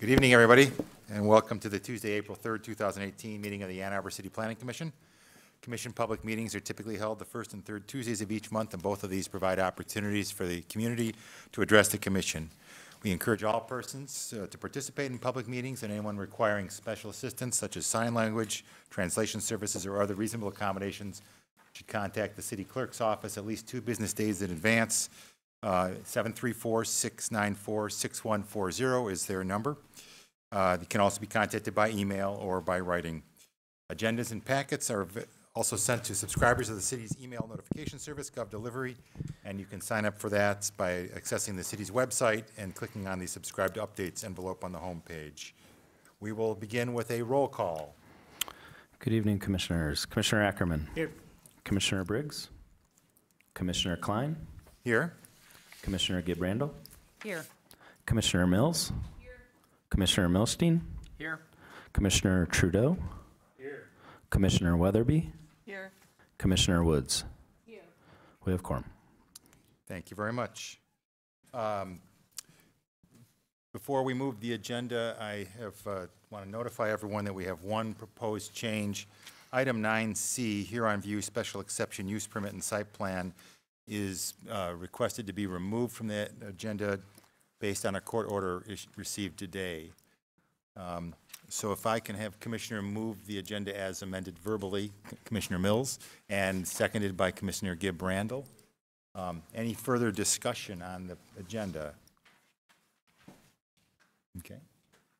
Good evening, everybody, and welcome to the Tuesday, April 3rd, 2018 meeting of the Ann Arbor City Planning Commission. Commission public meetings are typically held the first and third Tuesdays of each month, and both of these provide opportunities for the community to address the commission. We encourage all persons to participate in public meetings, and anyone requiring special assistance such as sign language, translation services, or other reasonable accommodations should contact the city clerk's office at least 2 business days in advance. 734-694-6140 is their number. They can also be contacted by email or by writing. Agendas and packets are also sent to subscribers of the city's email notification service, GovDelivery, and you can sign up for that by accessing the city's website and clicking on the Subscribe to Updates envelope on the home page. We will begin with a roll call. Good evening, Commissioners. Commissioner Ackerman. Here. Commissioner Briggs. Commissioner Klein. Here. Commissioner Gibrandal. Here. Commissioner Mills. Here. Commissioner Milstein. Here. Commissioner Trudeau. Here. Commissioner Weatherby. Here. Commissioner Woods. Here. We have quorum. Thank you very much. Before we move the agenda, I want to notify everyone that we have one proposed change. Item 9C, here on view, special exception use permit and site plan, is requested to be removed from the agenda based on a court order received today. So if I can have Commissioner move the agenda as amended verbally, Commissioner Mills, and seconded by Commissioner Gibrandal. Any further discussion on the agenda? Okay.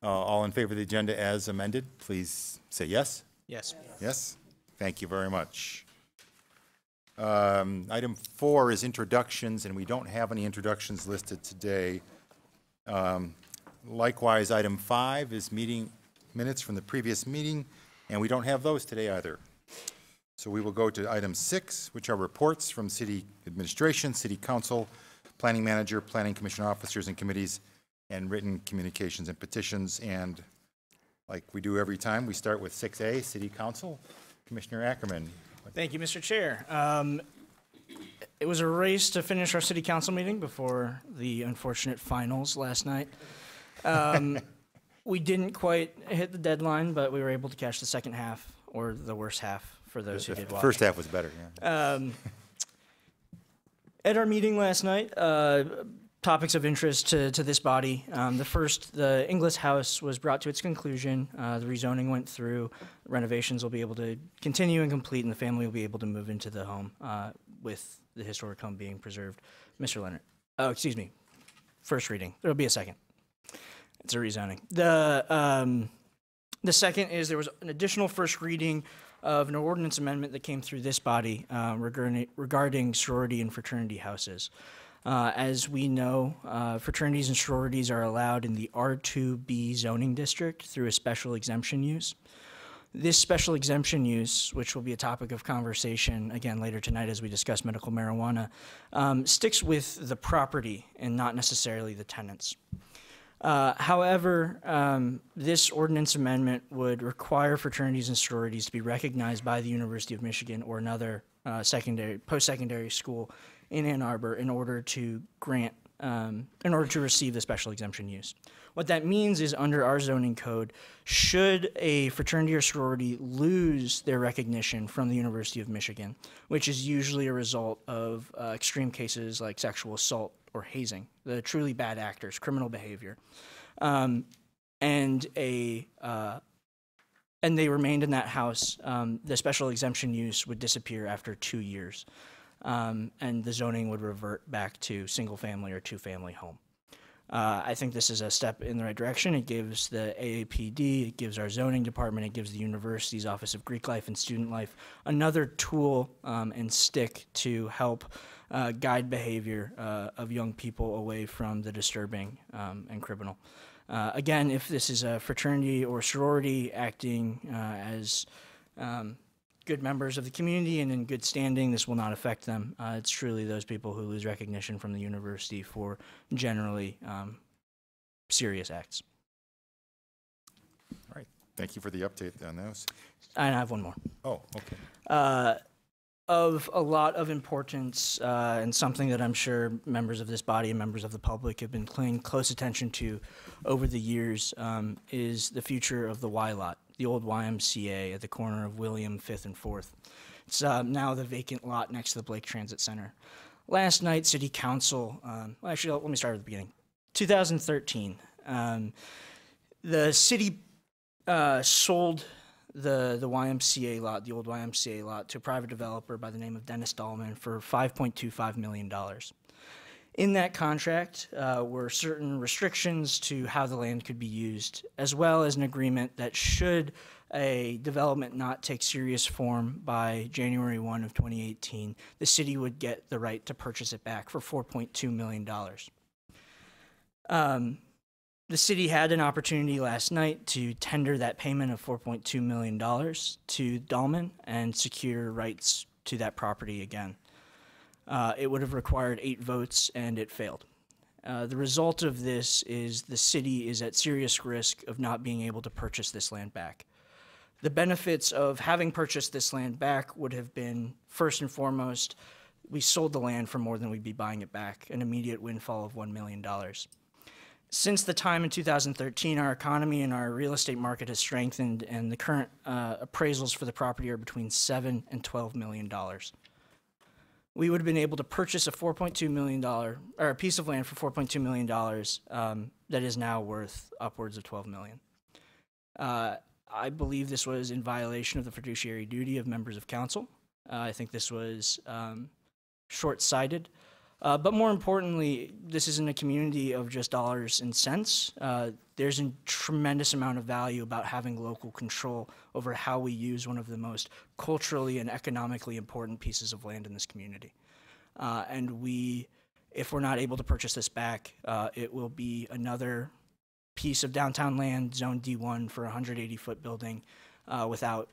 All in favor of the agenda as amended, please say yes. Yes. Yes? Thank you very much. Item 4 is introductions, and we don't have any introductions listed today. Likewise, item 5 is meeting minutes from the previous meeting, and we don't have those today either. So we will go to item 6, which are reports from city administration, city council, planning manager, planning commission officers and committees, and written communications and petitions. And like we do every time, we start with 6A, city council. Commissioner Ackerman. Thank you, Mr. Chair. It was a race to finish our city council meeting before the unfortunate finals last night. We didn't quite hit the deadline, but we were able to catch the second half, or the worst half for those who did watch. The first half was better, yeah. At our meeting last night, topics of interest to this body. The Inglis house was brought to its conclusion. The rezoning went through. Renovations will be able to continue and complete, and the family will be able to move into the home with the historic home being preserved. Mr. Leonard. Oh, excuse me. First reading. There'll be a second. It's a rezoning. The second is there was an additional first reading of an ordinance amendment that came through this body regarding sorority and fraternity houses. As we know, fraternities and sororities are allowed in the R2B zoning district through a special exemption use. This special exemption use, which will be a topic of conversation again later tonight as we discuss medical marijuana, sticks with the property and not necessarily the tenants. However, this ordinance amendment would require fraternities and sororities to be recognized by the University of Michigan or another post-secondary school in Ann Arbor in order to receive the special exemption use. What that means is under our zoning code, should a fraternity or sorority lose their recognition from the University of Michigan, which is usually a result of extreme cases like sexual assault or hazing, the truly bad actors, criminal behavior, and they remained in that house, the special exemption use would disappear after 2 years. And the zoning would revert back to single-family or two-family home. I think this is a step in the right direction. It gives the AAPD, it gives our zoning department, it gives the university's Office of Greek Life and Student Life another tool and stick to help guide behavior of young people away from the disturbing and criminal. Again, if this is a fraternity or sorority acting as good members of the community and in good standing, this will not affect them. It's truly those people who lose recognition from the university for generally serious acts. All right. Thank you for the update on those. I have one more. Oh, okay. of a lot of importance and something that I'm sure members of this body and members of the public have been paying close attention to over the years is the future of the Y lot, the old YMCA at the corner of William, 5th and 4th. It's now the vacant lot next to the Blake Transit Center. Last night, City Council, well, actually, let me start at the beginning. 2013, the city sold the YMCA lot, the old YMCA lot, to a private developer by the name of Dennis Dahlman for $5.25 million. In that contract were certain restrictions to how the land could be used, as well as an agreement that should a development not take serious form by January 1 of 2018, the city would get the right to purchase it back for $4.2 million. The city had an opportunity last night to tender that payment of $4.2 million to Dahlman and secure rights to that property again. It would have required 8 votes, and it failed. The result of this is the city is at serious risk of not being able to purchase this land back. The benefits of having purchased this land back would have been, first and foremost, we sold the land for more than we'd be buying it back, an immediate windfall of $1 million. Since the time in 2013, our economy and our real estate market has strengthened, and the current appraisals for the property are between $7 and $12 million. We would have been able to purchase a $4.2 million, or a piece of land for $4.2 million that is now worth upwards of $12 million. I believe this was in violation of the fiduciary duty of members of council. I think this was short-sighted. But more importantly, this isn't a community of just dollars and cents. There's a tremendous amount of value about having local control over how we use one of the most culturally and economically important pieces of land in this community. And if we're not able to purchase this back, it will be another piece of downtown land, Zone D1, for a 180-foot building without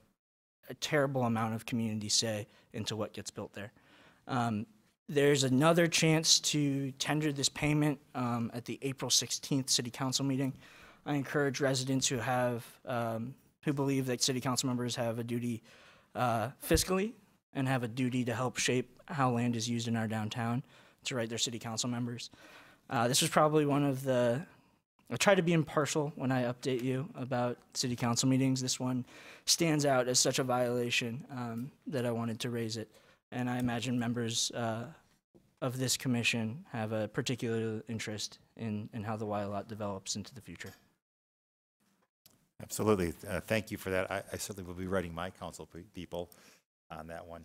a terrible amount of community say into what gets built there. There's another chance to tender this payment at the April 16th City Council meeting. I encourage residents who believe that City Council members have a duty fiscally and have a duty to help shape how land is used in our downtown to write their City Council members. This was probably one of I try to be impartial when I update you about City Council meetings. This one stands out as such a violation that I wanted to raise it. And I imagine members of this commission have a particular interest in how the Y lot develops into the future. Absolutely. Thank you for that. I certainly will be writing my council people on that one.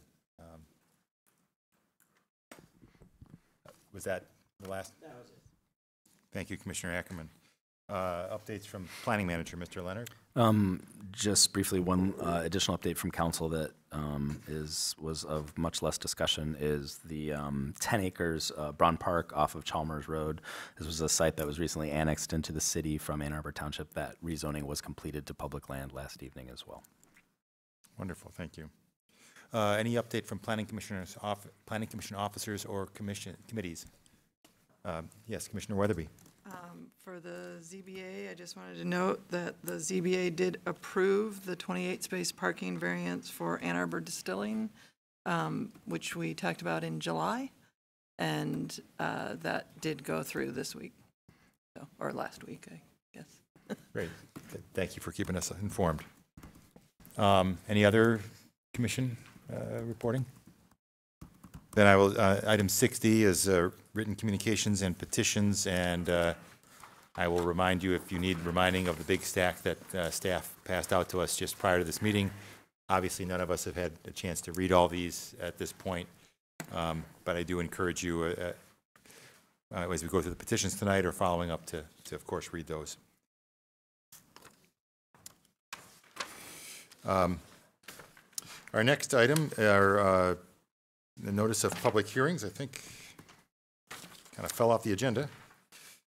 Was that the last? That was it. Thank you, Commissioner Ackerman. Updates from Planning Manager, Mr. Leonard. Just briefly, one additional update from council that was of much less discussion is the 10 acres Braun Park off of Chalmers Road. This was a site that was recently annexed into the city from Ann Arbor Township. That rezoning was completed to public land last evening as well. Wonderful, thank you. Any update from Planning Commission officers or committees? Yes, Commissioner Weatherby. For the ZBA, I just wanted to note that the ZBA did approve the 28-space parking variance for Ann Arbor Distilling, which we talked about in July, and that did go through this week, or last week, I guess. Great. Thank you for keeping us informed. Any other commission reporting? Then I will, item 60 is written communications and petitions, and I will remind you, if you need reminding, of the big stack that staff passed out to us just prior to this meeting. Obviously, none of us have had a chance to read all these at this point, but I do encourage you, as we go through the petitions tonight or following up, to of course, read those. Our next item are the notice of public hearings. I think kind of fell off the agenda.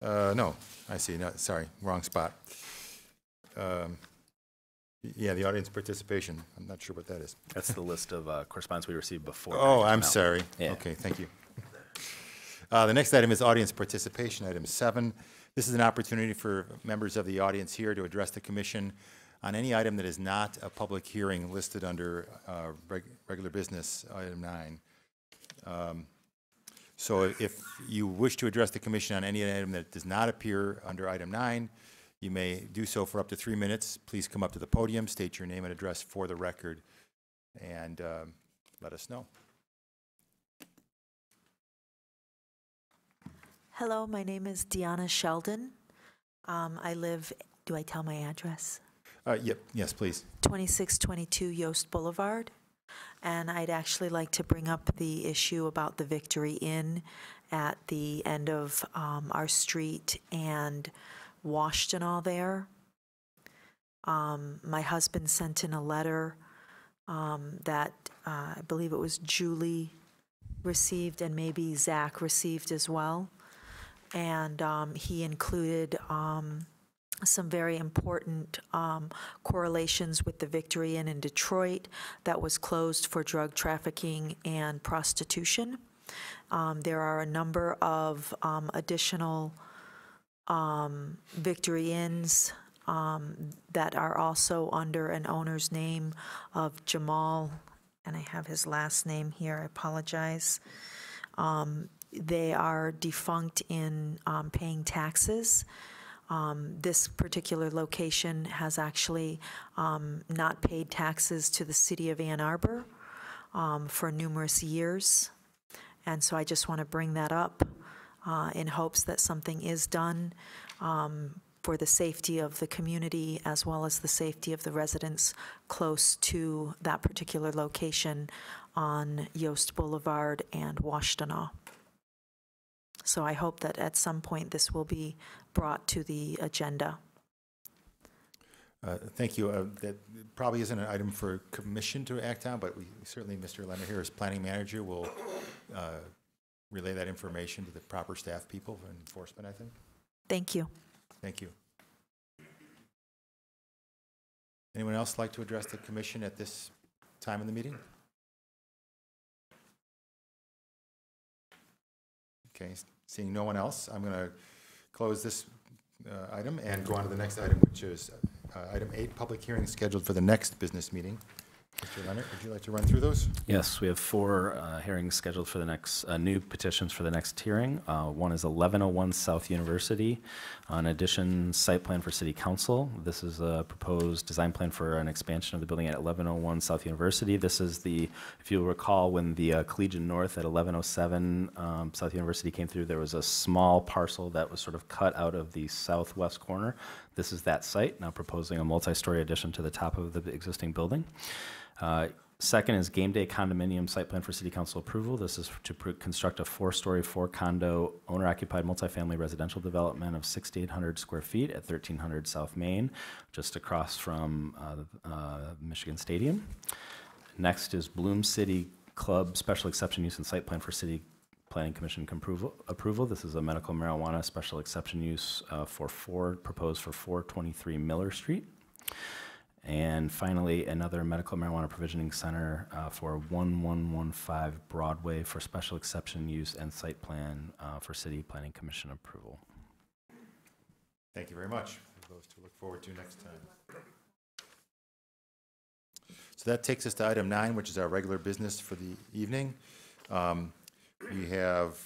No, I see. No, sorry, wrong spot. Yeah, the audience participation. I'm not sure what that is. That's the list of correspondence we received before. Oh, I'm sorry. Yeah. Okay, thank you. The next item is audience participation, item 7. This is an opportunity for members of the audience here to address the commission on any item that is not a public hearing listed under regular business, item 9. So if you wish to address the commission on any item that does not appear under item 9, you may do so for up to 3 minutes. Please come up to the podium, state your name and address for the record, and let us know. Hello, my name is Deanna Sheldon. I live, do I tell my address? Yep. Yes, please. 2622 Yost Boulevard. And I'd actually like to bring up the issue about the Victory Inn at the end of our street and Washtenaw there. My husband sent in a letter that I believe it was Julie received and maybe Zach received as well. And he included some very important correlations with the Victory Inn in Detroit that was closed for drug trafficking and prostitution. There are a number of additional Victory Inns that are also under an owner's name of Jamal, and I have his last name here, I apologize. They are defunct in paying taxes. This particular location has actually not paid taxes to the city of Ann Arbor for numerous years. And so I just want to bring that up in hopes that something is done for the safety of the community as well as the safety of the residents close to that particular location on Yost Boulevard and Washtenaw. So I hope that at some point this will be brought to the agenda. Thank you. That probably isn't an item for commission to act on, but we certainly, Mr. Leonard here as planning manager, will relay that information to the proper staff people for enforcement, I think. Thank you. Thank you. Anyone else like to address the commission at this time in the meeting? Okay, seeing no one else, I'm going to close this item and go on to the next item, which is item 8, public hearing scheduled for the next business meeting. Mr. Leonard, would you like to run through those? Yes, we have 4 hearings scheduled for the next, new petitions for the next hearing. One is 1101 South University, an addition site plan for City Council. This is a proposed design plan for an expansion of the building at 1101 South University. This is the, if you'll recall, when the Collegian North at 1107 South University came through, there was a small parcel that was sort of cut out of the southwest corner. This is that site, now proposing a multi-story addition to the top of the existing building. Second is Game Day Condominium site plan for City Council approval. This is to construct a 4-story, 4-condo, owner-occupied multifamily residential development of 6,800 square feet at 1300 South Main, just across from Michigan Stadium. Next is Bloom City Club special exception use and site plan for City Planning Commission approval. This is a medical marijuana special exception use proposed for 423 Miller Street. And finally, another medical marijuana provisioning center for 1115 Broadway for special exception use and site plan for City Planning Commission approval. Thank you very much. Those to look forward to next time. So that takes us to item 9, which is our regular business for the evening. We have,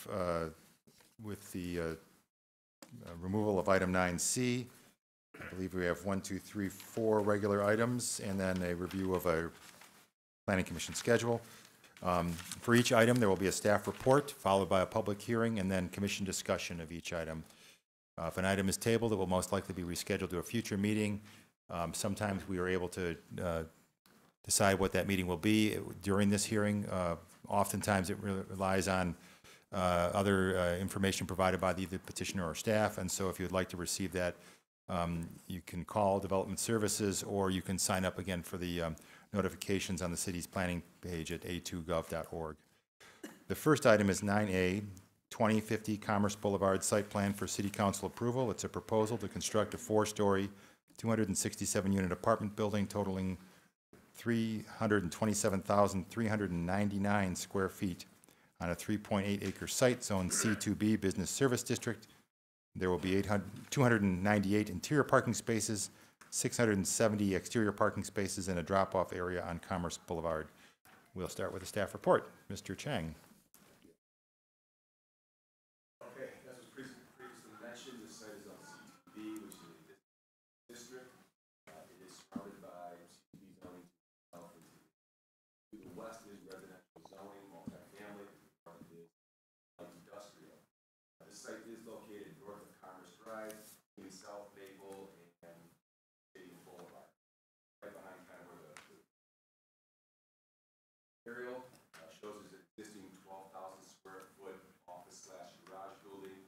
with the removal of item 9C, I believe we have 1, 2, 3, 4 regular items, and then a review of a Planning Commission schedule. For each item, there will be a staff report, followed by a public hearing, and then commission discussion of each item. If an item is tabled, it will most likely be rescheduled to a future meeting. Sometimes we are able to decide what that meeting will be during this hearing. Oftentimes, it relies on other information provided by either petitioner or staff, and so if you'd like to receive that, you can call Development Services, or you can sign up again for the notifications on the city's planning page at a2gov.org. The first item is 9A, 2050 Commerce Boulevard Site Plan for City Council approval. It's a proposal to construct a 4-story, 267-unit apartment building totaling 327,399 square feet on a 3.8-acre site, zone C2B Business Service District. There will be 298 interior parking spaces, 670 exterior parking spaces in a drop-off area on Commerce Boulevard. We'll start with the staff report. Mr. Chang. Okay, as was previously mentioned, this site is on CTB, which is a district. It is surrounded by CTB zoning to the south and to the west is residential zoning, multifamily, to the north is industrial. This site is located north of Commerce Drive, between South Maple and Boulevard, right behind kind of where the aerial shows his existing 12,000 square foot office / garage building.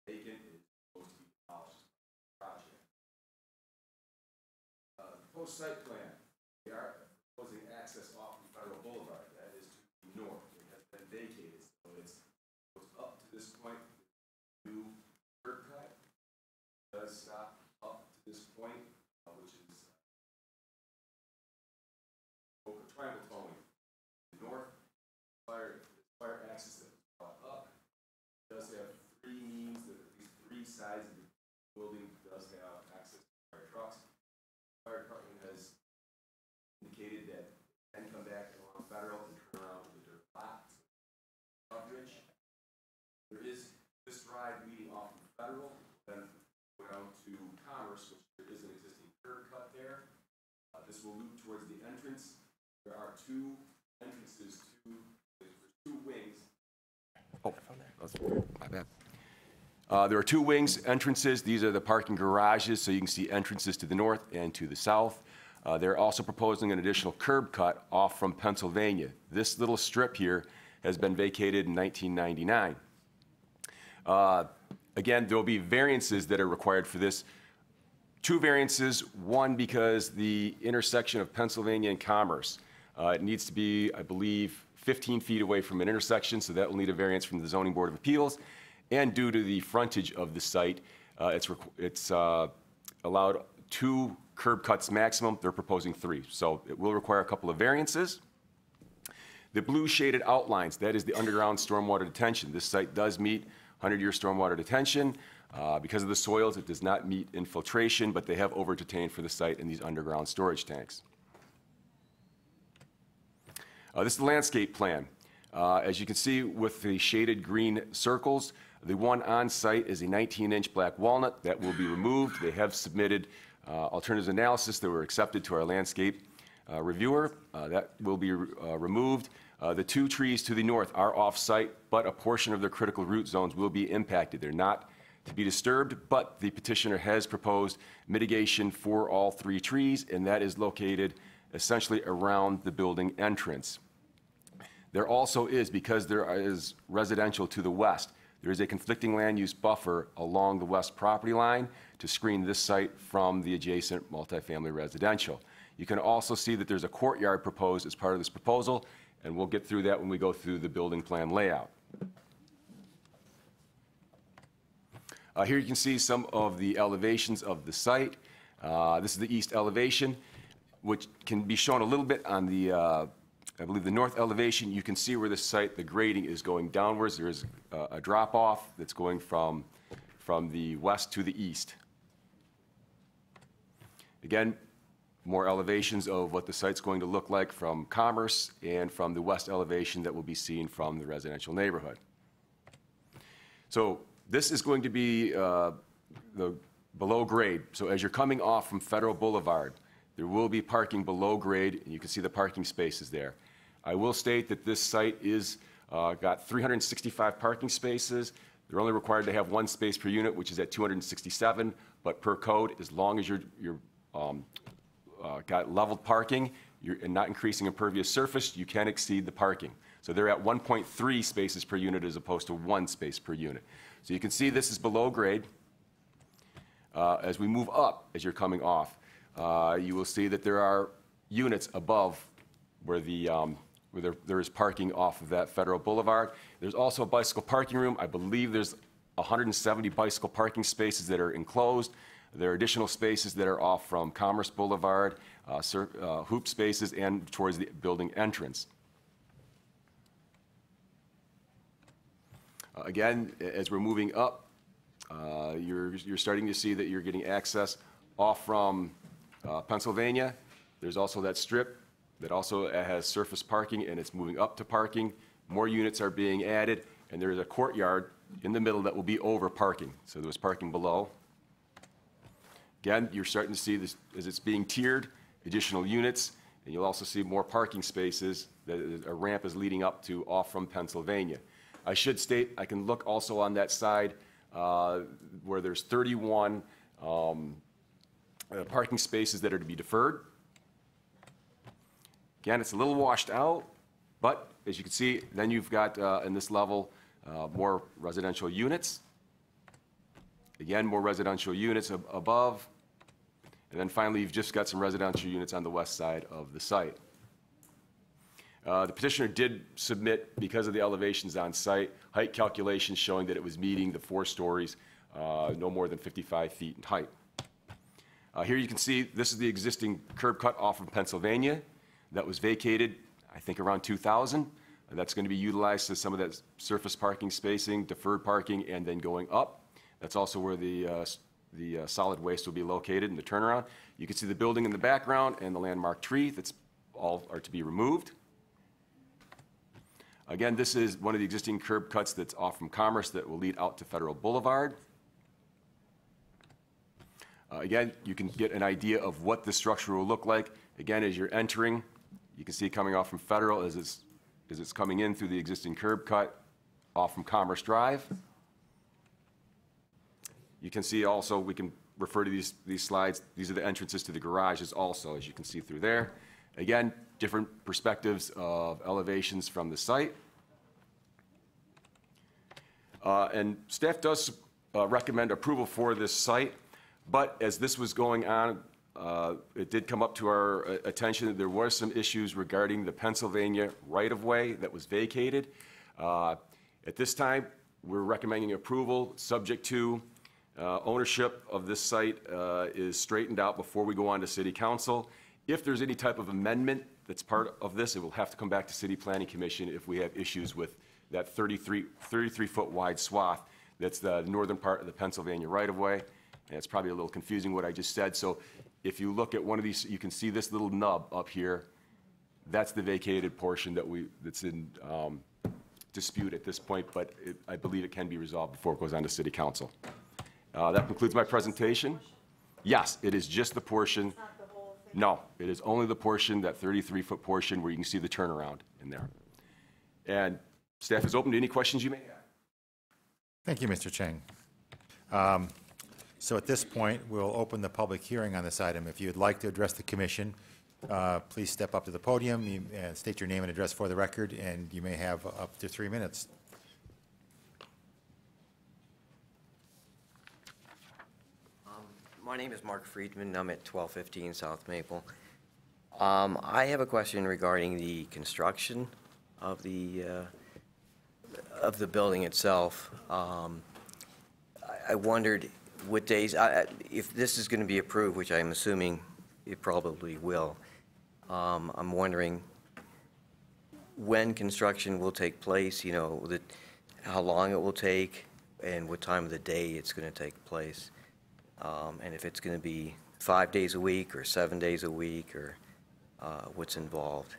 Vacant is supposed to be demolished project. Proposed site plan, we are proposing access off from Federal Boulevard. That is to the north. It has been vacated, so it's goes up to this point. New curb cut does stop up to this point, which is triangle towing. North, fire access that was brought up does have three means that at least three sides of the building does have access to fire trucks. Fire department has indicated that they can come back along Federal and turn around to the dirt lot coverage. There is this drive leading off from Federal, then go down to Commerce, which there is an existing curb cut there. This will loop towards the entrance. There are two entrances to, there's two wings. Oh, my bad. There are two wings entrances. These are the parking garages, so you can see entrances to the north and to the south. They're also proposing an additional curb cut off from Pennsylvania. This little strip here has been vacated in 1999. Again, there will be variances that are required for this. Two variances, one because the intersection of Pennsylvania and Commerce, it needs to be, I believe, 15 feet away from an intersection, so that will need a variance from the Zoning Board of Appeals. And due to the frontage of the site, it's allowed 2 curb cuts maximum. They're proposing 3, so it will require a couple of variances. The blue shaded outlines, that is the underground stormwater detention. This site does meet 100-year stormwater detention. Because of the soils, it does not meet infiltration, but they have over-detained for the site in these underground storage tanks. This is the landscape plan. As you can see with the shaded green circles, the one on site is a 19-inch black walnut that will be removed. They have submitted alternatives analysis that were accepted to our landscape reviewer. That will be removed. The 2 trees to the north are off-site, but a portion of their critical root zones will be impacted. They're not to be disturbed, but the petitioner has proposed mitigation for all 3 trees, and that is located essentially around the building entrance. There also is, because there is residential to the west, there is a conflicting land use buffer along the west property line to screen this site from the adjacent multifamily residential. You can also see that there's a courtyard proposed as part of this proposal, and we'll get through that when we go through the building plan layout. Here you can see some of the elevations of the site. This is the east elevation, which can be shown a little bit on the, I believe, the north elevation. You can see where the site, the grading is going downwards. There is a drop-off that's going from the west to the east. Again, more elevations of what the site's going to look like from Commerce and from the west elevation that will be seen from the residential neighborhood. So this is going to be the below grade. So as you're coming off from Federal Boulevard, there will be parking below grade, and you can see the parking spaces there. I will state that this site is got 365 parking spaces. They're only required to have 1 space per unit, which is at 267, but per code, as long as you're got leveled parking and not increasing impervious surface, you can exceed the parking. So they're at 1.3 spaces per unit as opposed to 1 space per unit. So you can see this is below grade. As we move up, as you're coming off, you will see that there are units above where there is parking off of that Federal Boulevard. There's also a bicycle parking room. I believe there's 170 bicycle parking spaces that are enclosed. There are additional spaces that are off from Commerce Boulevard, hoop spaces, and towards the building entrance. Again, as we're moving up, you're starting to see that you're getting access off from Pennsylvania. There's also that strip that also has surface parking, and it's moving up to parking. More units are being added, and there is a courtyard in the middle that will be over parking. So there was parking below. Again, you're starting to see this as it's being tiered, additional units, and you'll also see more parking spaces that a ramp is leading up to off from Pennsylvania. I should state, I can look also on that side where there's 31 parking spaces that are to be deferred. Again, it's a little washed out, but as you can see, then you've got in this level more residential units. Again, more residential units above. And then finally, you've just got some residential units on the west side of the site. The petitioner did submit, because of the elevations on site, height calculations showing that it was meeting the 4 stories, no more than 55 feet in height. Here you can see this is the existing curb cut off of Pennsylvania that was vacated, I think, around 2000. That's going to be utilized as some of that surface parking spacing, deferred parking, and then going up. That's also where the solid waste will be located in the turnaround. You can see the building in the background and the landmark tree that's all are to be removed. Again, this is one of the existing curb cuts that's off from Commerce that will lead out to Federal Boulevard. Again, you can get an idea of what the structure will look like. Again, as you're entering, you can see coming off from Federal as it's coming in through the existing curb cut off from Commerce Drive. You can see also, we can refer to these slides, these are the entrances to the garages also, as you can see through there. Again, different perspectives of elevations from the site. And staff does recommend approval for this site, but as this was going on, it did come up to our attention that there were some issues regarding the Pennsylvania right-of-way that was vacated. At this time, we're recommending approval subject to ownership of this site is straightened out before we go on to City Council. If there's any type of amendment that's part of this, it will have to come back to City Planning Commission if we have issues with that 33-foot wide swath. That's the northern part of the Pennsylvania right-of-way. And it's probably a little confusing what I just said. So if you look at one of these, you can see this little nub up here. That's the vacated portion that's in dispute at this point, but I believe it can be resolved before it goes on to City Council. That concludes my presentation. Yes, it is just the portion. It's not the whole thing? No, it is only the portion, that 33-foot portion where you can see the turnaround in there. And staff is open to any questions you may have. Thank you, Mr. Cheng. So at this point, we'll open the public hearing on this item. If you'd like to address the commission, please step up to the podium and state your name and address for the record, and you may have up to 3 minutes. My name is Mark Friedman. I'm at 1215 South Maple. I have a question regarding the construction of the building itself. I wondered what days, if this is going to be approved, which I'm assuming it probably will. I'm wondering when construction will take place. You know, how long it will take, and what time of the day it's going to take place. And if it's going to be 5 days a week or 7 days a week, or what's involved.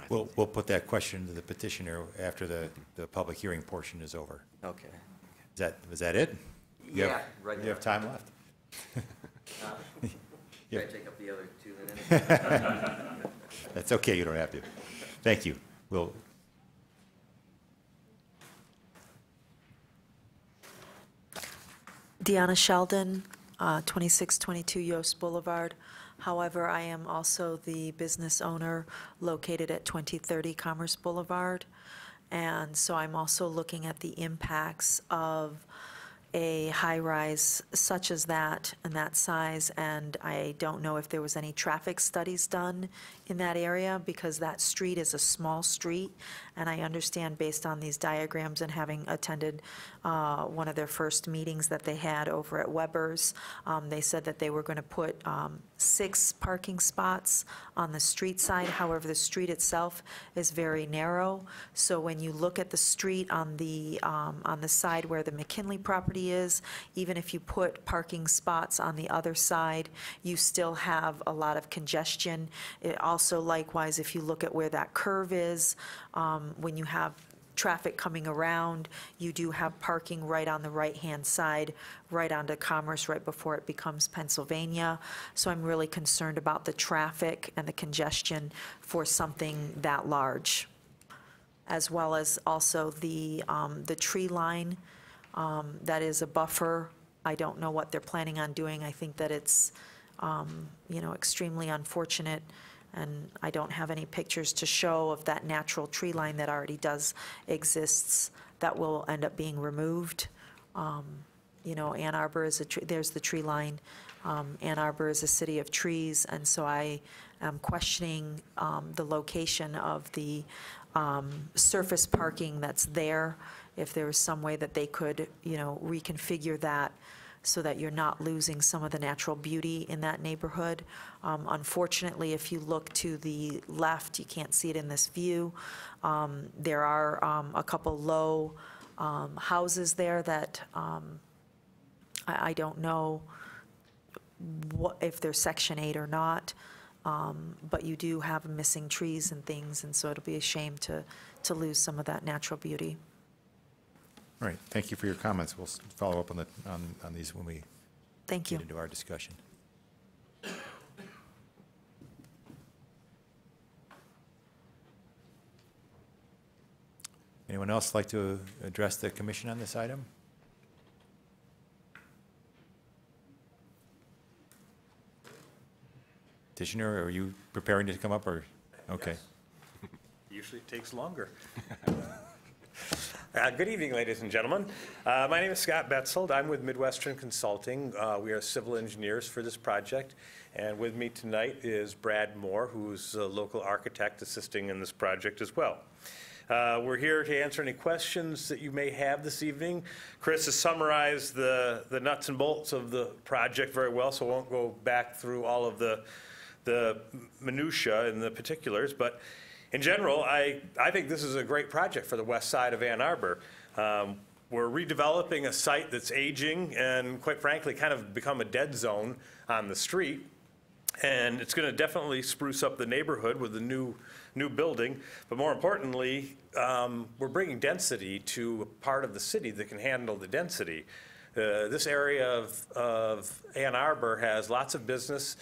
We'll put that question to the petitioner after the public hearing portion is over. Okay. Was that it? Yeah, right You have time left? Can I take up the other 2 minutes? That's okay, you don't have to. Thank you. Deanna Sheldon, 2622 Yost Boulevard. However, I am also the business owner located at 2030 Commerce Boulevard. And so I'm also looking at the impacts of a high-rise such as that and that size, and I don't know if there was any traffic studies done in that area, because that street is a small street, and I understand based on these diagrams and having attended one of their first meetings that they had over at Weber's, they said that they were going to put 6 parking spots on the street side. However, the street itself is very narrow, so when you look at the street on the side where the McKinley property property is. Even if you put parking spots on the other side, you still have a lot of congestion. It also, likewise, if you look at where that curve is, when you have traffic coming around, you do have parking right on the right-hand side, right onto Commerce, right before it becomes Pennsylvania. So I'm really concerned about the traffic and the congestion for something that large, as well as also the tree line. That is a buffer. I don't know what they're planning on doing. I think that it's, extremely unfortunate, and I don't have any pictures to show of that natural tree line that already does exists that will end up being removed. Ann Arbor is there's the tree line. Ann Arbor is a city of trees, and so I am questioning the location of the surface parking that's there, if there was some way that they could, reconfigure that so that you're not losing some of the natural beauty in that neighborhood. Unfortunately, if you look to the left, you can't see it in this view. There are a couple low houses there that I don't know if they're Section 8 or not, but you do have missing trees and things, and so it'll be a shame to lose some of that natural beauty. All right, thank you for your comments. We'll follow up on these when we Thank you. get into our discussion. Anyone else like to address the commission on this item? Petitioner, are you preparing to come up, or? Okay. Yes. Usually it takes longer. Good evening, ladies and gentlemen. My name is Scott Betzold. I'm with Midwestern Consulting. We are civil engineers for this project. And with me tonight is Brad Moore, who's a local architect assisting in this project as well. We're here to answer any questions that you may have this evening. Chris has summarized the nuts and bolts of the project very well, so I won't go back through all of the minutia and the particulars. But in general, I think this is a great project for the west side of Ann Arbor. We're redeveloping a site that's aging and, quite frankly, kind of become a dead zone on the street. And it's going to definitely spruce up the neighborhood with the new building. But more importantly, we're bringing density to a part of the city that can handle the density. This area of Ann Arbor has lots of businesses.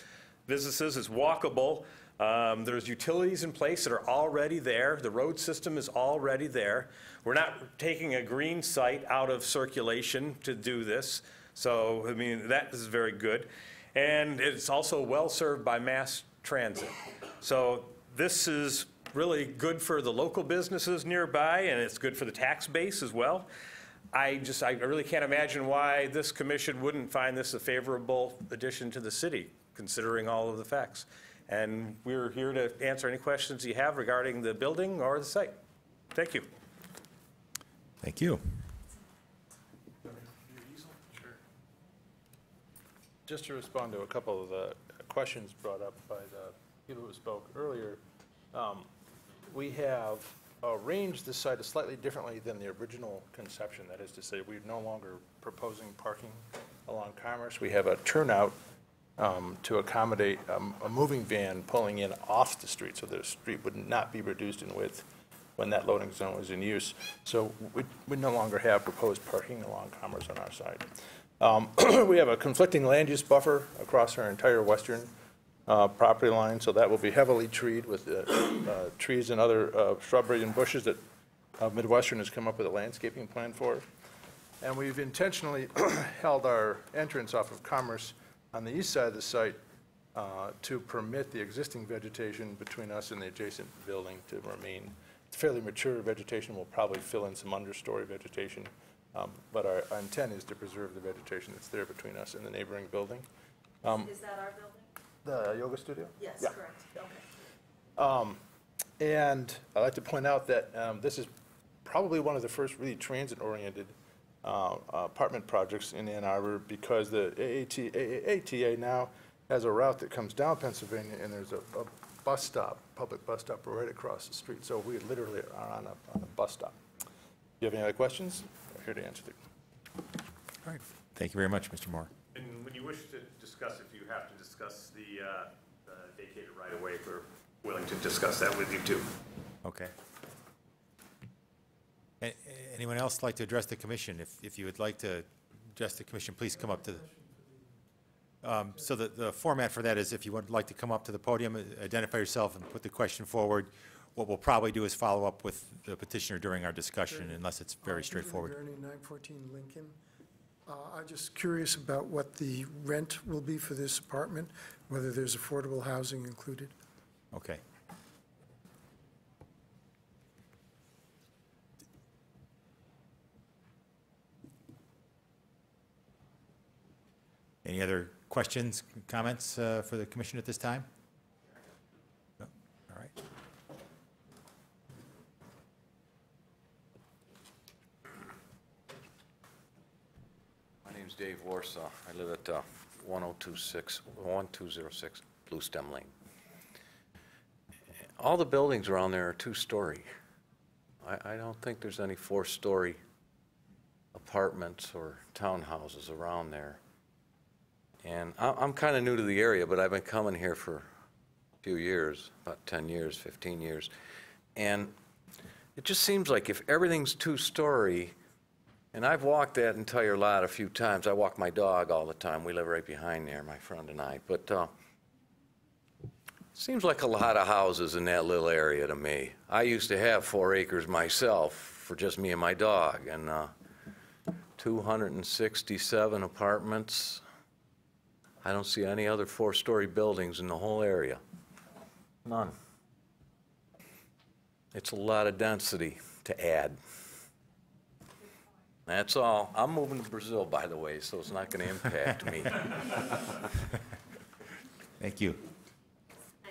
It's walkable. There's utilities in place that are already there. The road system is already there. We're not taking a green site out of circulation to do this. So, I mean, that is very good. And it's also well served by mass transit. So this is really good for the local businesses nearby, and it's good for the tax base as well. I really can't imagine why this commission wouldn't find this a favorable addition to the city, considering all of the facts. And we're here to answer any questions you have regarding the building or the site. Thank you. Thank you. Just to respond to a couple of the questions brought up by the people who spoke earlier, we have arranged the site slightly differently than the original conception. That is to say, we're no longer proposing parking along Commerce. We have a turnout to accommodate a moving van pulling in off the street, so the street would not be reduced in width when that loading zone was in use. So we no longer have proposed parking along Commerce on our side. We have a conflicting land use buffer across our entire western property line, so that will be heavily treed with trees and other shrubbery and bushes that Midwestern has come up with a landscaping plan for. And we've intentionally held our entrance off of Commerce on the east side of the site to permit the existing vegetation between us and the adjacent building to remain. It's fairly mature vegetation. We'll probably fill in some understory vegetation. But our intent is to preserve the vegetation that's there between us and the neighboring building. Is that our building? The yoga studio? Yes, Yeah. correct. Okay. And I'd like to point out that this is probably one of the first really transit-oriented apartment projects in Ann Arbor, because the ATA now has a route that comes down Pennsylvania, and there's a bus stop, public bus stop right across the street. So we literally are on a bus stop. Do you have any other questions? Here to answer them. All right. Thank you very much, Mr. Moore. And when you wish to discuss, if you have to discuss the vacated right-of-way, we're willing to discuss that with you, too. Okay. Anyone else like to address the commission? If you would like to address the commission, please come up to the... So the format for that is if you would like to come up to the podium, identify yourself and put the question forward. What we'll probably do is follow up with the petitioner during our discussion, unless it's very straightforward. Gurney, 914 Lincoln. I'm just curious about what the rent will be for this apartment, whether there's affordable housing included. Okay. Any other questions, comments for the commission at this time? No? All right. My name's Dave Warsaw. I live at 1206 Blue Stem Lane. All the buildings around there are two-story. I don't think there's any four-story apartments or townhouses around there. And I'm kind of new to the area, but I've been coming here for a few years, about 10 years, 15 years. And it just seems like if everything's two-story, and I've walked that entire lot a few times. I walk my dog all the time. We live right behind there, my friend and I. But seems like a lot of houses in that little area to me. I used to have 4 acres myself for just me and my dog, and 267 apartments. I don't see any other 4-story buildings in the whole area. None. It's a lot of density to add. That's all. I'm moving to Brazil, by the way, so it's not going to impact me. Thank you. I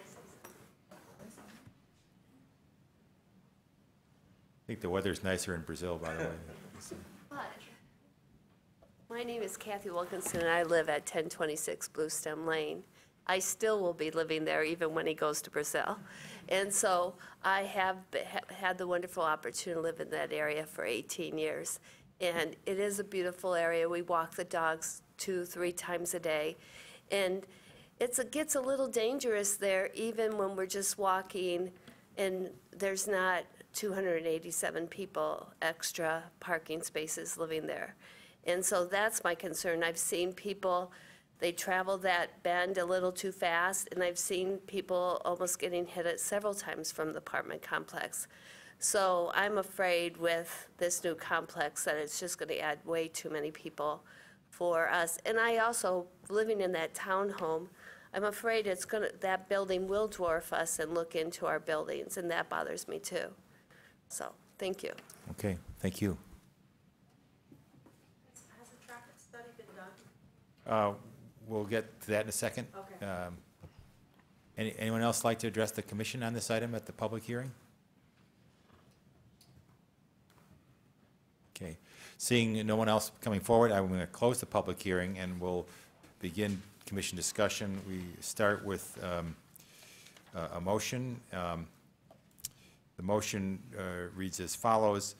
think the weather's nicer in Brazil, by the way. My name is Kathy Wilkinson, and I live at 1026 Blue Stem Lane. I still will be living there even when he goes to Brazil. And so I have had the wonderful opportunity to live in that area for 18 years. And it is a beautiful area. We walk the dogs 2-3 times a day. And it gets a little dangerous there even when we're just walking and there's not 287 people, extra parking spaces living there. And so that's my concern. I've seen people, they travel that bend a little too fast, and I've seen people almost getting hit at several times from the apartment complex. So I'm afraid with this new complex that it's just going to add way too many people for us. And I also, living in that townhome, I'm afraid that building will dwarf us and look into our buildings, and that bothers me too. So, thank you. Okay, thank you. Has a traffic study been done? We'll get to that in a second. Okay. Anyone else like to address the commission on this item at the public hearing? Okay. Seeing no one else coming forward, I'm going to close the public hearing and we'll begin commission discussion. We start with a motion. The motion reads as follows.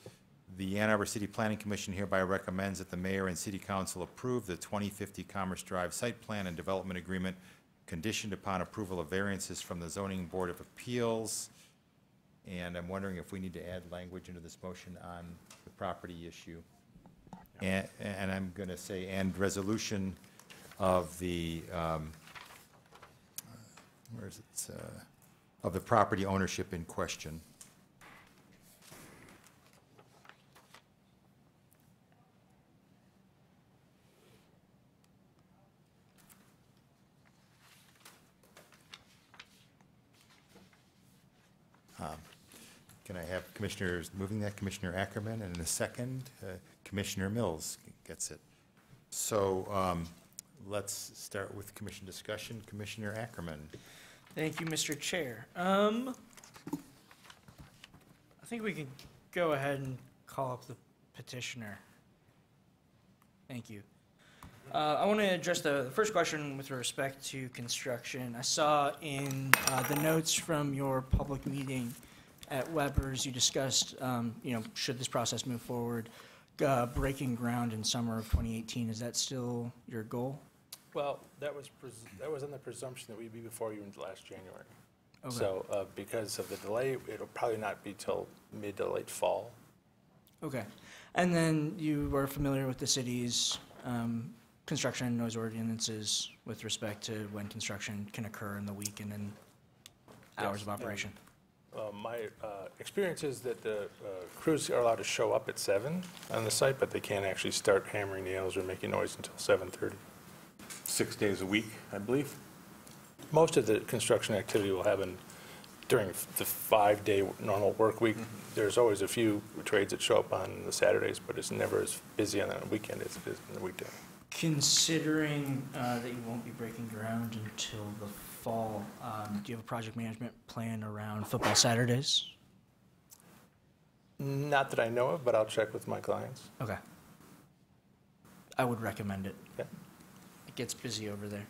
The Ann Arbor City Planning Commission hereby recommends that the mayor and city council approve the 2050 Commerce Drive site plan and development agreement conditioned upon approval of variances from the Zoning Board of Appeals. And I'm wondering if we need to add language into this motion on the property issue. And I'm going to say, and resolution of the, where is it, of the property ownership in question. Can I have commissioners moving that? Commissioner Ackerman, and in a second, Commissioner Mills gets it. So let's start with commission discussion. Commissioner Ackerman. Thank you, Mr. Chair. I think we can go ahead and call up the petitioner. Thank you. I want to address the first question with respect to construction. I saw in the notes from your public meeting at Weber's, you discussed, should this process move forward, breaking ground in summer of 2018. Is that still your goal? Well, that was on the presumption that we'd be before you in last January. Okay. So because of the delay, it'll probably not be till mid to late fall. Okay. And then you are familiar with the city's construction and noise ordinances with respect to when construction can occur in the week and in hours of operation? My experience is that the crews are allowed to show up at 7 on the site, but they can't actually start hammering nails or making noise until 7:30. 6 days a week, I believe. Most of the construction activity will happen during the 5-day normal work week. There's always a few trades that show up on the Saturdays, but it's never as busy on the weekend as it is on the weekday. Considering that you won't be breaking ground until the fall, do you have a project management plan around football Saturdays? Not that I know of, but I'll check with my clients. Okay. I would recommend it. Okay. It gets busy over there.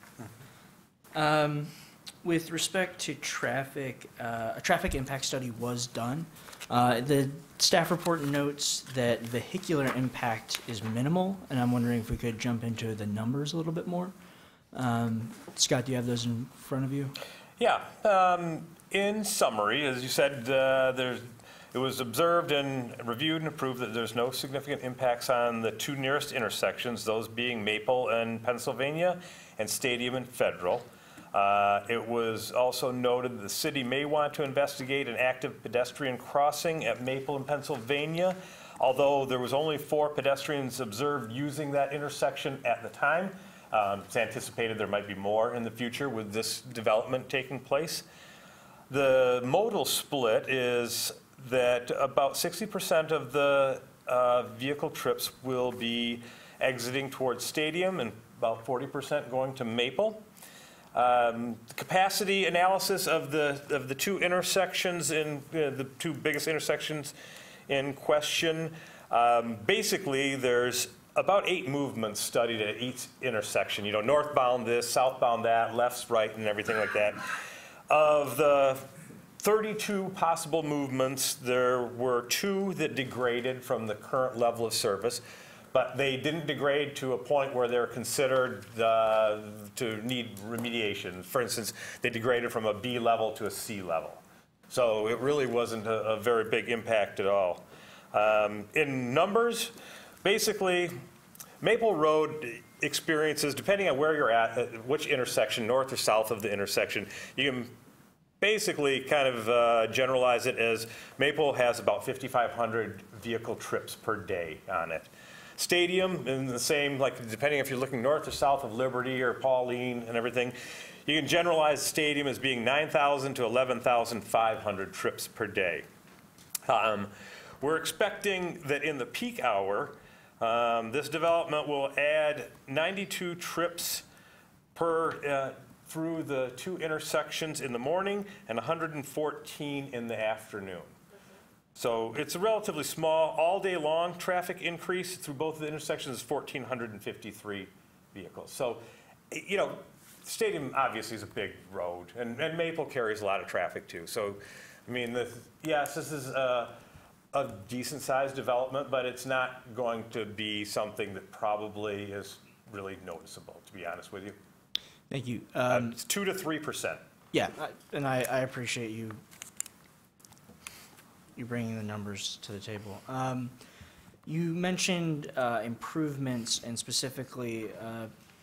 With respect to traffic, a traffic impact study was done. The staff report notes that vehicular impact is minimal, and I'm wondering if we could jump into the numbers a little bit more. Scott, do you have those in front of you? Yeah. In summary, as you said, it was observed and reviewed and approved that there's no significant impacts on the two nearest intersections, those being Maple and Pennsylvania and Stadium and Federal. It was also noted that the city may want to investigate an active pedestrian crossing at Maple and Pennsylvania, although there was only 4 pedestrians observed using that intersection at the time. It's anticipated there might be more in the future with this development taking place. The modal split is that about 60% of the vehicle trips will be exiting towards Stadium and about 40% going to Maple. Capacity analysis of the two intersections in the two biggest intersections in question. Basically, there's about 8 movements studied at each intersection. You know, northbound this, southbound that, left, right, and everything like that. Of the 32 possible movements, there were 2 that degraded from the current level of service, but they didn't degrade to a point where they're considered to need remediation. For instance, they degraded from a B level to a C level. So it really wasn't a very big impact at all. In numbers, basically, Maple Road experiences, depending on where you're at which intersection, north or south of the intersection, you can basically kind of generalize it as Maple has about 5,500 vehicle trips per day on it. Stadium, in the same, like depending if you're looking north or south of Liberty or Pauline and everything, you can generalize Stadium as being 9,000 to 11,500 trips per day. We're expecting that in the peak hour, this development will add 92 trips per through the 2 intersections in the morning and 114 in the afternoon. So it's a relatively small, all day long traffic increase through both of the intersections is 1,453 vehicles. So, you know, Stadium obviously is a big road, and Maple carries a lot of traffic too. So, I mean, yes, this is a decent sized development, but it's not going to be something that probably is really noticeable, to be honest with you. Thank you. It's 2 to 3%. Yeah, and I appreciate you bringing the numbers to the table. You mentioned improvements and specifically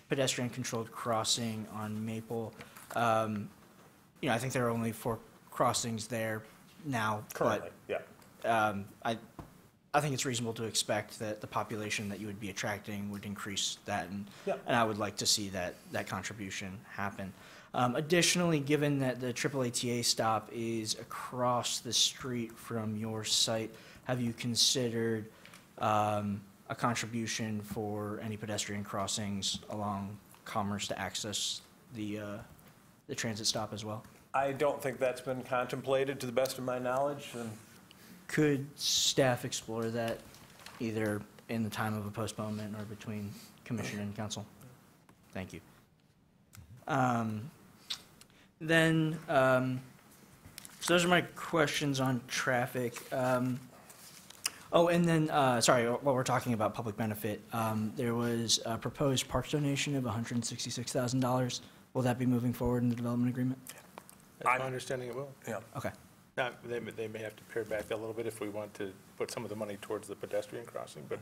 pedestrian-controlled crossing on Maple. You know, I think there are only 4 crossings there now. Currently, but, yeah. I think it's reasonable to expect that the population that you would be attracting would increase that, and I would like to see that contribution happen. Additionally, given that the AAATA stop is across the street from your site, have you considered a contribution for any pedestrian crossings along Commerce to access the transit stop as well? I don't think that's been contemplated to the best of my knowledge. Could staff explore that either in the time of a postponement or between commission and council? Thank you. So those are my questions on traffic. Oh, and then, sorry, while we're talking about public benefit, there was a proposed park donation of $166,000. Will that be moving forward in the development agreement? That's my understanding it will. Yeah. Okay. Now, they may have to pare back a little bit if we want to put some of the money towards the pedestrian crossing, but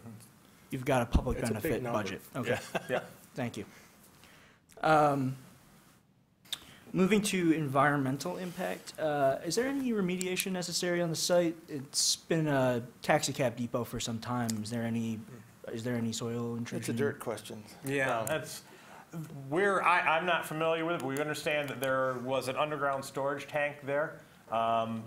You've got a public It's a big benefit number. budget. Okay. Yeah. Thank you. Moving to environmental impact, is there any remediation necessary on the site? It's been a taxi cab depot for some time. Is there any soil intrusion? it's a dirt question. Yeah, that's, I'm not familiar with it, but we understand that there was an underground storage tank there.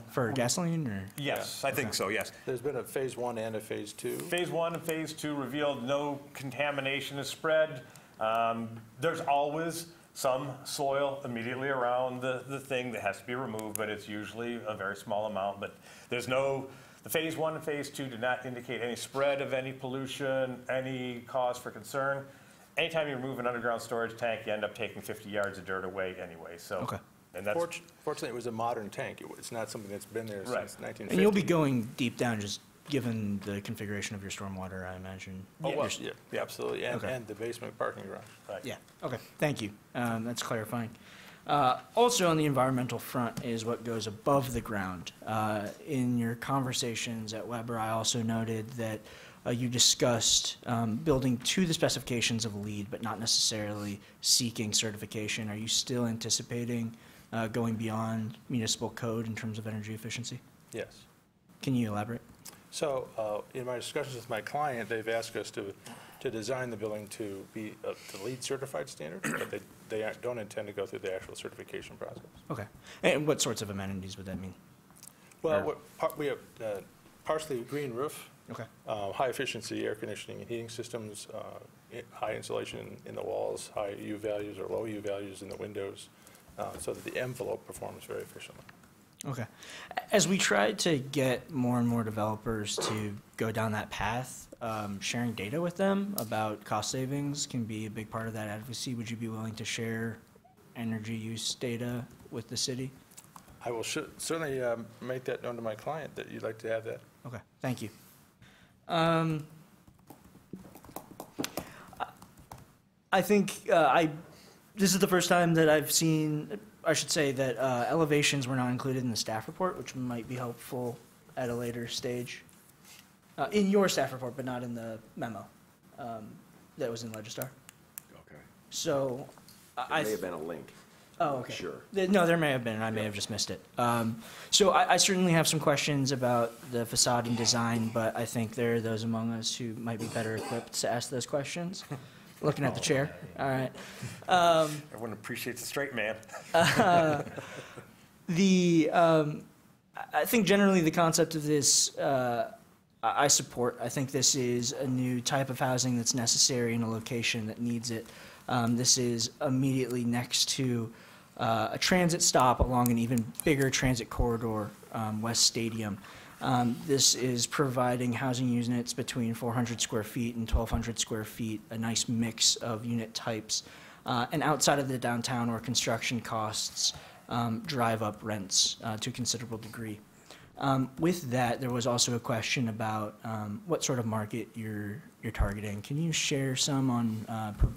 For gasoline, or? Yes, I think so, yes. There's been a phase 1 and a phase 2. Phase 1 and Phase 2 revealed no contamination is spread. There's always some soil immediately around the thing that has to be removed, but it's usually a very small amount. But there's the Phase 1 and Phase 2 did not indicate any spread of any pollution, any cause for concern. Anytime you remove an underground storage tank, you end up taking 50 yards of dirt away anyway, so. Okay. And that's, Fortunately, it was a modern tank. It's not something that's been there Right. since 1950. And you'll be going deep down, just given the configuration of your stormwater, I imagine. Oh, well, You're- yeah, absolutely, Okay. and the basement parking garage. Yeah, okay, thank you. That's clarifying. Also on the environmental front is what goes above the ground. In your conversations at Weber, I also noted that you discussed building to the specifications of LEED, but not necessarily seeking certification. Are you still anticipating going beyond municipal code in terms of energy efficiency? Yes. Can you elaborate? So in my discussions with my client, they've asked us to design the building to be the LEED certified standard, but they don't intend to go through the actual certification process. Okay. And what sorts of amenities would that mean? Well, we have partially green roof, Okay. high efficiency air conditioning and heating systems, high insulation in the walls, high U values or low U values in the windows, so that the envelope performs very efficiently. Okay. As we try to get more and more developers to go down that path, sharing data with them about cost savings can be a big part of that advocacy. Would you be willing to share energy use data with the city? I will certainly make that known to my client that you'd like to have that. Okay, thank you. I think this is the first time that I've seen, I should say, that elevations were not included in the staff report, which might be helpful at a later stage. In your staff report, but not in the memo that was in Legistar. Okay. So There may have been a link. Oh, okay. Sure. No, there may have been, and I may have just missed it. So I certainly have some questions about the facade and design, but I think there are those among us who might be better equipped to ask those questions. Looking at the chair. All right. everyone appreciates a straight man. I think generally the concept of this, I support. I think this is a new type of housing that's necessary in a location that needs it. This is immediately next to a transit stop along an even bigger transit corridor, West Stadium. This is providing housing units between 400 square feet and 1,200 square feet, a nice mix of unit types. And outside of the downtown where construction costs drive up rents to a considerable degree. With that, there was also a question about what sort of market you're targeting. Can you share some on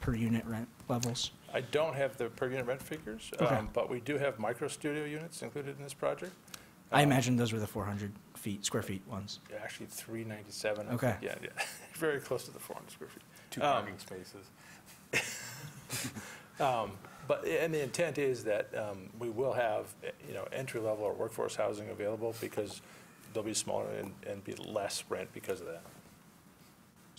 per unit rent levels? I don't have the per unit rent figures, Okay. but we do have micro studio units included in this project. I imagine those were the 400 square feet ones. Actually, 397. I Okay. think. Yeah, very close to the 400 square feet. 2 parking spaces. And the intent is that we will have, entry level or workforce housing available because they'll be smaller and be less rent because of that.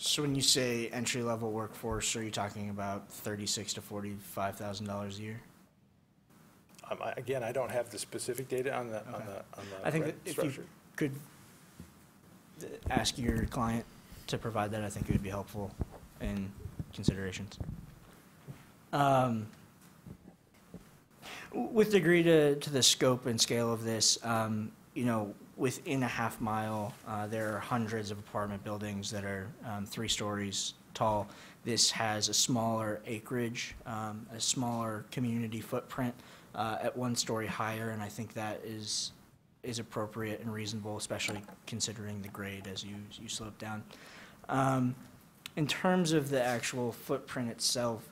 So when you say entry-level workforce, are you talking about $36,000 to $45,000 a year? Again, I don't have the specific data on the I think that rent if structure. you could ask your client to provide that, I think it would be helpful in considerations. With degree to the scope and scale of this, within a half mile, there are hundreds of apartment buildings that are 3 stories tall. This has a smaller acreage, a smaller community footprint at 1 story higher, and I think that is is appropriate and reasonable, especially considering the grade as you slope down. In terms of the actual footprint itself,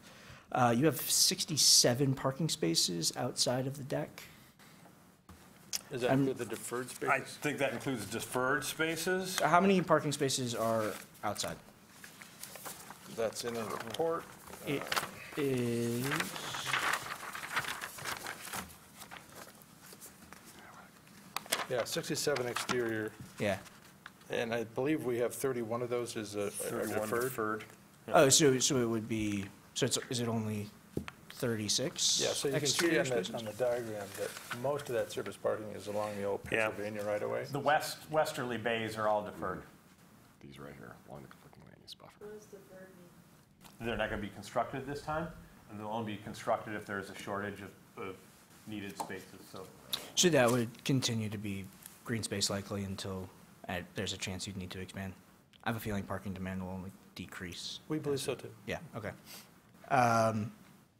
you have 67 parking spaces outside of the deck. Does that include the deferred spaces? I think that includes deferred spaces. How many parking spaces are outside? That's in the report. It is, Yeah, 67 exterior, yeah. and I believe we have 31 of those is are 31 deferred. Oh, so it would be, is it only 36? Yeah, so you can see exterior on spaces? the diagram that most of that surface parking is along the old Yeah. Pennsylvania right-of-way. The westerly bays are all deferred. These right here, along the conflicting land use buffer. They're not going to be constructed this time, and they'll only be constructed if there's a shortage of needed spaces, so. So that would continue to be green space likely until there's a chance you'd need to expand? I have a feeling parking demand will only decrease. We believe so too. Yeah, okay.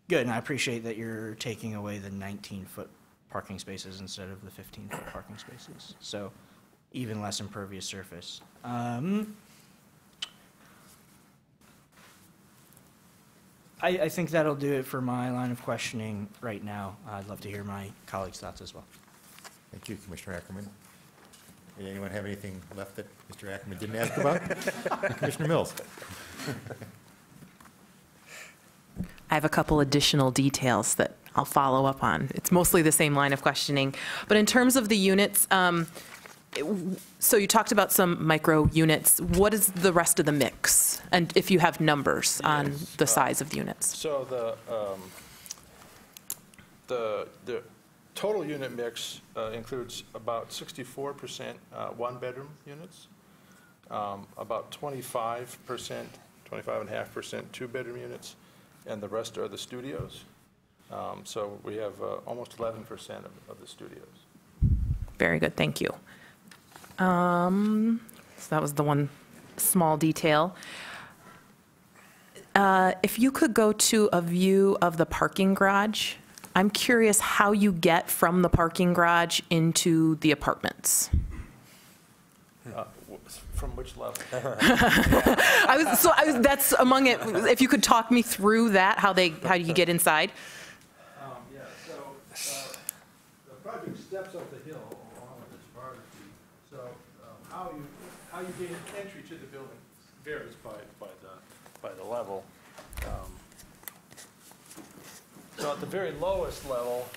Good, and I appreciate that you're taking away the 19-foot parking spaces instead of the 15-foot parking spaces. So even less impervious surface. I think that'll do it for my line of questioning right now. I'd love to hear my colleagues' thoughts as well. Thank you, Commissioner Ackerman. Did anyone have anything left that Mr. Ackerman didn't ask about? Commissioner Mills. I have a couple additional details that I'll follow up on. It's mostly the same line of questioning. But in terms of the units, so you talked about some micro units. What is the rest of the mix? And if you have numbers on the size of the units? So the total unit mix includes about 64% one-bedroom units, about 25%, 25.5% two-bedroom units, and the rest are the studios. So we have almost 11% of the studios. Very good, thank you. So that was the one small detail. If you could go to a view of the parking garage, I'm curious how you get from the parking garage into the apartments. From which level? That's among it. If you could talk me through that, how you get inside. Yeah, so the project steps up the hill along with its topography. So how you gain entry to the building varies by the level. So at the very lowest level,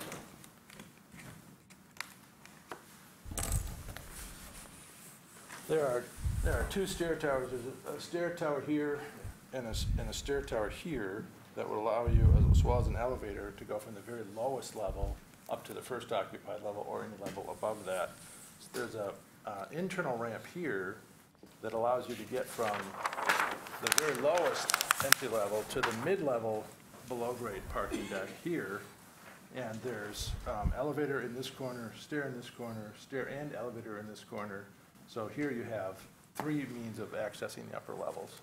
there are two stair towers. There's a stair tower here and a stair tower here that will allow you, as well as an elevator, to go from the very lowest level up to the first occupied level or any level above that. So there's a internal ramp here that allows you to get from the very lowest entry level to the mid-level below-grade parking deck here. And there's elevator in this corner, stair in this corner, stair and elevator in this corner. So here you have three means of accessing the upper levels.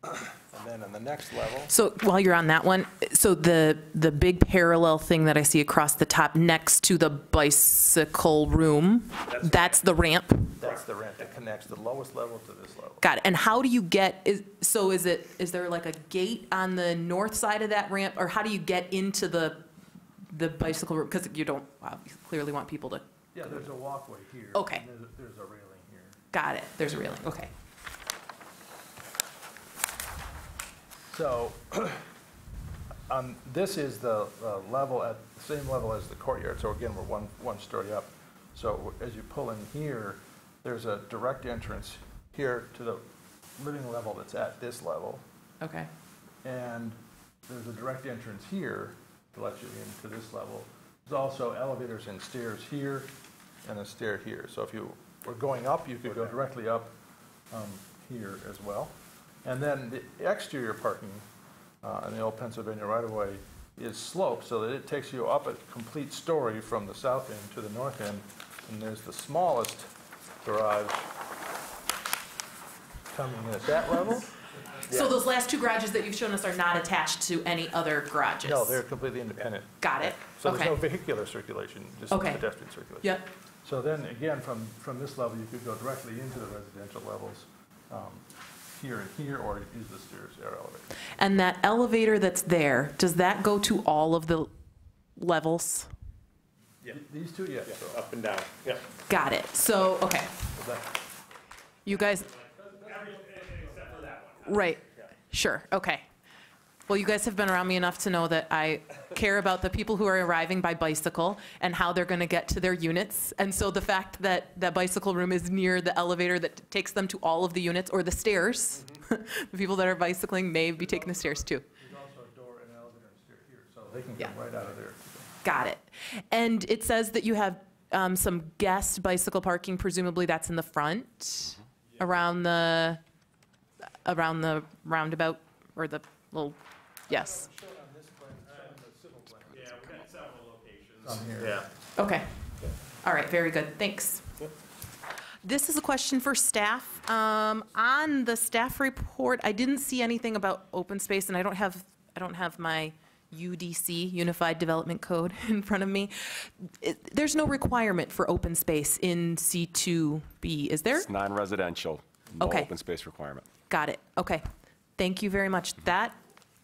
And then on the next level. So while you're on that one, so the big parallel thing that I see across the top next to the bicycle room, that's the ramp? That's the ramp that connects the lowest level to this level. Got it. And how do you get, is there like a gate on the north side of that ramp? Or how do you get into the bicycle room? Because you don't clearly want people to. Yeah, there's a walkway here. Okay. And there's a railing here. Got it. There's a railing. Okay. So this is the level at the same level as the courtyard. So again, we're one story up. So as you pull in here, there's a direct entrance here to the living level that's at this level. Okay. And there's a direct entrance here to let you into this level. There's also elevators and stairs here and a stair here. So if you were going up, you could go directly up here as well. And then the exterior parking in the old Pennsylvania right-of-way is sloped so that it takes you up a complete story from the south end to the north end. And there's the smallest garage coming in at that level. So those last two garages that you've shown us are not attached to any other garages? No, they're completely independent. Got it. So there's no Okay. vehicular circulation, just Okay. pedestrian circulation. Yep. So then, again, from this level, you could go directly into the residential levels, here and here, or use the stairs or elevator. And that elevator that's there, does that go to all of the levels? These two, yes. So Up and down, yeah. Got it. So, okay. that- You guys, Except for that one. right, sure, okay. Well, you guys have been around me enough to know that I care about the people who are arriving by bicycle and how they're going to get to their units. And so the fact that that bicycle room is near the elevator that takes them to all of the units, or the stairs, the people that are bicycling may be taking the stairs too. There's also a door and an elevator and stair here, so they can Yeah. come right out of there. Got it. And it says that you have some guest bicycle parking, presumably that's in the front, around the roundabout, or the little, yes. Yeah, we've got several locations. Yeah. Okay. All right, very good, thanks. This is a question for staff. On the staff report, I didn't see anything about open space, and I don't have my UDC, Unified Development Code, in front of me. There's no requirement for open space in C2B, is there? It's non-residential, no Okay. open space requirement. Got it, okay. Thank you very much. That,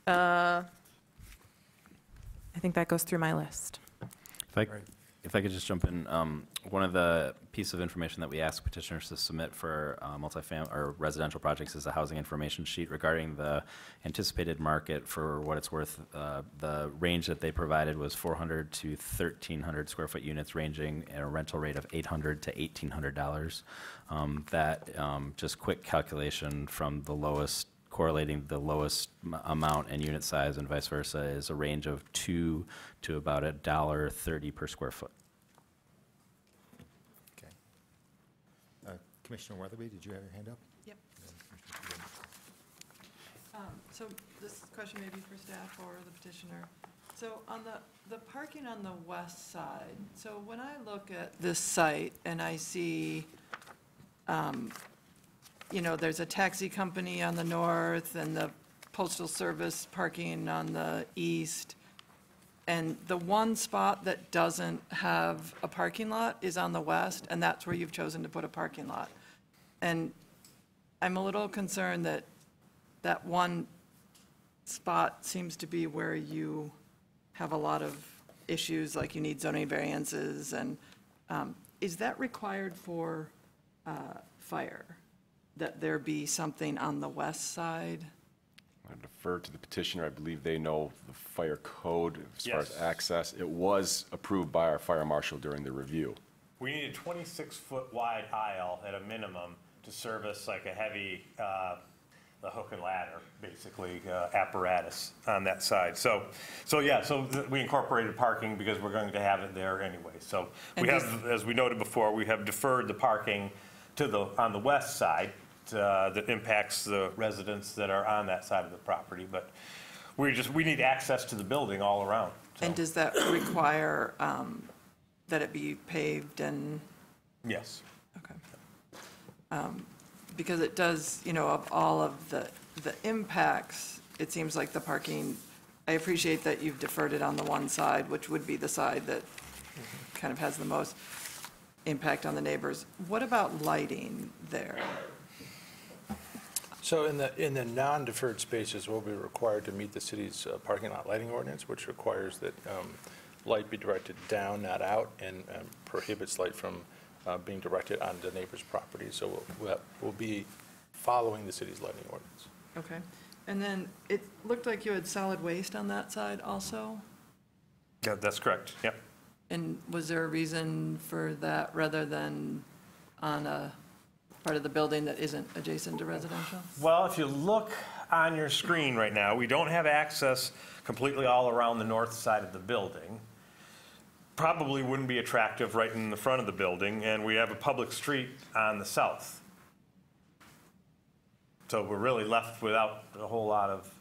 I think that goes through my list. If I could just jump in, one of the pieces of information that we ask petitioners to submit for multifamily or residential projects is a housing information sheet regarding the anticipated market. For what it's worth, the range that they provided was 400 to 1,300 square foot units, ranging at a rental rate of $800 to $1,800. Just quick calculation from the lowest, correlating the lowest amount and unit size and vice versa, is a range of $2 to about $1.30 per square foot. Okay. Commissioner Weatherby, did you have your hand up? Yep. So this question may be for staff or the petitioner. So on the parking on the west side, so when I look at this site and I see, there's a taxi company on the north and the postal service parking on the east, and the one spot that doesn't have a parking lot is on the west, and that's where you've chosen to put a parking lot. And I'm a little concerned that that one spot seems to be where you have a lot of issues, like you need zoning variances, and is that required for fire? That there be something on the west side? I defer to the petitioner. I believe they know the fire code as far as Yes. access. It was approved by our fire marshal during the review. We need a 26-foot wide aisle at a minimum to service like a heavy, the hook and ladder, basically, apparatus on that side. So we incorporated parking because we're going to have it there anyway. So we have, as we noted before, we have deferred the parking on the west side that impacts the residents that are on that side of the property. But we need access to the building all around. So. And does that require that it be paved and? Yes. Okay. Because it does, of all of the impacts, it seems like the parking, I appreciate that you've deferred it on the one side, which would be the side that kind of has the most impact on the neighbors. What about lighting there? So in the non-deferred spaces, we'll be required to meet the city's parking lot lighting ordinance, which requires that light be directed down, not out, and prohibits light from being directed on the neighbor's property. So we'll be following the city's lighting ordinance. Okay. And then it looked like you had solid waste on that side also? Yeah, that's correct. Yep. And was there a reason for that rather than on a part of the building that isn't adjacent to residential? Well, if you look on your screen right now, we don't have access completely all around the north side of the building. Probably wouldn't be attractive right in the front of the building, and we have a public street on the south. So we're really left without a whole lot of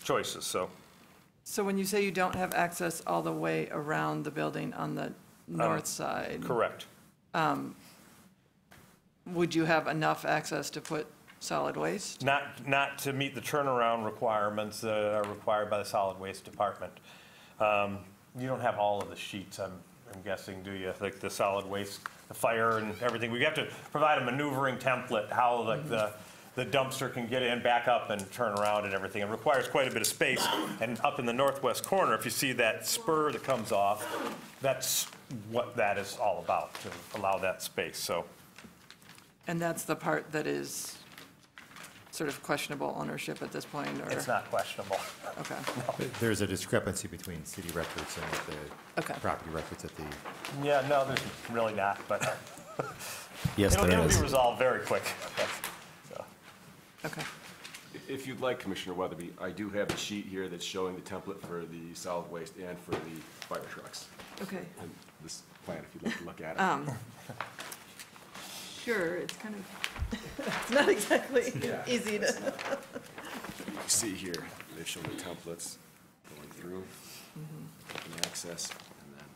choices, so. So when you say you don't have access all the way around the building on the north side? Correct. Would you have enough access to put solid waste? Not to meet the turnaround requirements that are required by the solid waste department. You don't have all of the sheets, I'm guessing, do you? Like the solid waste, the fire and everything. We have to provide a maneuvering template, how like the dumpster can get in, back up, and turn around and everything. It requires quite a bit of space. And up in the northwest corner, if you see that spur that comes off, that's what that is all about, to allow that space, so. And that's the part that is sort of questionable ownership at this point, or? It's not questionable. Okay. There's a discrepancy between city records and the Okay. property records at the, Yeah, no, there's really not, but Yes, there it'll is. be resolved very quick. So. Okay. If you'd like, Commissioner Weatherby, I do have a sheet here that's showing the template for the solid waste and for the fire trucks. Okay. And this plan, if you'd like to look at it. Sure, it's kind of, it's not exactly easy to. You see here, they've shown the templates going through, open access, and then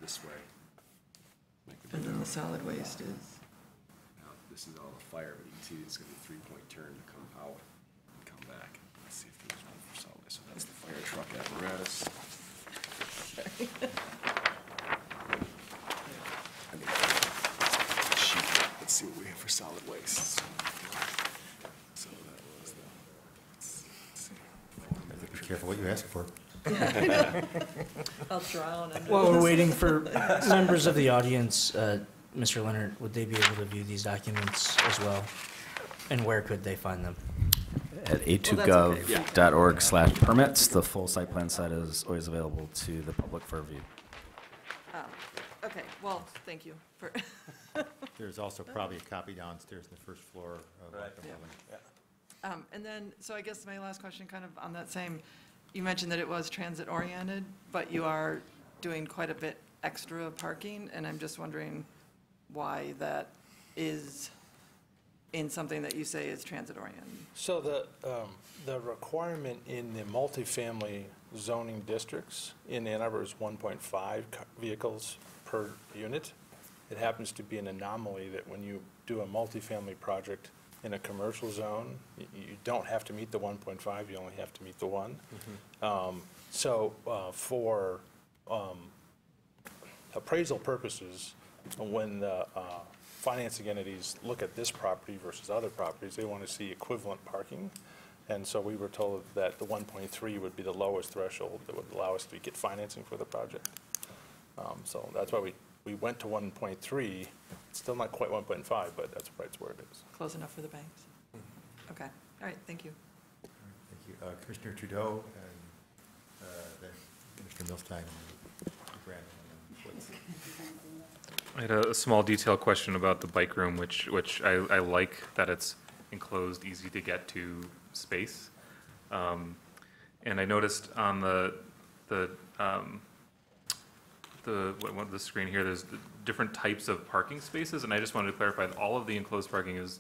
this way. Make the And then window. the solid waste is, Now, this is all the fire, but you can see it's gonna be a 3-point turn to come out and come back. Let's see if there's one for solid waste. So that's the fire truck apparatus. I mean, sheet. Let's see what we have for solid waste. So that was the, let's see. be careful what you ask for. I'll drown under While we're this. waiting for members of the audience, Mr. Leonard, would they be able to view these documents as well? And where could they find them? At a2gov.org/permits, the full site plan set is always available to the public for review. Okay, well, thank you for, There's also probably a copy downstairs in the first floor of the Right. building. and then, so I guess my last question kind of on that same, you mentioned that it was transit-oriented, but you are doing quite a bit extra parking, and I'm just wondering why that is in something that you say is transit-oriented. So the requirement in the multifamily zoning districts in Ann Arbor is 1.5 vehicles per unit. It happens to be an anomaly that when you do a multifamily project in a commercial zone, you don't have to meet the 1.5, you only have to meet the 1. So for appraisal purposes, when the financing entities look at this property versus other properties, they want to see equivalent parking. And so we were told that the 1.3 would be the lowest threshold that would allow us to get financing for the project. So that's why we went to 1.3. It's still not quite 1.5, but that's where it is. Close enough for the banks? Okay, all right, thank you. Thank you. Commissioner Trudeau and then Commissioner Milstein and Brandon. And Woods. I had a small detail question about the bike room, which I like that it's enclosed, easy to get to space. And I noticed on the screen here, there's different types of parking spaces, and I just wanted to clarify that all of the enclosed parking is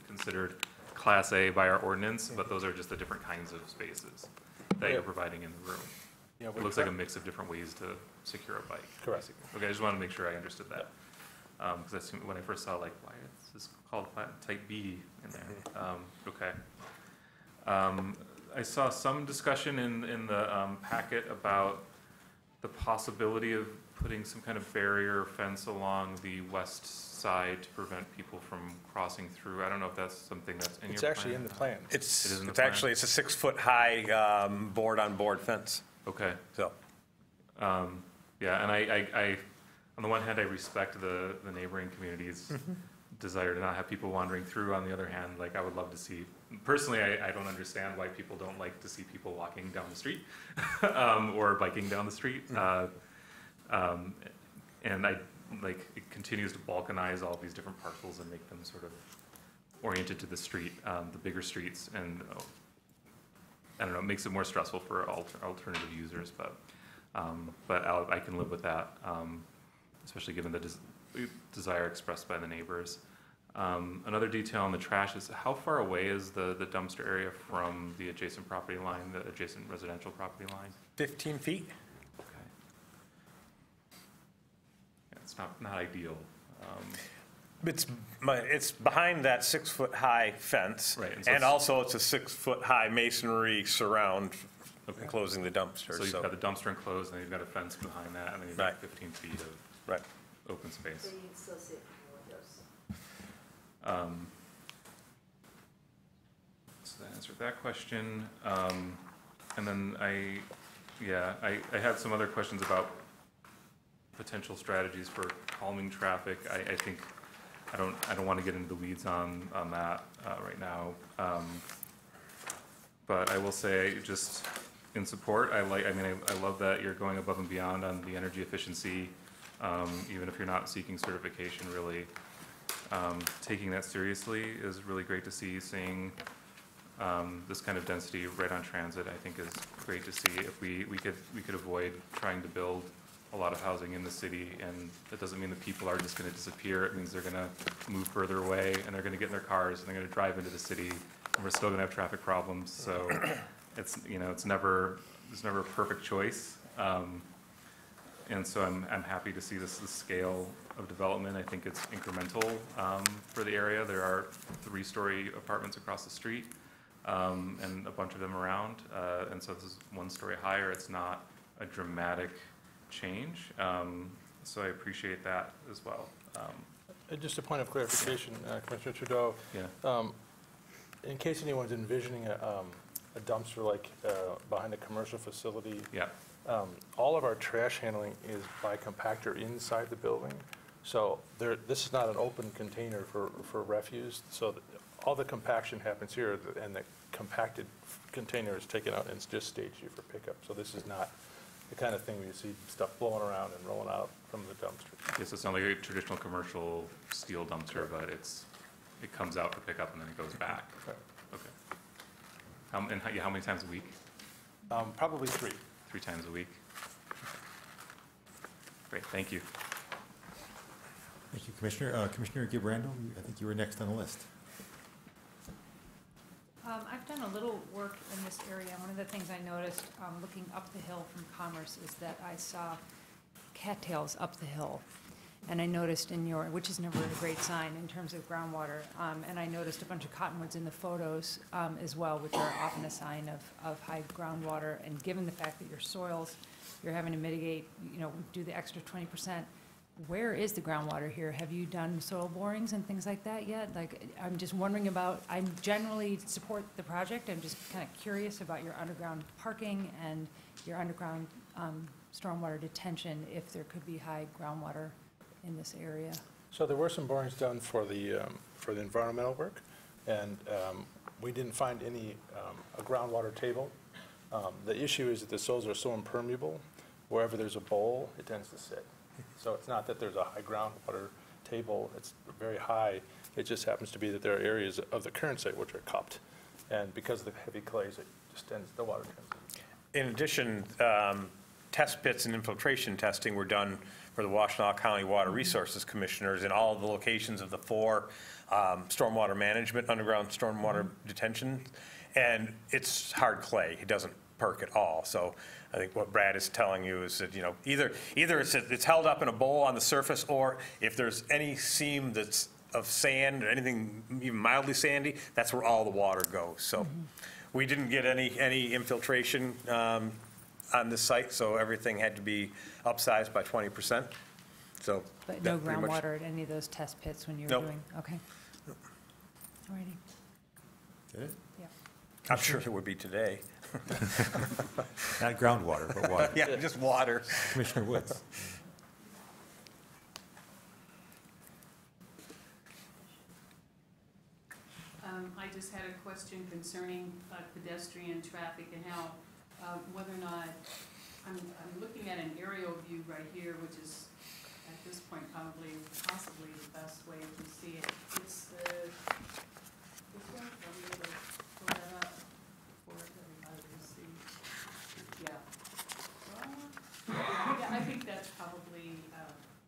considered Class A by our ordinance, but those are just the different kinds of spaces that you're providing in the room. Yeah, It looks like a mix of different ways to secure a bike. Correct. basically. Okay, I just wanted to make sure I understood that. Because when I first saw, like, why is this called type B in there? Okay. I saw some discussion in the packet about the possibility of putting some kind of barrier or fence along the west side to prevent people from crossing through. I don't know if that's something that's in your plan. It's actually in the plan. It is in the It's plan? actually, it's a 6-foot-high board-on-board fence, Okay. so. Yeah, and I, on the one hand, I respect the neighboring community's desire to not have people wandering through. On the other hand, like, I would love to see, personally, I don't understand why people don't like to see people walking down the street or biking down the street. And it continues to balkanize all these different parcels and make them sort of oriented to the street, the bigger streets, and I don't know, it makes it more stressful for alternative users, but I can live with that, especially given the desire expressed by the neighbors. Another detail on the trash is how far away is the dumpster area from the adjacent property line, the adjacent residential property line? 15 feet? Okay. Yeah, it's not ideal. It's behind that 6-foot-high fence. Right, and so And it's- also it's a 6-foot-high masonry surround enclosing the dumpster. So you've got the dumpster enclosed, and then you've got a fence behind that, and then you've got Right. 15 feet of Right. open space. So you can still see it from the windows. So that answered that question. And then I had some other questions about potential strategies for calming traffic. I think, I don't want to get into the weeds on that right now. But I will say, just in support, I love that you're going above and beyond on the energy efficiency, even if you're not seeking certification, really. Taking that seriously is really great to see. Seeing this kind of density right on transit, I think, is great to see. If we could avoid trying to build a lot of housing in the city, and that doesn't mean that people are just going to disappear. It means they're going to move further away, and they're going to get in their cars, and they're going to drive into the city, and we're still going to have traffic problems. So it's never a perfect choice. And so I'm happy to see this scale of development. I think it's incremental for the area. There are 3-story apartments across the street, and a bunch of them around. And so this is 1 story higher. It's not a dramatic change. So I appreciate that as well. Just a point of clarification, Commissioner Trudeau. Yeah. In case anyone's envisioning a dumpster like behind a commercial facility, Yeah. all of our trash handling is by compactor inside the building. So this is not an open container for refuse. So all the compaction happens here, and the compacted container is taken out and it's just staged here for pickup. So this is not the kind of thing where you see stuff blowing around and rolling out from the dumpster. Yes, it's not like a traditional commercial steel dumpster, but it comes out for pickup and then it goes back. Right. Okay. How many times a week? Probably 3. 3 times a week. Great, thank you. Thank you, Commissioner. Commissioner Gibrando, I think you were next on the list. I've done a little work in this area. One of the things I noticed looking up the hill from Commerce is that I saw cattails up the hill. And I noticed which is never a great sign in terms of groundwater, and I noticed a bunch of cottonwoods in the photos as well, which are often a sign of high groundwater. And given the fact that your soils, you're having to mitigate, do the extra 20%, where is the groundwater here? Have you done soil borings and things like that yet? I'm just wondering I generally support the project. I'm just kind of curious about your underground parking and your underground stormwater detention, if there could be high groundwater in this area. So there were some borings done for the environmental work, and we didn't find any a groundwater table. The issue is that the soils are so impermeable, wherever there's a bowl, it tends to sit. So it's not that there's a high groundwater table, it's very high. It just happens to be that there are areas of the current site which are cupped, and because of the heavy clays, the water tends. In addition, test pits and infiltration testing were done for the Washtenaw County Water Resources Commissioners in all of the locations of the 4 stormwater management, underground stormwater detention. And it's hard clay. It doesn't perk at all. So I think what Brad is telling you is that, either it's held up in a bowl on the surface, or if there's any seam that's of sand or anything even mildly sandy, that's where all the water goes. So we didn't get any infiltration on the site, so everything had to be upsized by 20%. So, but no groundwater at any of those test pits when you were doing? Okay. Nope. All righty. Did it? Yeah. I'm sure there would be today. Not groundwater, but water. Yeah, just water. Commissioner Woods. I just had a question concerning pedestrian traffic and how, whether or not, I'm looking at an aerial view right here, which is at this point possibly the best way to see it. It's this one, are we able to pull that up for everybody to see? Yeah. I think that's probably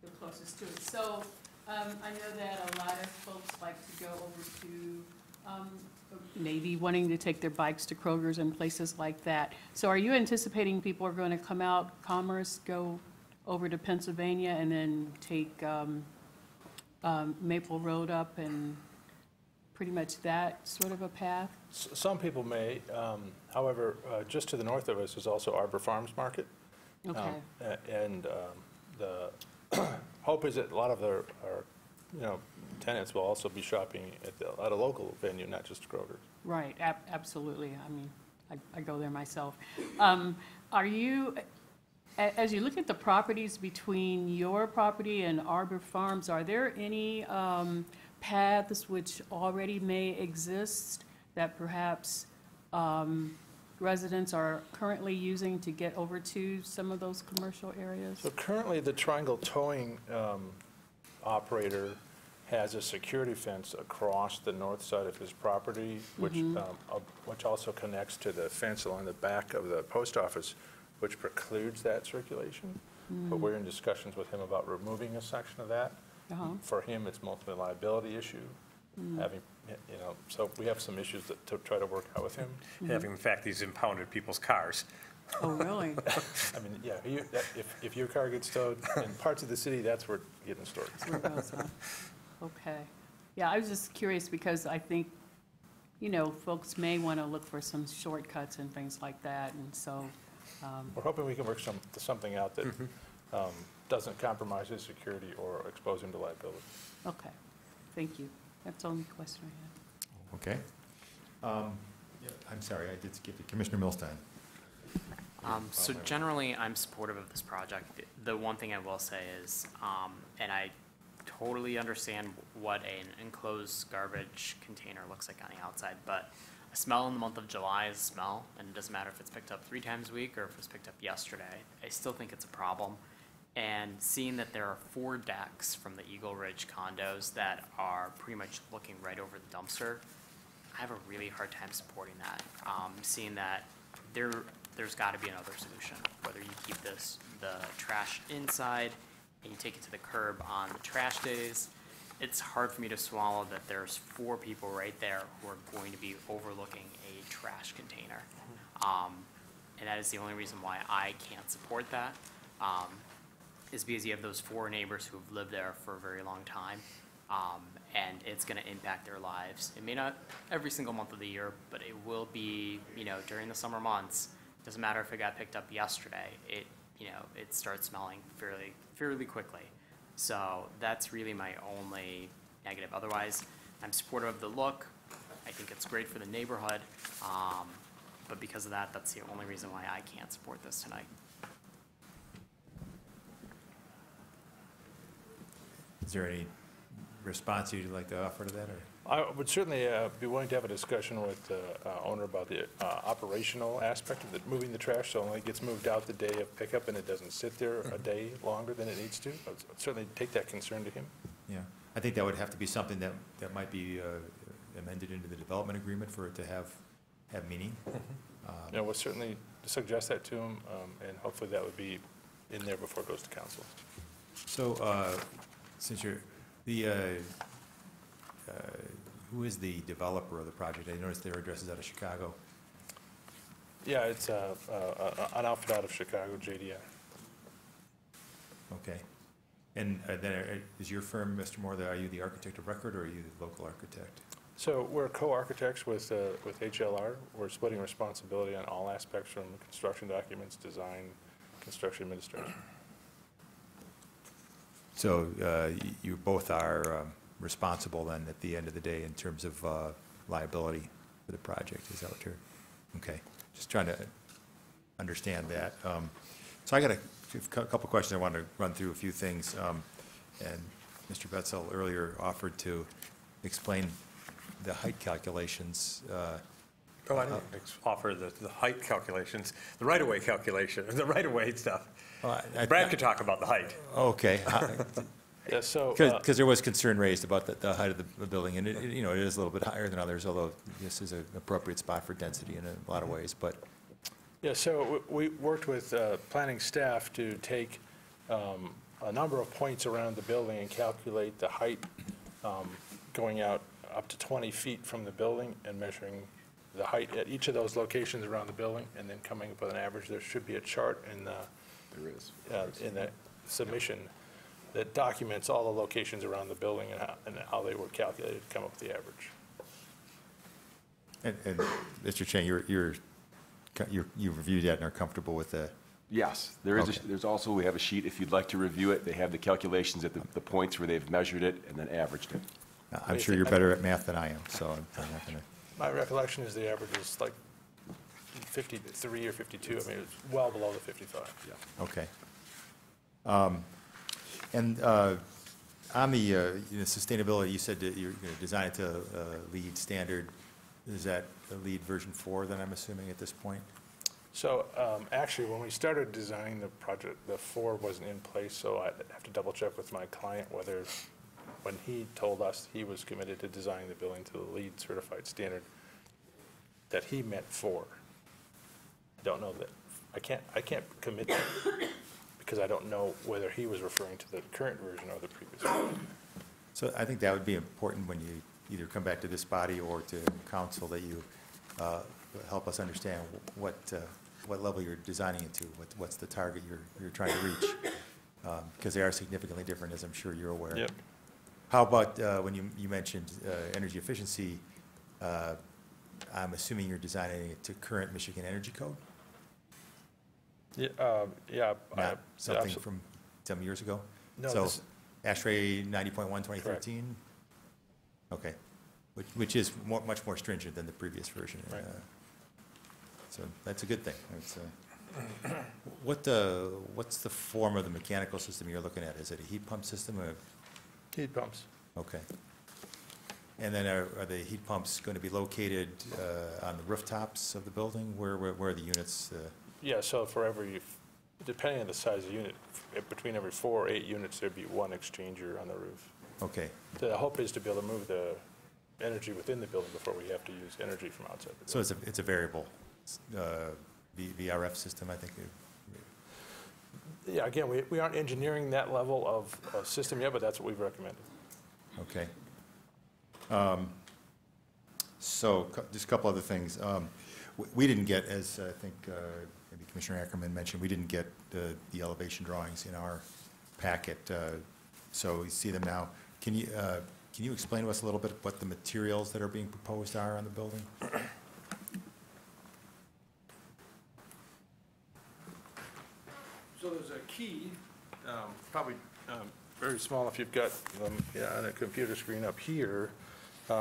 the closest to it. So I know that a lot of folks like to go over to Navy, wanting to take their bikes to Kroger's and places like that. So are you anticipating people are going to come out, Commerce, go over to Pennsylvania, and then take Maple Road up and pretty much that sort of a path? Some people may. However, just to the north of us is also Arbor Farms Market. Okay. The hope is that a lot of our tenants will also be shopping at a local venue, not just Kroger's. Right, absolutely. I mean, I go there myself. Are you, as you look at the properties between your property and Arbor Farms, are there any paths which already may exist that perhaps residents are currently using to get over to some of those commercial areas? So currently, the Triangle Towing operator has a security fence across the north side of his property, which also connects to the fence along the back of the post office, which precludes that circulation. But we're in discussions with him about removing a section of that. For him, it's mostly a liability issue. Having, so we have some issues to try to work out with him. Having, in fact, he's impounded people's cars. Oh, really? I mean, yeah, if your car gets towed in parts of the city, that's where it's getting stored. Where it goes, huh? Okay. Yeah, I was just curious because I think, folks may want to look for some shortcuts and things like that, and so. We're hoping we can work something out that doesn't compromise his security or expose him to liability. Okay, thank you. That's the only question I had. Okay. I'm sorry, I did skip it. Commissioner Milstein. So generally, I'm supportive of this project. The one thing I will say is, and I totally understand what an enclosed garbage container looks like on the outside, but a smell in the month of July is a smell, and it doesn't matter if it's picked up 3 times a week or if it was picked up yesterday. I still think it's a problem. And seeing that there are 4 decks from the Eagle Ridge condos that are pretty much looking right over the dumpster, I have a really hard time supporting that. Seeing that there's got to be another solution, whether you keep the trash inside and you take it to the curb on the trash days. It's hard for me to swallow that there's 4 people right there who are going to be overlooking a trash container. And that is the only reason why I can't support that, is because you have those 4 neighbors who have lived there for a very long time, and it's going to impact their lives. It may not every single month of the year, but it will be, during the summer months. Doesn't matter if it got picked up yesterday. It starts smelling fairly quickly. So that's really my only negative. Otherwise, I'm supportive of the look. I think it's great for the neighborhood. But because of that, that's the only reason why I can't support this tonight. Is there any response you'd like to offer to that? Or? I would certainly be willing to have a discussion with the owner about the operational aspect of moving the trash, so it only gets moved out the day of pickup and it doesn't sit there a day longer than it needs to. I'd certainly take that concern to him. Yeah, I think that would have to be something that might be amended into the development agreement for it to have meaning. We'll certainly suggest that to him, and hopefully that would be in there before it goes to council. So, since you're who is the developer of the project? I noticed their address is out of Chicago. Yeah, it's an outfit out of Chicago, JDI. Okay. And then is your firm, Mr. Moore, are you the architect of record or are you the local architect? So we're co-architects with HLR. We're splitting responsibility on all aspects from construction documents, design, construction administration. So you both are responsible then at the end of the day in terms of liability for the project. Is that what you're, okay. Just trying to understand that. So I got a couple questions. I want to run through a few things. And Mr. Betzel earlier offered to explain the height calculations. I didn't offer the height calculations, the right-of-way calculation, the right-of-way stuff. Brad could talk about the height. Okay. Yeah, so because there was concern raised about the height of the building, and it is a little bit higher than others, although this is an appropriate spot for density in a lot of ways. But yeah, so we worked with planning staff to take a number of points around the building and calculate the height going out up to 20 feet from the building and measuring the height at each of those locations around the building, and then coming up with an average. There should be a chart in the in that submission that documents all the locations around the building and how they were calculated to come up with the average. And Mr. Chang, you've reviewed that and are comfortable with that? Yes, there is. Okay. There's also, we have a sheet, if you'd like to review it, they have the calculations at the points where they've measured it and then averaged it. I'm sure you're better at math than I am, so I'm not going to. My recollection is the average is like 53 or 52. I mean, it's well below the 55. Yeah. Okay. And on the sustainability, you said that you're going to design it to LEED standard. Is that the LEED version 4 then, I'm assuming, at this point? So actually, when we started designing the project, the 4 wasn't in place, so I'd have to double check with my client whether, when he told us he was committed to designing the building to the LEED certified standard, that he meant 4. I don't know that, I can't commit that because I don't know whether he was referring to the current version or the previous version. So I think that would be important when you either come back to this body or to council, that you help us understand what level you're designing it to, what's the target you're trying to reach, because they are significantly different, as I'm sure you're aware. Yep. How about when you mentioned energy efficiency, I'm assuming you're designing it to current Michigan Energy Code? Yeah. Not something from some years ago? No. So ASHRAE 90.1, 2013? Okay. Which is much more stringent than the previous version. Right. So that's a good thing. What's the form of the mechanical system you're looking at? Is it a heat pump system or? Heat pumps. Okay. And then are the heat pumps going to be located on the rooftops of the building? Where are the units? Yeah, so for every, depending on the size of the unit, between every 4 or 8 units, there'd be one exchanger on the roof. Okay. The hope is to be able to move the energy within the building before we have to use energy from outside the building. So it's a variable VRF system, I think. Yeah, again, we aren't engineering that level of system yet, but that's what we've recommended. Okay. So just a couple other things. We didn't get, as I think maybe Commissioner Ackerman mentioned, we didn't get the elevation drawings in our packet. So we see them now. Can you explain to us a little bit what the materials that are being proposed are on the building? So there's a key, probably very small if you've got them on a computer screen up here,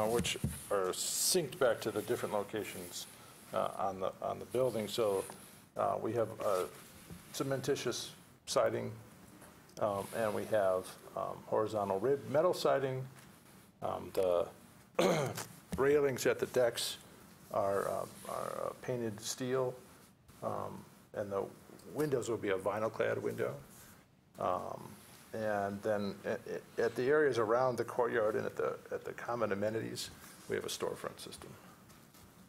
which are synced back to the different locations on the building. So we have cementitious siding, and we have horizontal rib metal siding. The railings at the decks are painted steel, and the windows will be a vinyl-clad window. And then at the areas around the courtyard and at the common amenities, we have a storefront system.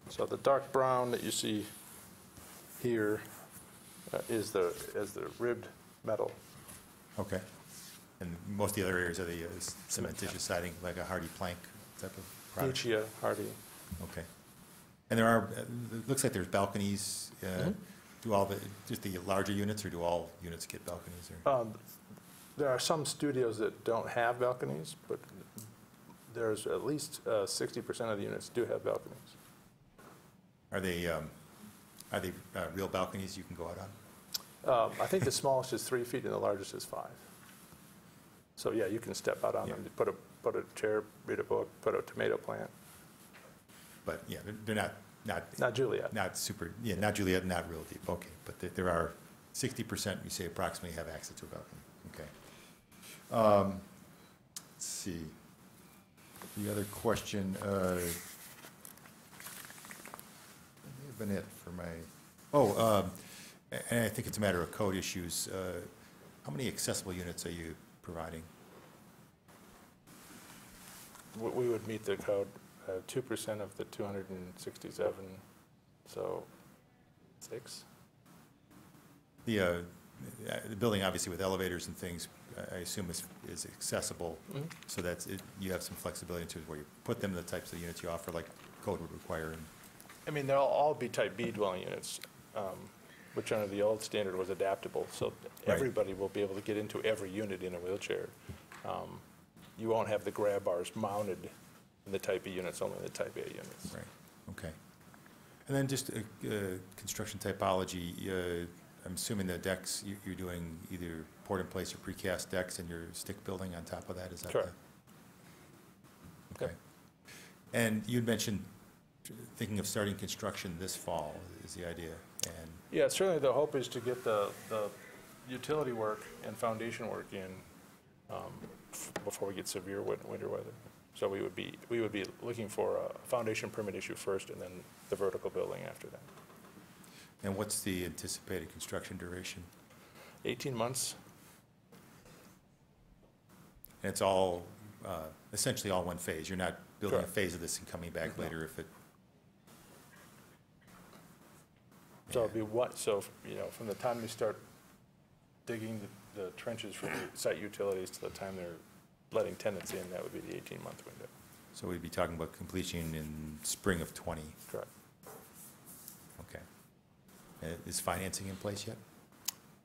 So the dark brown that you see here is the ribbed metal. Okay. And most of the other areas are the cementitious siding, like a hardy plank type of product? Lucia, hardy. Okay. And there are, it looks like there's balconies. Do all just the larger units, or do all units get balconies? Or? There are some studios that don't have balconies, but there's at least 60% of the units do have balconies. Are they real balconies you can go out on? I think the smallest is 3 feet and the largest is 5. So yeah, you can step out on them, put a chair, read a book, put a tomato plant. But yeah, they're not Juliet. Not super, yeah, not Juliet, not real deep. Okay, but there are 60%, you say, approximately have access to a balcony. Okay. Let's see. The other question, that may have been it for my, and I think it's a matter of code issues. How many accessible units are you providing? We would meet the code, 2% of the 267, so 6. The building, obviously, with elevators and things, I assume is accessible, so that's it, you have some flexibility in terms of where you put them, the types of units you offer, like code would require. I mean, they'll all be type B dwelling units. which under the old standard was adaptable, so everybody will be able to get into every unit in a wheelchair. You won't have the grab bars mounted in the Type B units, only the Type A units. Right, okay. And then just construction typology, I'm assuming the decks, you're doing either poured-in-place or precast decks and you're stick building on top of that, is that Correct. Okay. And you'd mentioned thinking of starting construction this fall is the idea, and Yeah, certainly the hope is to get the utility work and foundation work in before we get severe winter weather. So we would be looking for a foundation permit issue first and then the vertical building after that. And what's the anticipated construction duration? 18 months. And it's all, essentially all one phase. You're not building Correct. a phase of this and coming back later if it... So it'd be what, so, from the time they start digging the trenches for the site utilities to the time they're letting tenants in, that would be the 18-month window. So we'd be talking about completion in spring of '20. Correct. Okay. Is financing in place yet?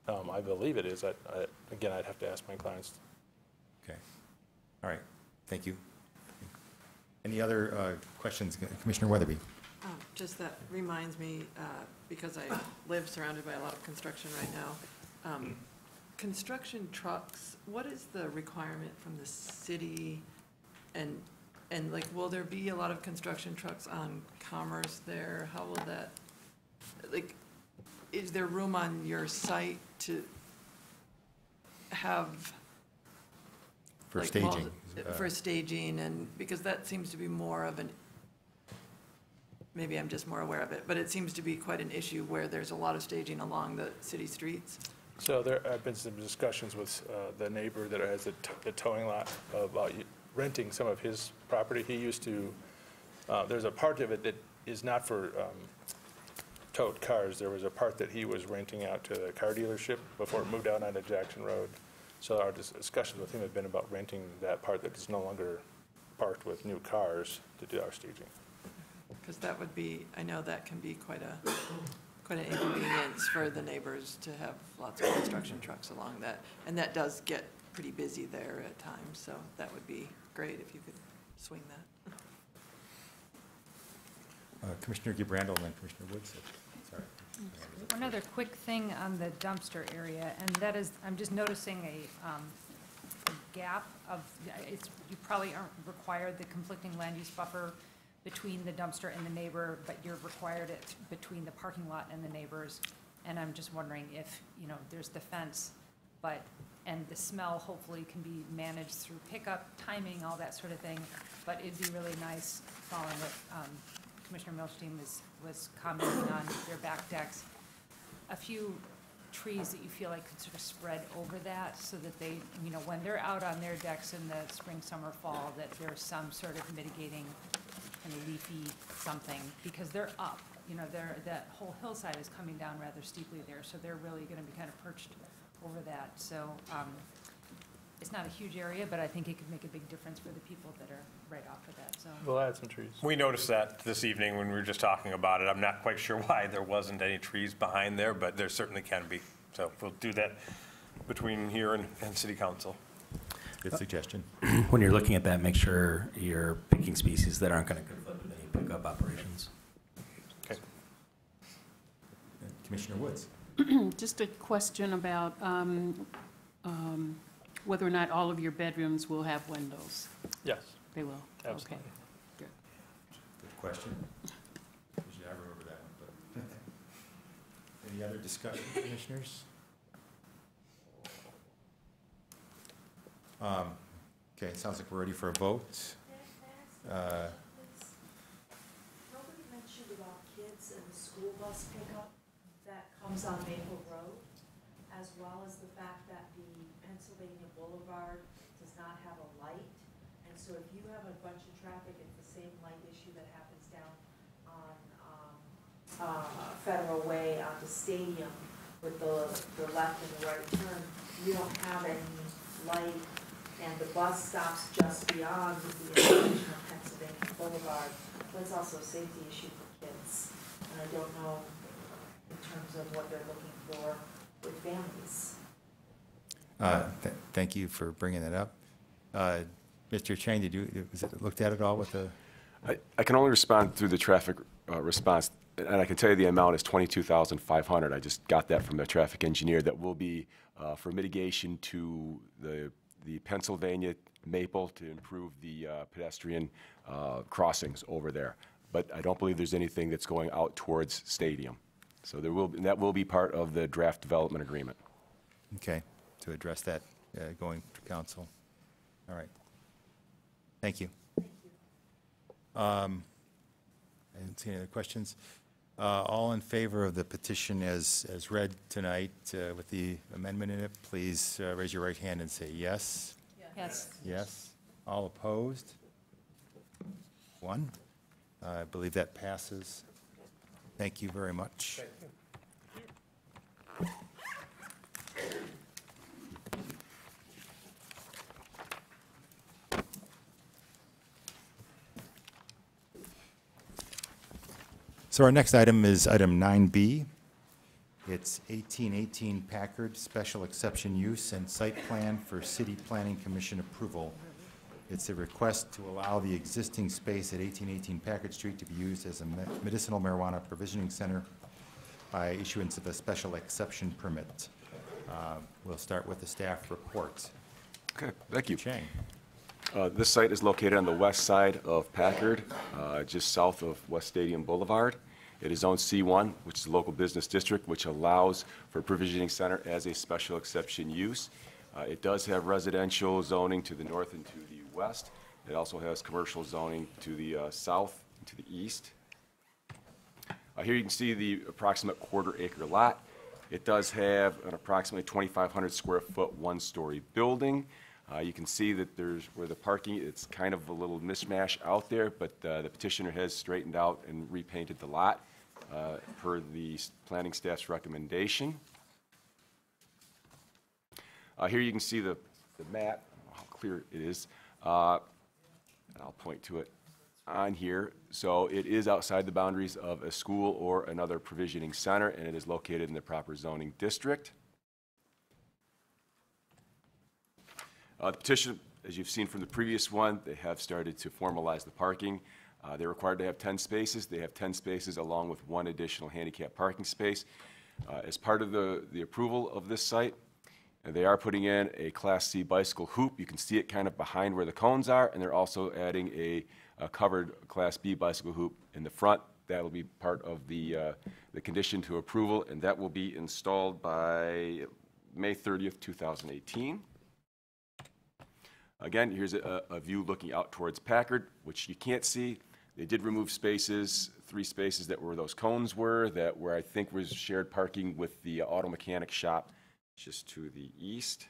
I believe it is. Again, I'd have to ask my clients. Okay. All right. Thank you. Any other questions? Commissioner Weatherby. Just that reminds me, because I live surrounded by a lot of construction right now, construction trucks, what is the requirement from the city? And like, will there be a lot of construction trucks on Commerce there? How will that, like, is there room on your site to have? For like, staging. For staging, and because that seems to be more of an, maybe I'm just more aware of it, but it seems to be quite an issue where there's a lot of staging along the city streets. So there have been some discussions with the neighbor that has the towing lot about renting some of his property. He used to, there's a part of it that is not for towed cars. There was a part that he was renting out to the car dealership before it moved out onto Jackson Road. So our discussions with him have been about renting that part that is no longer parked with new cars to do our staging. Because that would be, I know that can be quite an inconvenience for the neighbors to have lots of construction trucks along that. And that does get pretty busy there at times, so that would be great if you could swing that. Commissioner Gibrandal and then Commissioner Woods. Sorry. One other quick thing on the dumpster area, and that is, I'm just noticing a gap of, you probably aren't required the conflicting land use buffer between the dumpster and the neighbor, but you're required it between the parking lot and the neighbors. And I'm just wondering if, there's the fence, and the smell hopefully can be managed through pickup, timing, all that sort of thing. But it'd be really nice, following what Commissioner Milstein was commenting on their back decks, a few trees that you feel like could sort of spread over that so that they, when they're out on their decks in the spring, summer, fall, that there's some sort of mitigating kind of leafy something, because they're up, that whole hillside is coming down rather steeply there, so they're really gonna be kind of perched over that. So it's not a huge area, but I think it could make a big difference for the people that are right off of that zone. We'll add some trees. We noticed that this evening when we were just talking about it. I'm not quite sure why there wasn't any trees behind there, but there certainly can be. So we'll do that between here and City Council. Good suggestion. When you're looking at that, make sure you're picking species that aren't going to conflict with any pickup operations. Okay. Commissioner Woods. Just a question about whether or not all of your bedrooms will have windows. Yes. They will? Absolutely. Okay, good. Good question. Usually I remember that one, but. Any other discussion, commissioners? Okay, it sounds like we're ready for a vote. Nobody mentioned about kids and the school bus pickup that comes on Maple Road, as well as the fact that the Pennsylvania Boulevard does not have a light. And so if you have a bunch of traffic, it's the same light issue that happens down on Federal Way onto Stadium with the left and the right turn. You don't have any light, and the bus stops just beyond the intersection of Pennsylvania Boulevard. But it's also a safety issue for kids. And I don't know in terms of what they're looking for with families. Thank you for bringing that up. Mr. Chang, was it looked at all with the? I can only respond through the traffic response, and I can tell you the amount is $22,500. I just got that from the traffic engineer. That will be for mitigation to the Pennsylvania Maple to improve the pedestrian crossings over there. But I don't believe there's anything that's going out towards Stadium. So that will be part of the draft development agreement. Okay, to address that going to council. All right. Thank you. I didn't see any other questions. All in favor of the petition as read tonight with the amendment in it, please raise your right hand and say yes. Yes. Yes. All opposed? One. I believe that passes. Thank you very much. So our next item is item 9B. It's 1818 Packard Special Exception Use and Site Plan for City Planning Commission approval. It's a request to allow the existing space at 1818 Packard Street to be used as a medicinal marijuana provisioning center by issuance of a special exception permit. We'll start with the staff report. Okay, thank you. Chang. This site is located on the west side of Packard, just south of West Stadium Boulevard. It is zoned C1, which is a local business district, which allows for a provisioning center as a special exception use. It does have residential zoning to the north and to the west. It also has commercial zoning to the south and to the east. Here you can see the approximate quarter-acre lot. It does have an approximately 2,500 square foot one-story building. You can see that where the parking, it's kind of a little mishmash out there, but the petitioner has straightened out and repainted the lot per the planning staff's recommendation. Here you can see the map, how clear it is. I'll point to it on here. So it is outside the boundaries of a school or another provisioning center, and it is located in the proper zoning district. The petition, as you've seen from the previous one, they have started to formalize the parking. They're required to have 10 spaces. They have 10 spaces along with one additional handicap parking space. As part of the approval of this site, they are putting in a Class C bicycle hoop. You can see it kind of behind where the cones are, and they're also adding a covered Class B bicycle hoop in the front. That will be part of the condition to approval, and that will be installed by May 30th, 2018. Again, here's a view looking out towards Packard, which you can't see. They did remove spaces, 3 spaces that where those cones were, that where I think was shared parking with the auto mechanic shop just to the east.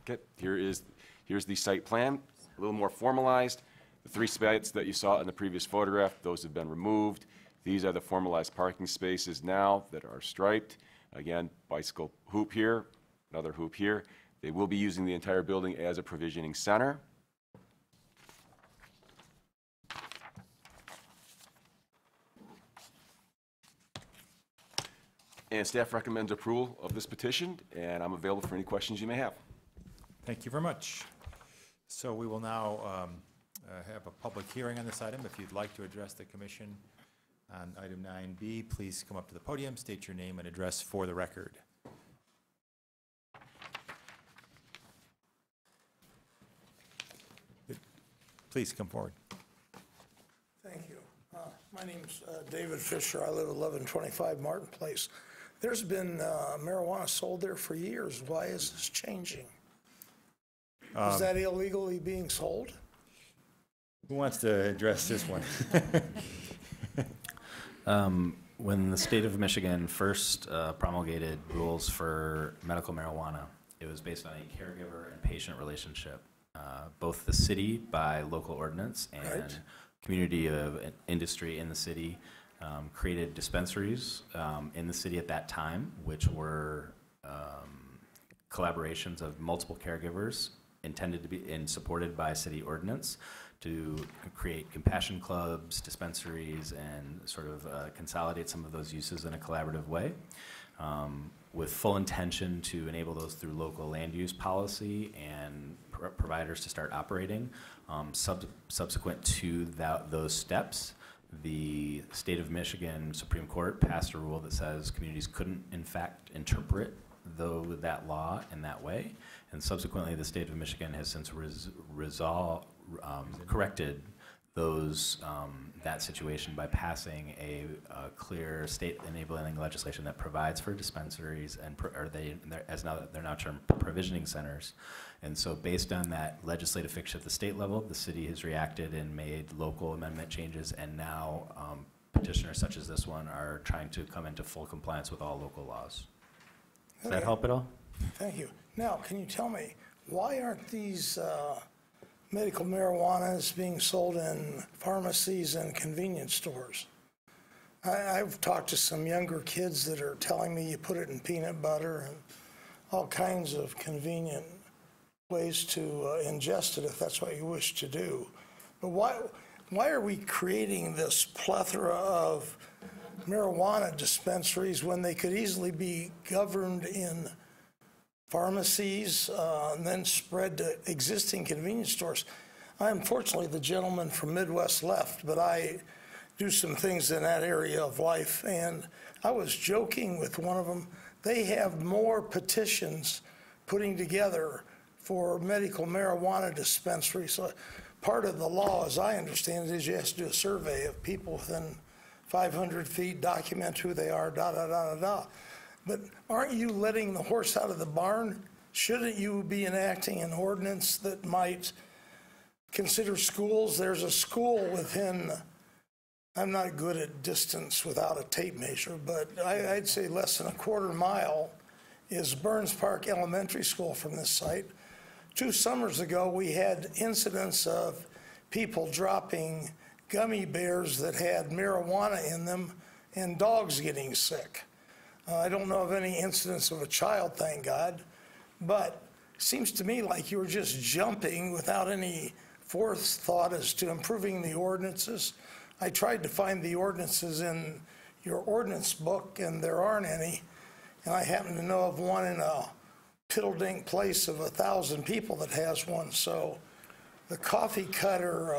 Okay, here's the site plan, a little more formalized. The 3 spots that you saw in the previous photograph, those have been removed. These are the formalized parking spaces now that are striped. Again, bicycle hoop here. Another hoop here. They will be using the entire building as a provisioning center. And staff recommends approval of this petition, and I'm available for any questions you may have. Thank you very much. So we will now have a public hearing on this item. If you'd like to address the commission on item 9B, please come up to the podium, state your name and address for the record. Please come forward. Thank you. My name's David Fisher. I live at 1125 Martin Place. There's been marijuana sold there for years. Why is this changing? Is that illegally being sold? Who wants to address this one? When the state of Michigan first promulgated rules for medical marijuana, it was based on a caregiver and patient relationship. Both the city by local ordinance and right. community of industry in the city created dispensaries in the city at that time, which were collaborations of multiple caregivers intended to be and supported by city ordinance to create compassion clubs, dispensaries, and sort of consolidate some of those uses in a collaborative way, with full intention to enable those through local land use policy and providers to start operating. Subsequent to those steps, the state of Michigan Supreme Court passed a rule that says communities couldn't, in fact, interpret that law in that way. And subsequently, the state of Michigan has since corrected that situation by passing a clear state enabling legislation that provides for dispensaries and they're now termed provisioning centers. And so based on that legislative fix at the state level, the city has reacted and made local amendment changes, and now petitioners such as this one are trying to come into full compliance with all local laws. Does that help at all? Thank you. Now, can you tell me, why aren't these medical marijuanas being sold in pharmacies and convenience stores? I've talked to some younger kids that are telling me you put it in peanut butter and all kinds of convenient ways to ingest it if that's what you wish to do. But why are we creating this plethora of marijuana dispensaries when they could easily be governed in pharmacies and then spread to existing convenience stores? Unfortunately, the gentleman from Midwest left, but I do some things in that area of life, and I was joking with one of them. They have more petitions putting together for medical marijuana dispensaries. So part of the law, as I understand it, is you have to do a survey of people within 500 feet, document who they are, da-da-da-da-da. But aren't you letting the horse out of the barn? Shouldn't you be enacting an ordinance that might consider schools? There's a school within, I'm not good at distance without a tape measure, but I'd say less than a quarter mile is Burns Park Elementary School from this site. 2 summers ago, we had incidents of people dropping gummy bears that had marijuana in them and dogs getting sick. I don't know of any incidents of a child, thank God, but it seems to me like you were just jumping without any forethought as to improving the ordinances. I tried to find the ordinances in your ordinance book, and there aren't any, and I happen to know of one in a piddle-dink place of 1,000 people that has one. So the cookie cutter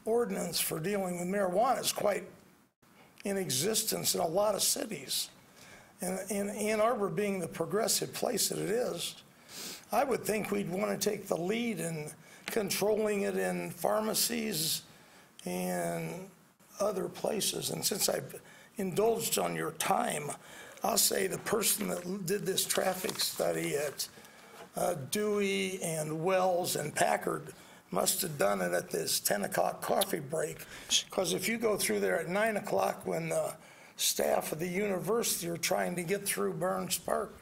ordinance for dealing with marijuana is quite in existence in a lot of cities. And in Ann Arbor being the progressive place that it is, I would think we'd want to take the lead in controlling it in pharmacies and other places. And since I've indulged on your time, I'll say the person that did this traffic study at Dewey and Wells and Packard must have done it at this 10 o'clock coffee break. Because if you go through there at 9 o'clock when the staff of the university are trying to get through Burns Park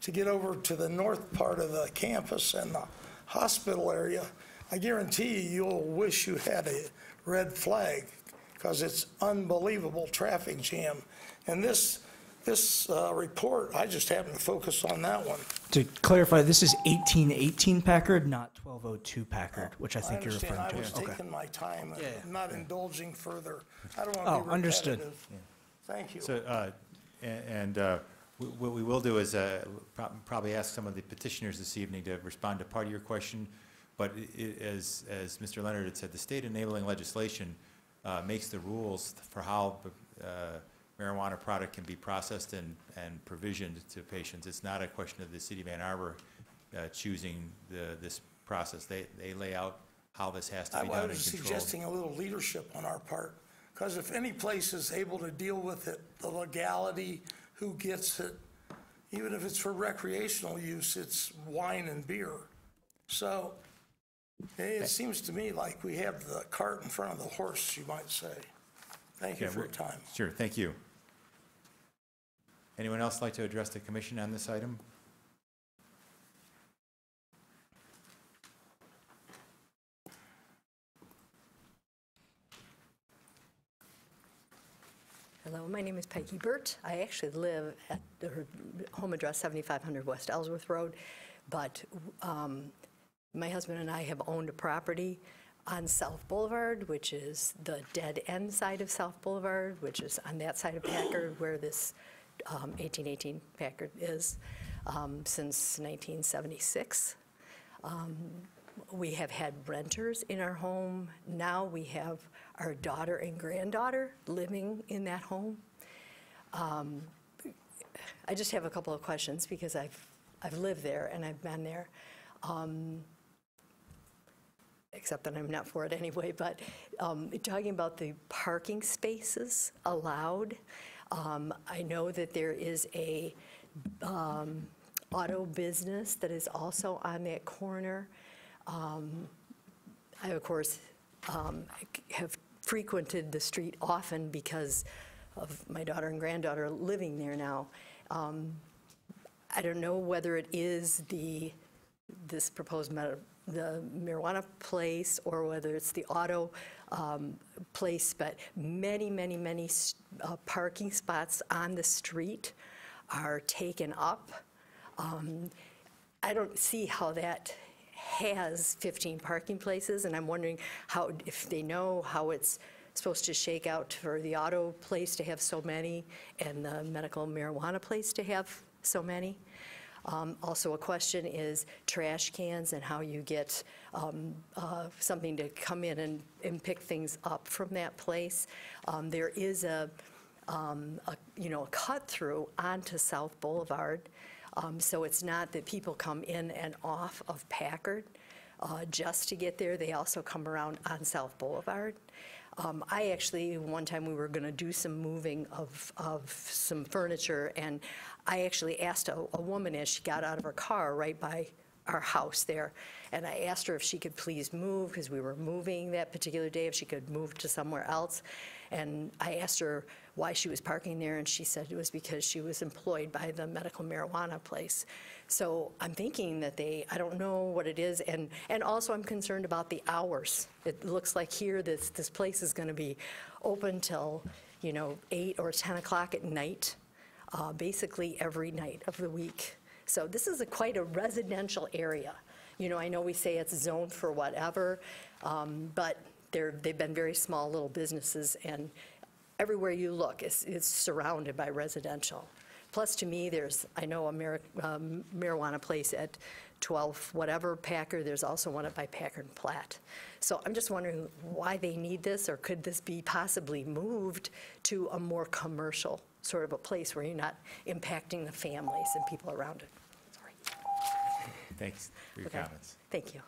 to get over to the north part of the campus and the hospital area, I guarantee you'll wish you had a red flag, because it's unbelievable traffic jam. And this report, I just happen to focus on that one. To clarify, this is 1818 Packard, not 1202 Packard, which I think you're referring to. I was taking my time and not indulging further. I don't want to be repetitive. Understood. Thank you. So, what we will do is probably ask some of the petitioners this evening to respond to part of your question. But as Mr. Leonard had said, the state enabling legislation makes the rules for how marijuana product can be processed and provisioned to patients. It's not a question of the city of Ann Arbor choosing this process. They lay out how this has to be done and controlled. I was suggesting a little leadership on our part, because if any place is able to deal with it, the legality, who gets it, even if it's for recreational use, it's wine and beer. So it seems to me like we have the cart in front of the horse, you might say. Thank you for your time. Sure, thank you. Anyone else like to address the commission on this item? Hello, my name is Peggy Burt. I actually live at her home address, 7500 West Ellsworth Road. but my husband and I have owned a property on South Boulevard, which is the dead end side of South Boulevard, which is on that side of Packard where this 1818 Packard is, since 1976. We have had renters in our home. Now we have our daughter and granddaughter living in that home. I just have a couple of questions because I've lived there and I've been there. Except that I'm not for it anyway, but talking about the parking spaces allowed, I know that there is a auto business that is also on that corner. I, of course, have frequented the street often because of my daughter and granddaughter living there now. I don't know whether it is this proposed the marijuana place or whether it's the auto place, but many parking spots on the street are taken up. I don't see how that has 15 parking places, and I'm wondering if they know how it's supposed to shake out for the auto place to have so many and the medical marijuana place to have so many. Also, a question is trash cans and how you get something to come in and pick things up from that place. There is a cut through onto South Boulevard, so it's not that people come in and off of Packard just to get there. They also come around on South Boulevard. I actually, one time we were going to do some moving of some furniture, and I actually asked a woman as she got out of her car right by our house there, and I asked her if she could please move because we were moving that particular day, if she could move to somewhere else. And I asked her why she was parking there, and she said it was because she was employed by the medical marijuana place. So I'm thinking that I don't know what it is, and also I'm concerned about the hours. It looks like here this place is going to be open till 8 or 10 o'clock at night, basically every night of the week. So this is quite a residential area. I know we say it's zoned for whatever, but they've been very small little businesses, and everywhere you look is surrounded by residential. Plus, to me, I know a marijuana place at 12 whatever Packard. There's also one up by Packard and Platt. So I'm just wondering why they need this, or could this be possibly moved to a more commercial sort of a place where you're not impacting the families and people around it. Sorry. Thanks for your comments. Thank you.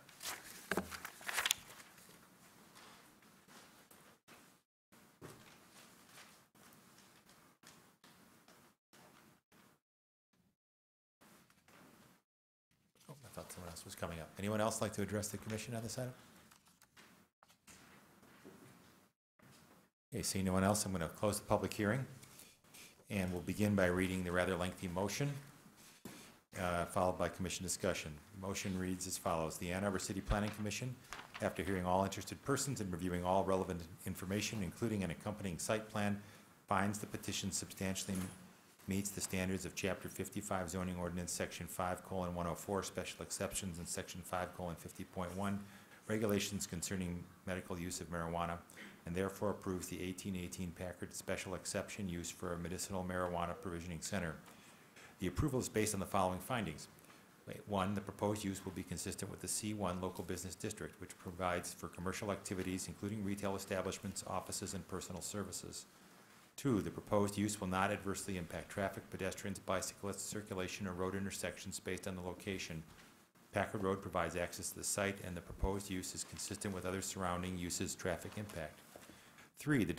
I thought someone else was coming up. Anyone else like to address the commission on this item? Okay, seeing no one else, I'm going to close the public hearing, and we'll begin by reading the rather lengthy motion, followed by commission discussion. The motion reads as follows. The Ann Arbor City Planning Commission, after hearing all interested persons and reviewing all relevant information, including an accompanying site plan, finds the petition substantially meets the standards of Chapter 55 Zoning Ordinance, Section 5:104, Special Exceptions, and Section 5:50.1, Regulations concerning medical use of marijuana, and therefore approves the 1818 Packard Special Exception use for a medicinal marijuana provisioning center. The approval is based on the following findings. 1, the proposed use will be consistent with the C1 local business district, which provides for commercial activities, including retail establishments, offices, and personal services. 2, the proposed use will not adversely impact traffic, pedestrians, bicyclists, circulation, or road intersections based on the location. Packard Road provides access to the site, and the proposed use is consistent with other surrounding uses' traffic impact. 3, the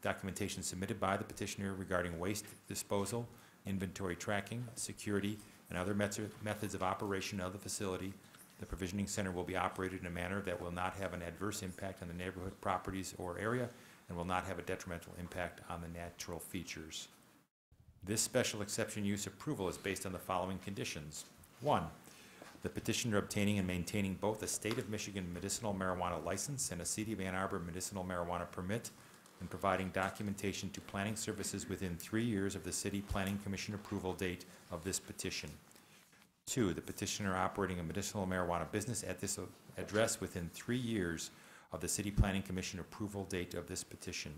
documentation submitted by the petitioner regarding waste disposal, inventory tracking, security, and other methods of operation of the facility. The provisioning center will be operated in a manner that will not have an adverse impact on the neighborhood properties or area, and will not have a detrimental impact on the natural features. This special exception use approval is based on the following conditions. 1, the petitioner obtaining and maintaining both a State of Michigan medicinal marijuana license and a City of Ann Arbor medicinal marijuana permit, and providing documentation to planning services within 3 years of the City Planning Commission approval date of this petition. 2, the petitioner operating a medicinal marijuana business at this address within 3 years of the City Planning Commission approval date of this petition.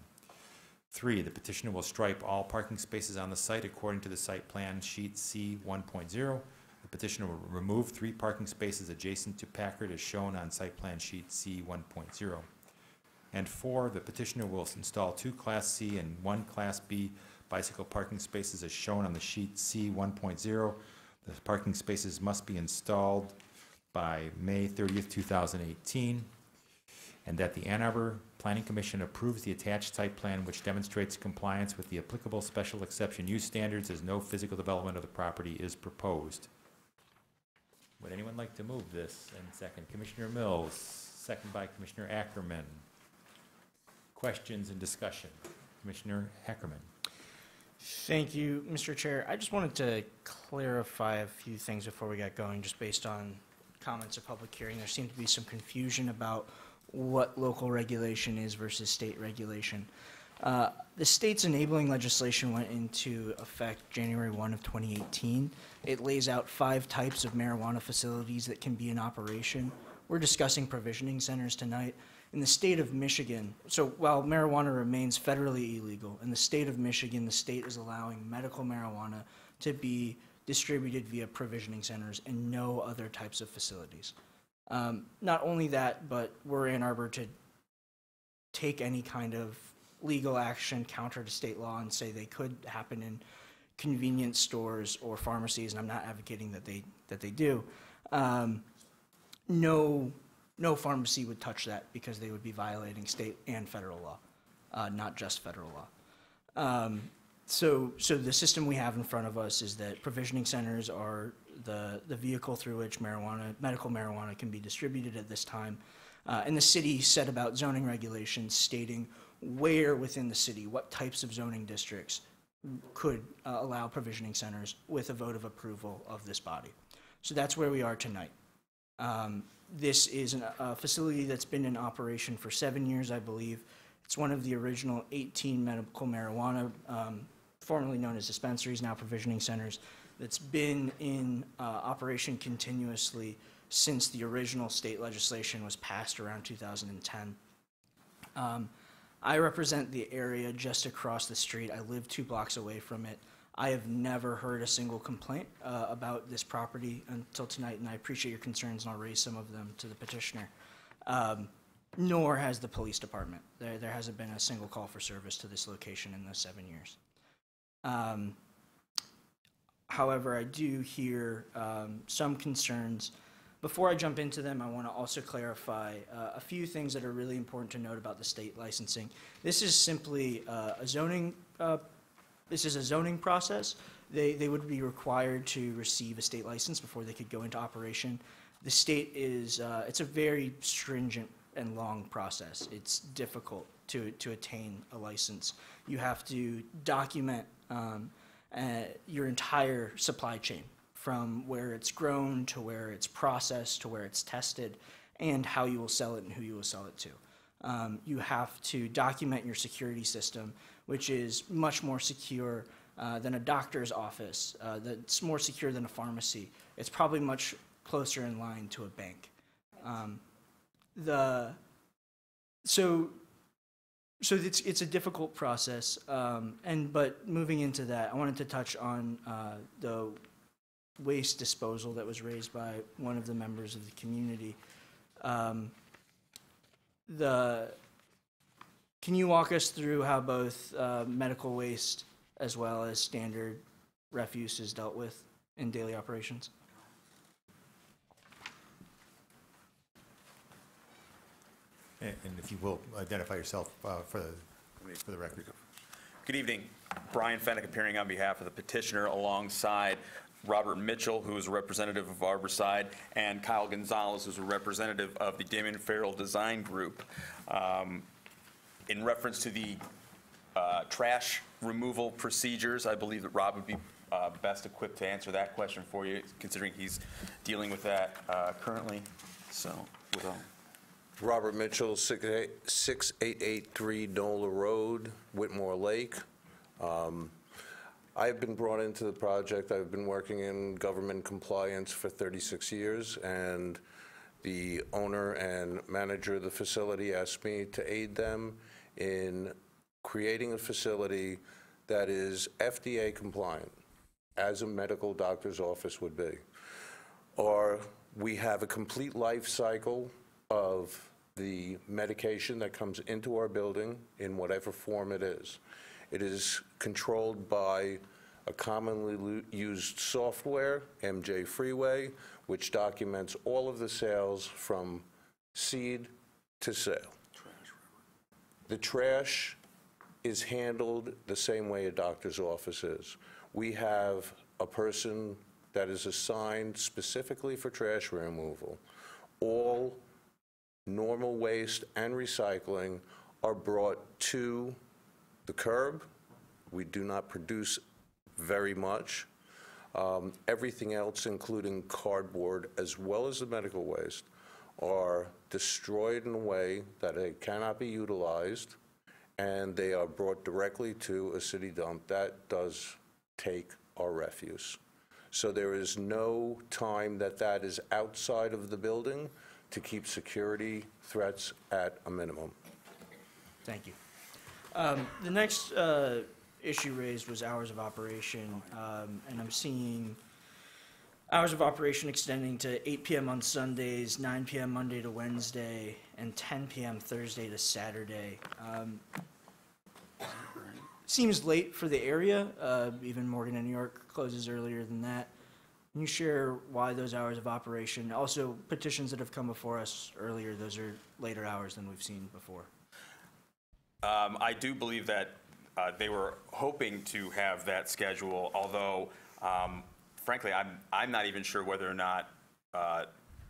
3, the petitioner will stripe all parking spaces on the site according to the site plan sheet C 1.0. The petitioner will remove 3 parking spaces adjacent to Packard as shown on site plan sheet C 1.0. And 4, the petitioner will install 2 Class C and 1 Class B bicycle parking spaces as shown on the sheet C 1.0. The parking spaces must be installed by May 30th, 2018. And that the Ann Arbor Planning Commission approves the attached site plan which demonstrates compliance with the applicable special exception use standards as no physical development of the property is proposed. Would anyone like to move this? And second, Commissioner Mills, second by Commissioner Ackerman. Questions and discussion? Commissioner Ackerman. Thank you, Mr. Chair. I just wanted to clarify a few things before we got going, just based on comments of public hearing. There seemed to be some confusion about what local regulation is versus state regulation. The state's enabling legislation went into effect January 1 of 2018. It lays out 5 types of marijuana facilities that can be in operation. We're discussing provisioning centers tonight. In the state of Michigan, so while marijuana remains federally illegal, in the state of Michigan, the state is allowing medical marijuana to be distributed via provisioning centers and no other types of facilities. Not only that, but we're in Ann Arbor to take any kind of legal action counter to state law and say they could happen in convenience stores or pharmacies, and I'm not advocating that they do. No pharmacy would touch that because they would be violating state and federal law, not just federal law. So the system we have in front of us is that provisioning centers are the vehicle through which medical marijuana can be distributed at this time. And the city set about zoning regulations stating where within the city, what types of zoning districts could allow provisioning centers with a vote of approval of this body. So that's where we are tonight. This is a facility that's been in operation for 7 years, I believe. It's one of the original 18 medical marijuana, formerly known as dispensaries, now provisioning centers, that's been in operation continuously since the original state legislation was passed around 2010. I represent the area just across the street. I live 2 blocks away from it. I have never heard a single complaint about this property until tonight, and I appreciate your concerns, and I'll raise some of them to the petitioner. Nor has the police department. There hasn't been a single call for service to this location in those 7 years. However, I do hear some concerns. Before I jump into them, I want to also clarify a few things that are really important to note about the state licensing. This is simply a zoning process. They would be required to receive a state license before they could go into operation. The state is, it's a very stringent and long process. It's difficult to attain a license. You have to document your entire supply chain, from where it's grown to where it's processed to where it's tested, and how you will sell it and who you will sell it to. You have to document your security system, which is much more secure than a doctor's office, that's more secure than a pharmacy. It's probably much closer in line to a bank. So it's a difficult process, but moving into that, I wanted to touch on the waste disposal that was raised by one of the members of the community. Can you walk us through how both medical waste as well as standard refuse is dealt with in daily operations? And if you will, identify yourself for the record. Good evening. Brian Fennick appearing on behalf of the petitioner alongside Robert Mitchell, who is a representative of Arborside, and Kyle Gonzalez, who's a representative of the Damon Farrell Design Group. In reference to the trash removal procedures, I believe that Rob would be best equipped to answer that question for you, considering he's dealing with that currently. So, Robert Mitchell, 6883 Nola Road, Whitmore Lake. I've been brought into the project. I've been working in government compliance for 36 years, and the owner and manager of the facility asked me to aid them in creating a facility that is FDA compliant, as a medical doctor's office would be. Or we have a complete life cycle of the medication that comes into our building in whatever form it is. It is controlled by a commonly used software, MJ Freeway, which documents all of the sales from seed to sale. The trash is handled the same way a doctor's office is. We have a person that is assigned specifically for trash removal. All normal waste and recycling are brought to the curb. We do not produce very much. Everything else, including cardboard as well as the medical waste, are destroyed in a way that they cannot be utilized, and they are brought directly to a city dump that does take our refuse. So there is no time that is outside of the building to keep security threats at a minimum. Thank you. The next issue raised was hours of operation, and I'm seeing hours of operation extending to 8 p.m. on Sundays, 9 p.m. Monday to Wednesday, and 10 p.m. Thursday to Saturday. Seems late for the area. Even Morgan and New York closes earlier than that. Can you share why those hours of operation? Also, petitions that have come before us earlier, those are later hours than we've seen before. I do believe that they were hoping to have that schedule, although, frankly, I'm not even sure whether or not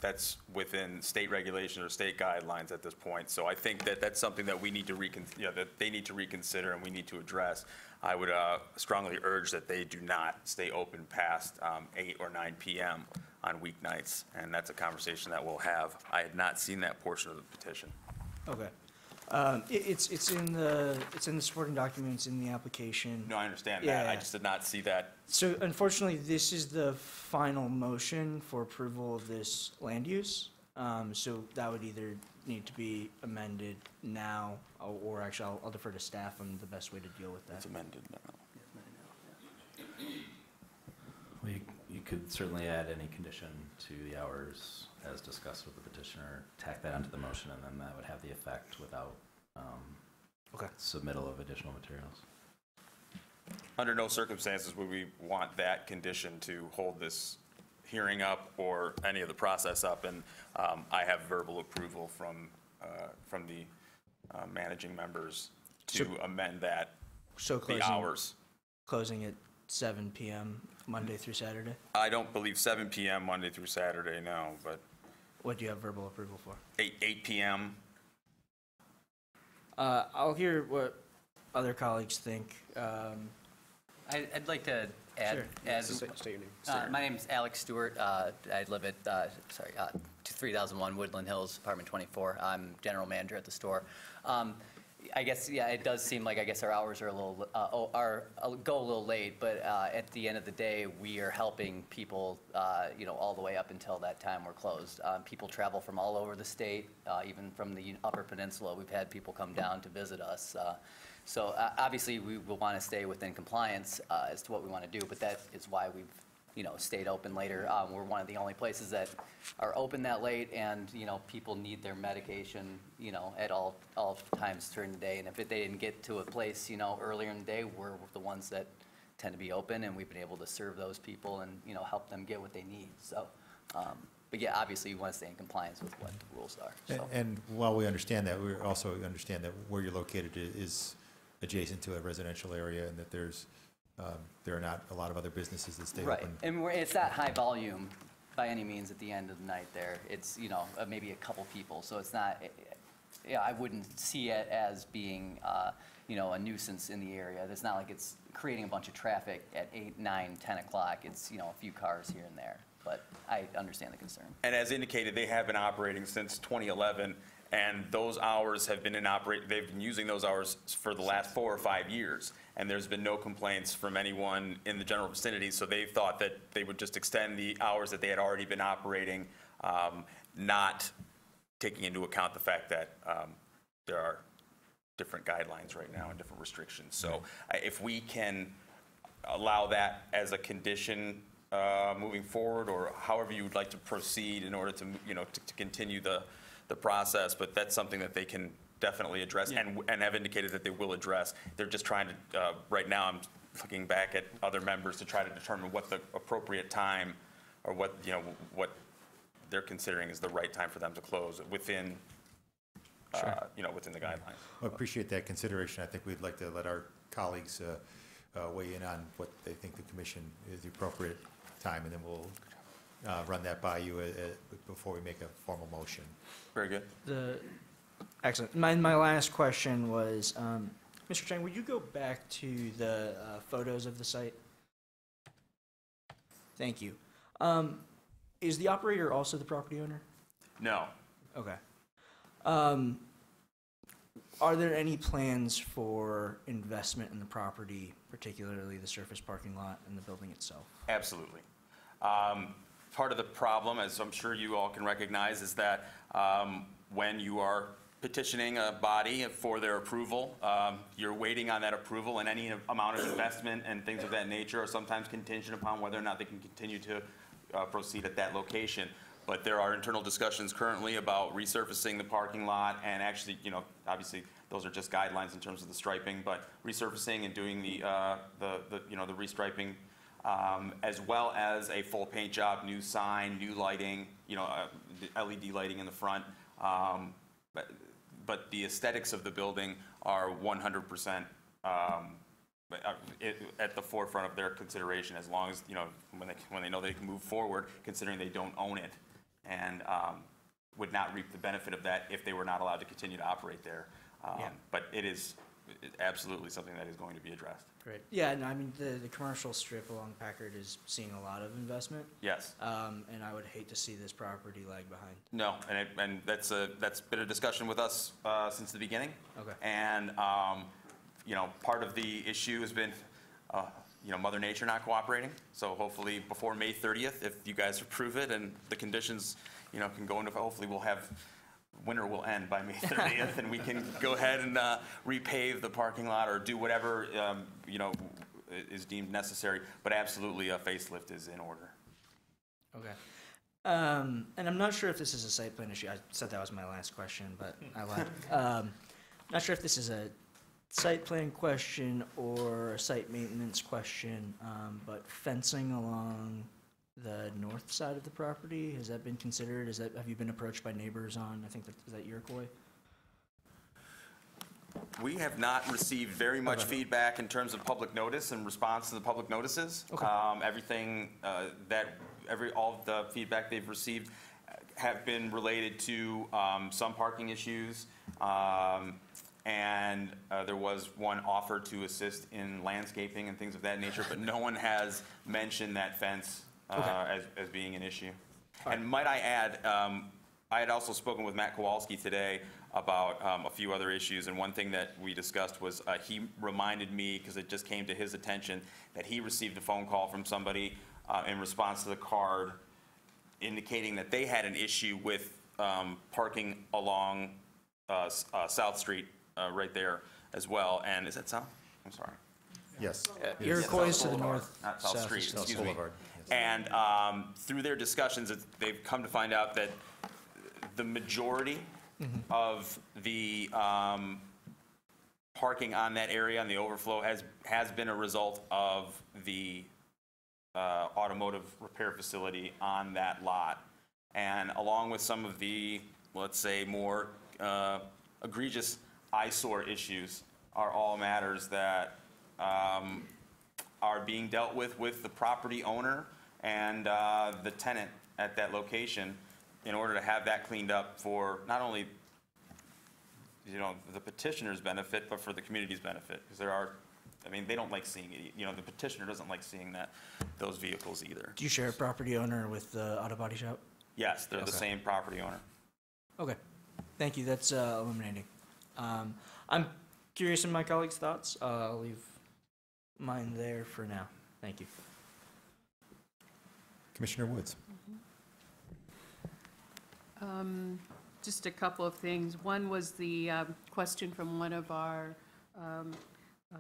that's within state regulations or state guidelines at this point. So I think that that's something that we need to that they need to reconsider and we need to address. I would strongly urge that they do not stay open past 8 or 9 p.m. on weeknights, and that's a conversation that we'll have. I had not seen that portion of the petition. Okay. It's in the supporting documents in the application. No, I understand Yeah. that. I just did not see that. So unfortunately, this is the final motion for approval of this land use. So that would either need to be amended now, or actually I'll defer to staff on the best way to deal with that. It's amended now. Well, you could certainly add any condition to the hours as discussed with the petitioner, tack that onto the motion, and then that would have the effect without submittal of additional materials. Under no circumstances would we want that condition to hold this hearing up or any of the process up, and I have verbal approval from the managing members to amend that, the hours. Closing at 7 p.m. Monday through Saturday? I don't believe 7 p.m. Monday through Saturday, no, but. What do you have verbal approval for? 8 p.m. I'll hear what other colleagues think. I'd like to add. Sure. State your name. My name is Alex Stewart. I live at 3001 Woodland Hills, apartment 24. I'm general manager at the store. I guess, yeah, it does seem like, I guess our hours are a little, go a little late, but at the end of the day, we are helping people, all the way up until that time we're closed. People travel from all over the state, even from the Upper Peninsula. We've had people come down to visit us. So obviously, we will want to stay within compliance as to what we want to do, but that is why we've stayed open later. We're one of the only places that are open that late, and, people need their medication, at all times during the day. And if they didn't get to a place, earlier in the day, we're the ones that tend to be open, and we've been able to serve those people and, help them get what they need. So, but yeah, obviously, we want to stay in compliance with what the rules are. So. And while we understand that, we also understand that where you're located is adjacent to a residential area, and that there are not a lot of other businesses that stay right. open. And it's not high volume by any means at the end of the night there. It's, maybe a couple people. So it's not, I wouldn't see it as being, a nuisance in the area. It's not like it's creating a bunch of traffic at 8, 9, 10 o'clock. It's, a few cars here and there. But I understand the concern. And as indicated, they have been operating since 2011, And those hours have been they've been using those hours for the last 4 or 5 years. And there's been no complaints from anyone in the general vicinity, so they thought that they would just extend the hours that they had already been operating, not taking into account the fact that there are different guidelines right now and different restrictions. So if we can allow that as a condition moving forward, or however you would like to proceed in order to, to continue the process, but that's something that they can definitely address and have indicated that they will address. They're just trying to, right now I'm looking back at other members to try to determine what the appropriate time or what, what they're considering is the right time for them to close within, within the guidelines. I appreciate that consideration. I think we'd like to let our colleagues weigh in on what they think the commission is the appropriate time, and then we'll run that by you before we make a formal motion. Very good. Excellent. My last question was, Mr. Chang, would you go back to the photos of the site? Thank you. Is the operator also the property owner? No. Okay. Are there any plans for investment in the property, particularly the surface parking lot and the building itself? Absolutely. Part of the problem, as I'm sure you all can recognize, is that when you are petitioning a body for their approval, you're waiting on that approval, and any amount of investment and things of that nature are sometimes contingent upon whether or not they can continue to proceed at that location. But there are internal discussions currently about resurfacing the parking lot, and actually, obviously those are just guidelines in terms of the striping, but resurfacing and doing the restriping, as well as a full paint job, new sign, new lighting, LED lighting in the front. But the aesthetics of the building are 100% at the forefront of their consideration, as long as, when they know they can move forward, considering they don't own it, and would not reap the benefit of that if they were not allowed to continue to operate there. But it is absolutely something that is going to be addressed. Great. Yeah, no, I mean, the commercial strip along Packard is seeing a lot of investment. Yes. And I would hate to see this property lag behind. No, and that's been a discussion with us since the beginning. Okay. And, part of the issue has been, Mother Nature not cooperating. So hopefully before May 30th, if you guys approve it and the conditions, can go into, hopefully we'll have, winter will end by May 30th, and we can go ahead and repave the parking lot or do whatever, is deemed necessary. But absolutely, a facelift is in order. Okay. And I'm not sure if this is a site plan issue. I said that was my last question, but I lied. Not sure if this is a site plan question or a site maintenance question, but fencing along the north side of the property, has that been considered? Have you been approached by neighbors on, is that Iroquois? We have not received very much feedback in terms of public notice and response to the public notices. Okay. Everything all of the feedback they've received have been related to some parking issues, and there was one offer to assist in landscaping and things of that nature, but no one has mentioned that fence as being an issue. And might I add, I had also spoken with Matt Kowalski today about a few other issues, and one thing that we discussed was he reminded me, because it just came to his attention, that he received a phone call from somebody in response to the card indicating that they had an issue with parking along South Street right there as well. And is that South? I'm sorry. Yes. Iroquois is to the north. Not South Street, South excuse me. Boulevard. And through their discussions, they've come to find out that the majority of the parking on that area, on the overflow, has been a result of the automotive repair facility on that lot. And along with some of the, let's say, more egregious eyesore issues, are all matters that are being dealt with the property owner and the tenant at that location, in order to have that cleaned up for not only the petitioner's benefit, but for the community's benefit. Because they don't like seeing it. The petitioner doesn't like seeing those vehicles either. Do you share a property owner with the auto body shop? Yes, they're the same property owner. Okay. Thank you. That's illuminating. I'm curious in my colleagues' thoughts. I'll leave mine there for now. Thank you. Commissioner Woods. Just a couple of things. One was the question from one of our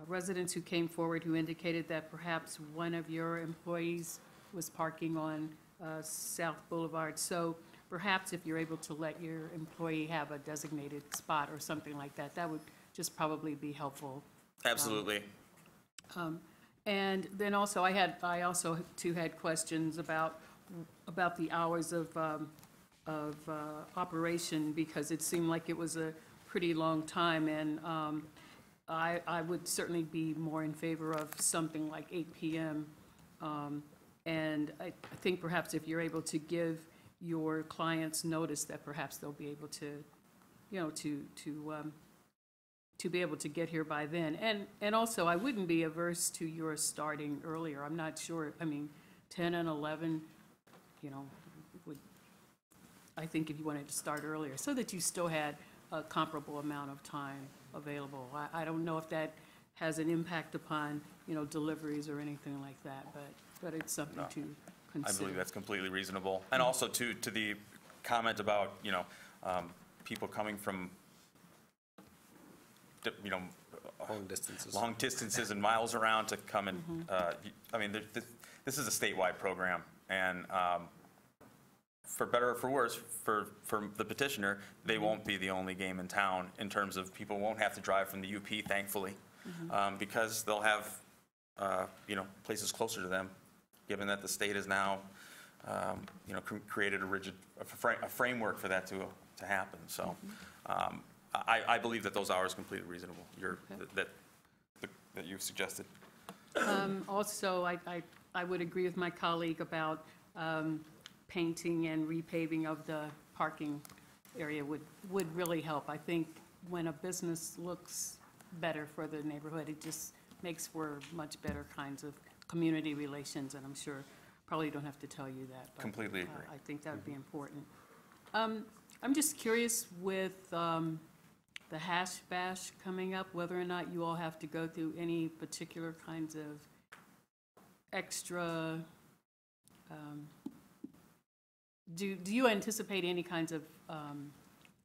residents who came forward who indicated that perhaps one of your employees was parking on South Boulevard. So perhaps if you're able to let your employee have a designated spot or something like that, that would just probably be helpful. Absolutely. And then also, I also too had questions about the hours of operation, because it seemed like it was a pretty long time, and I would certainly be more in favor of something like 8 p.m. And I think perhaps if you're able to give your clients notice that perhaps they'll be able to, you know, to be able to get here by then. And also, I wouldn't be averse to your starting earlier. I'm not sure, I mean, 10 and 11, you know, I think if you wanted to start earlier, so that you still had a comparable amount of time available. I don't know if that has an impact upon, you know, deliveries or anything like that, but it's something to consider. I believe that's completely reasonable. And also to the comment about, you know, people coming from, you know, long distances and miles around to come and, I mean, this is a statewide program, and for better or for worse, for the petitioner, they won't be the only game in town in terms of people won't have to drive from the UP, thankfully, because they'll have, you know, places closer to them, given that the state has now, you know, created a framework for that to happen. So I believe that those hours are completely reasonable, that you suggested. Also, I would agree with my colleague about painting and repaving of the parking area would really help. I think when a business looks better for the neighborhood, it just makes for much better kinds of community relations, and I'm sure probably don't have to tell you that. But, completely agree. I think that would be important. I'm just curious with the hash bash coming up, whether or not you all have to go through any particular kinds of extra, do you anticipate any kinds of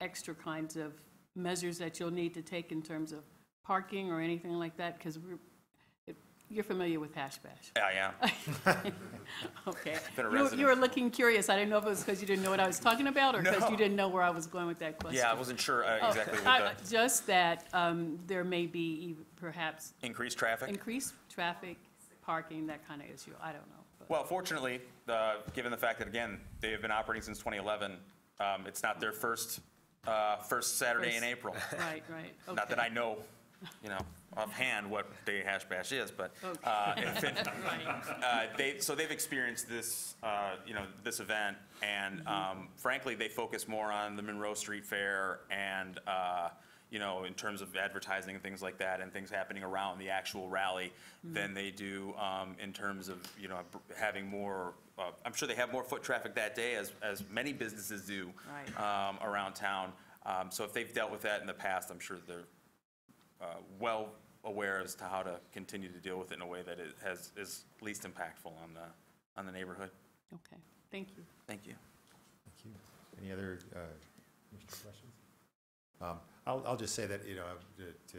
extra kinds of measures that you'll need to take in terms of parking or anything like that? Because you're familiar with hash bash. Yeah, I am. Okay. Been a resident. You were looking curious. I didn't know if it was because you didn't know what I was talking about or because you didn't know where I was going with that question. Yeah, I wasn't sure exactly what the... Just that there may be perhaps... Increased traffic? Increased traffic, parking, that kind of issue. I don't know. But. Well, fortunately, given the fact that, again, they have been operating since 2011, it's not their first Saturday in April. Right. Okay. Not that I know, you know, offhand what day hash bash is, but so they've experienced this, you know, this event, and frankly, they focus more on the Monroe Street Fair and, you know, in terms of advertising and things like that, and things happening around the actual rally than they do in terms of, you know, having more. I'm sure they have more foot traffic that day, as many businesses do around town. So if they've dealt with that in the past, I'm sure they're well aware as to how to continue to deal with it in a way that is least impactful on the neighborhood. Okay, thank you. Thank you. Thank you. Any other questions? I'll just say that, you know, to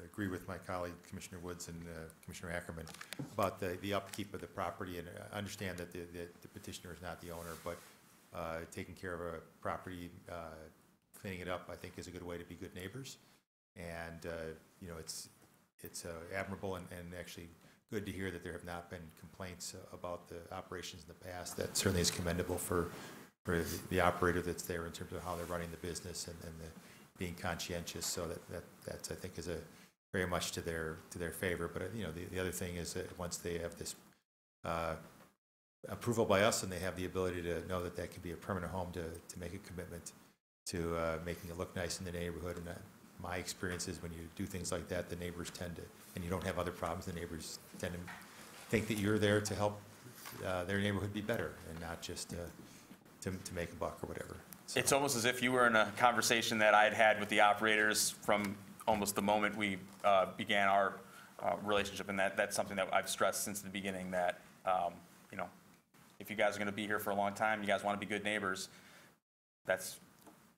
agree with my colleague Commissioner Woods and Commissioner Ackerman about the upkeep of the property, and I understand that the petitioner is not the owner, but taking care of a property, cleaning it up, I think is a good way to be good neighbors. And, you know, it's admirable and actually good to hear that there have not been complaints about the operations in the past. That certainly is commendable for the operator that's there in terms of how they're running the business and being conscientious. So that's I think is very much to their favor. But, you know, the other thing is that once they have this approval by us and they have the ability to know that can be a permanent home, to make a commitment to making it look nice in the neighborhood. And my experience is when you do things like that, the neighbors tend to, and you don't have other problems, the neighbors tend to think that you're there to help their neighborhood be better and not just to make a buck or whatever. It's almost as if you were in a conversation that I'd had with the operators from almost the moment we began our relationship, and that's something that I've stressed since the beginning, that, you know, if you guys are going to be here for a long time, you guys want to be good neighbors, that's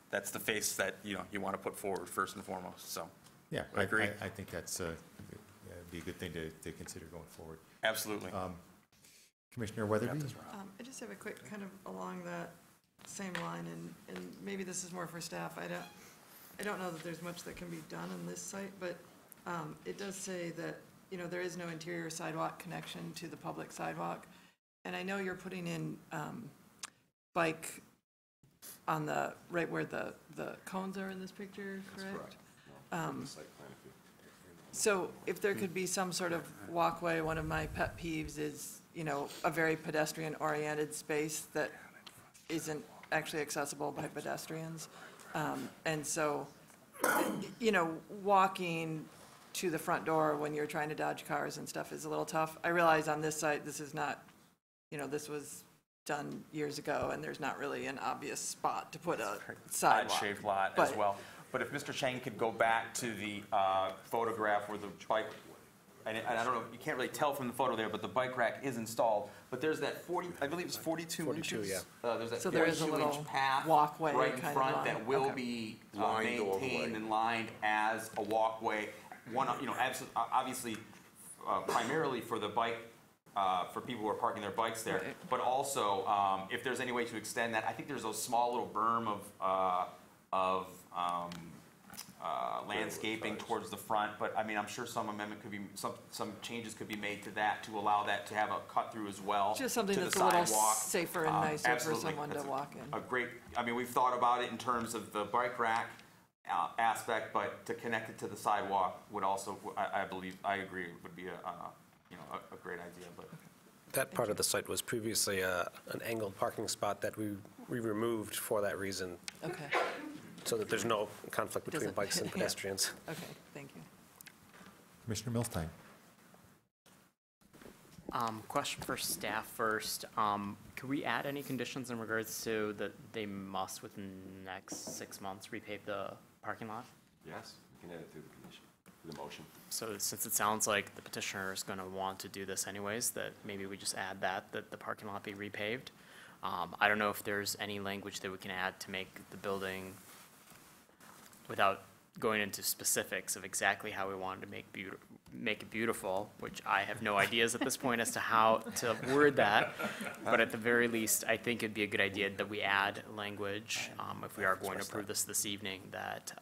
the face that, you know, you want to put forward first and foremost, so. Yeah, I agree. I think that's be a good thing to consider going forward. Absolutely. Commissioner Weatherby? I just have a quick kind of along that same line, and maybe this is more for staff. I don't know that there's much that can be done on this site, but it does say that, you know, there is no interior sidewalk connection to the public sidewalk. And I know you're putting in bike on the, right where the cones are in this picture, correct? So if there could be some sort of walkway, one of my pet peeves is, you know, a very pedestrian-oriented space that isn't actually accessible by pedestrians. And so, you know, walking to the front door when you're trying to dodge cars and stuff is a little tough. I realize on this site, this is not, you know, this was done years ago, and there's not really an obvious spot to put a sidewalk. Odd-shaped lot as well. But if Mr. Chang could go back to the photograph where the bike, and I don't know, you can't really tell from the photo there, but the bike rack is installed. But there's that 40, I believe it's 42 inches. yeah. There's that So there is a 42-inch little path walkway right in kind of front line. that will Okay. be Lined all the way. maintained and lined as a walkway. One, you know, obviously, primarily for the bike, for people who are parking their bikes there, Right. but also if there's any way to extend that. I think there's those small little berm of landscaping towards the front, but I mean, I'm sure some amendment could be, some changes could be made to that to allow that to have a cut through as well. Just something to the that's a little sidewalk. safer and nicer for Absolutely. someone to That's walk in. A great, I mean, we've thought about it in terms of the bike rack aspect, but to connect it to the sidewalk would also, I believe, I agree, would be a great idea, but. That part of the site was previously an angled parking spot that we removed for that reason, Okay, so that there's no conflict between Doesn't- bikes and yeah. pedestrians. okay, thank you. Commissioner Milstein? Question for staff first. Could we add any conditions in regards to that they must, within the next 6 months, repave the parking lot? Yes, we can add it to the condition, to the motion. So since it sounds like the petitioner is going to want to do this anyways, that maybe we just add that the parking lot be repaved. I don't know if there's any language that we can add to make the building, without going into specifics of exactly how we wanted to make it beautiful, which I have no ideas at this point as to how to word that. But at the very least, I think it'd be a good idea that we add language, if we are going to approve this evening, that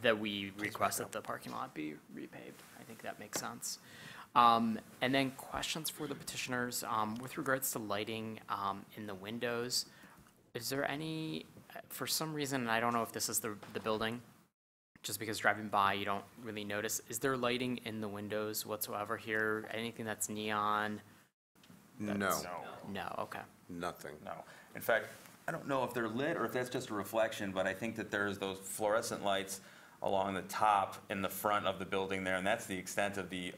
that we request that the parking lot be repaved. I think that makes sense. And then questions for the petitioners, with regards to lighting in the windows. Is there any, for some reason, and I don't know if this is the building, just because driving by you don't really notice, is there lighting in the windows whatsoever here? Anything that's neon? No, No, okay. nothing. No. In fact, I don't know if they're lit or if that's just a reflection, but I think that there's those fluorescent lights along the top in the front of the building there, and that's the extent of the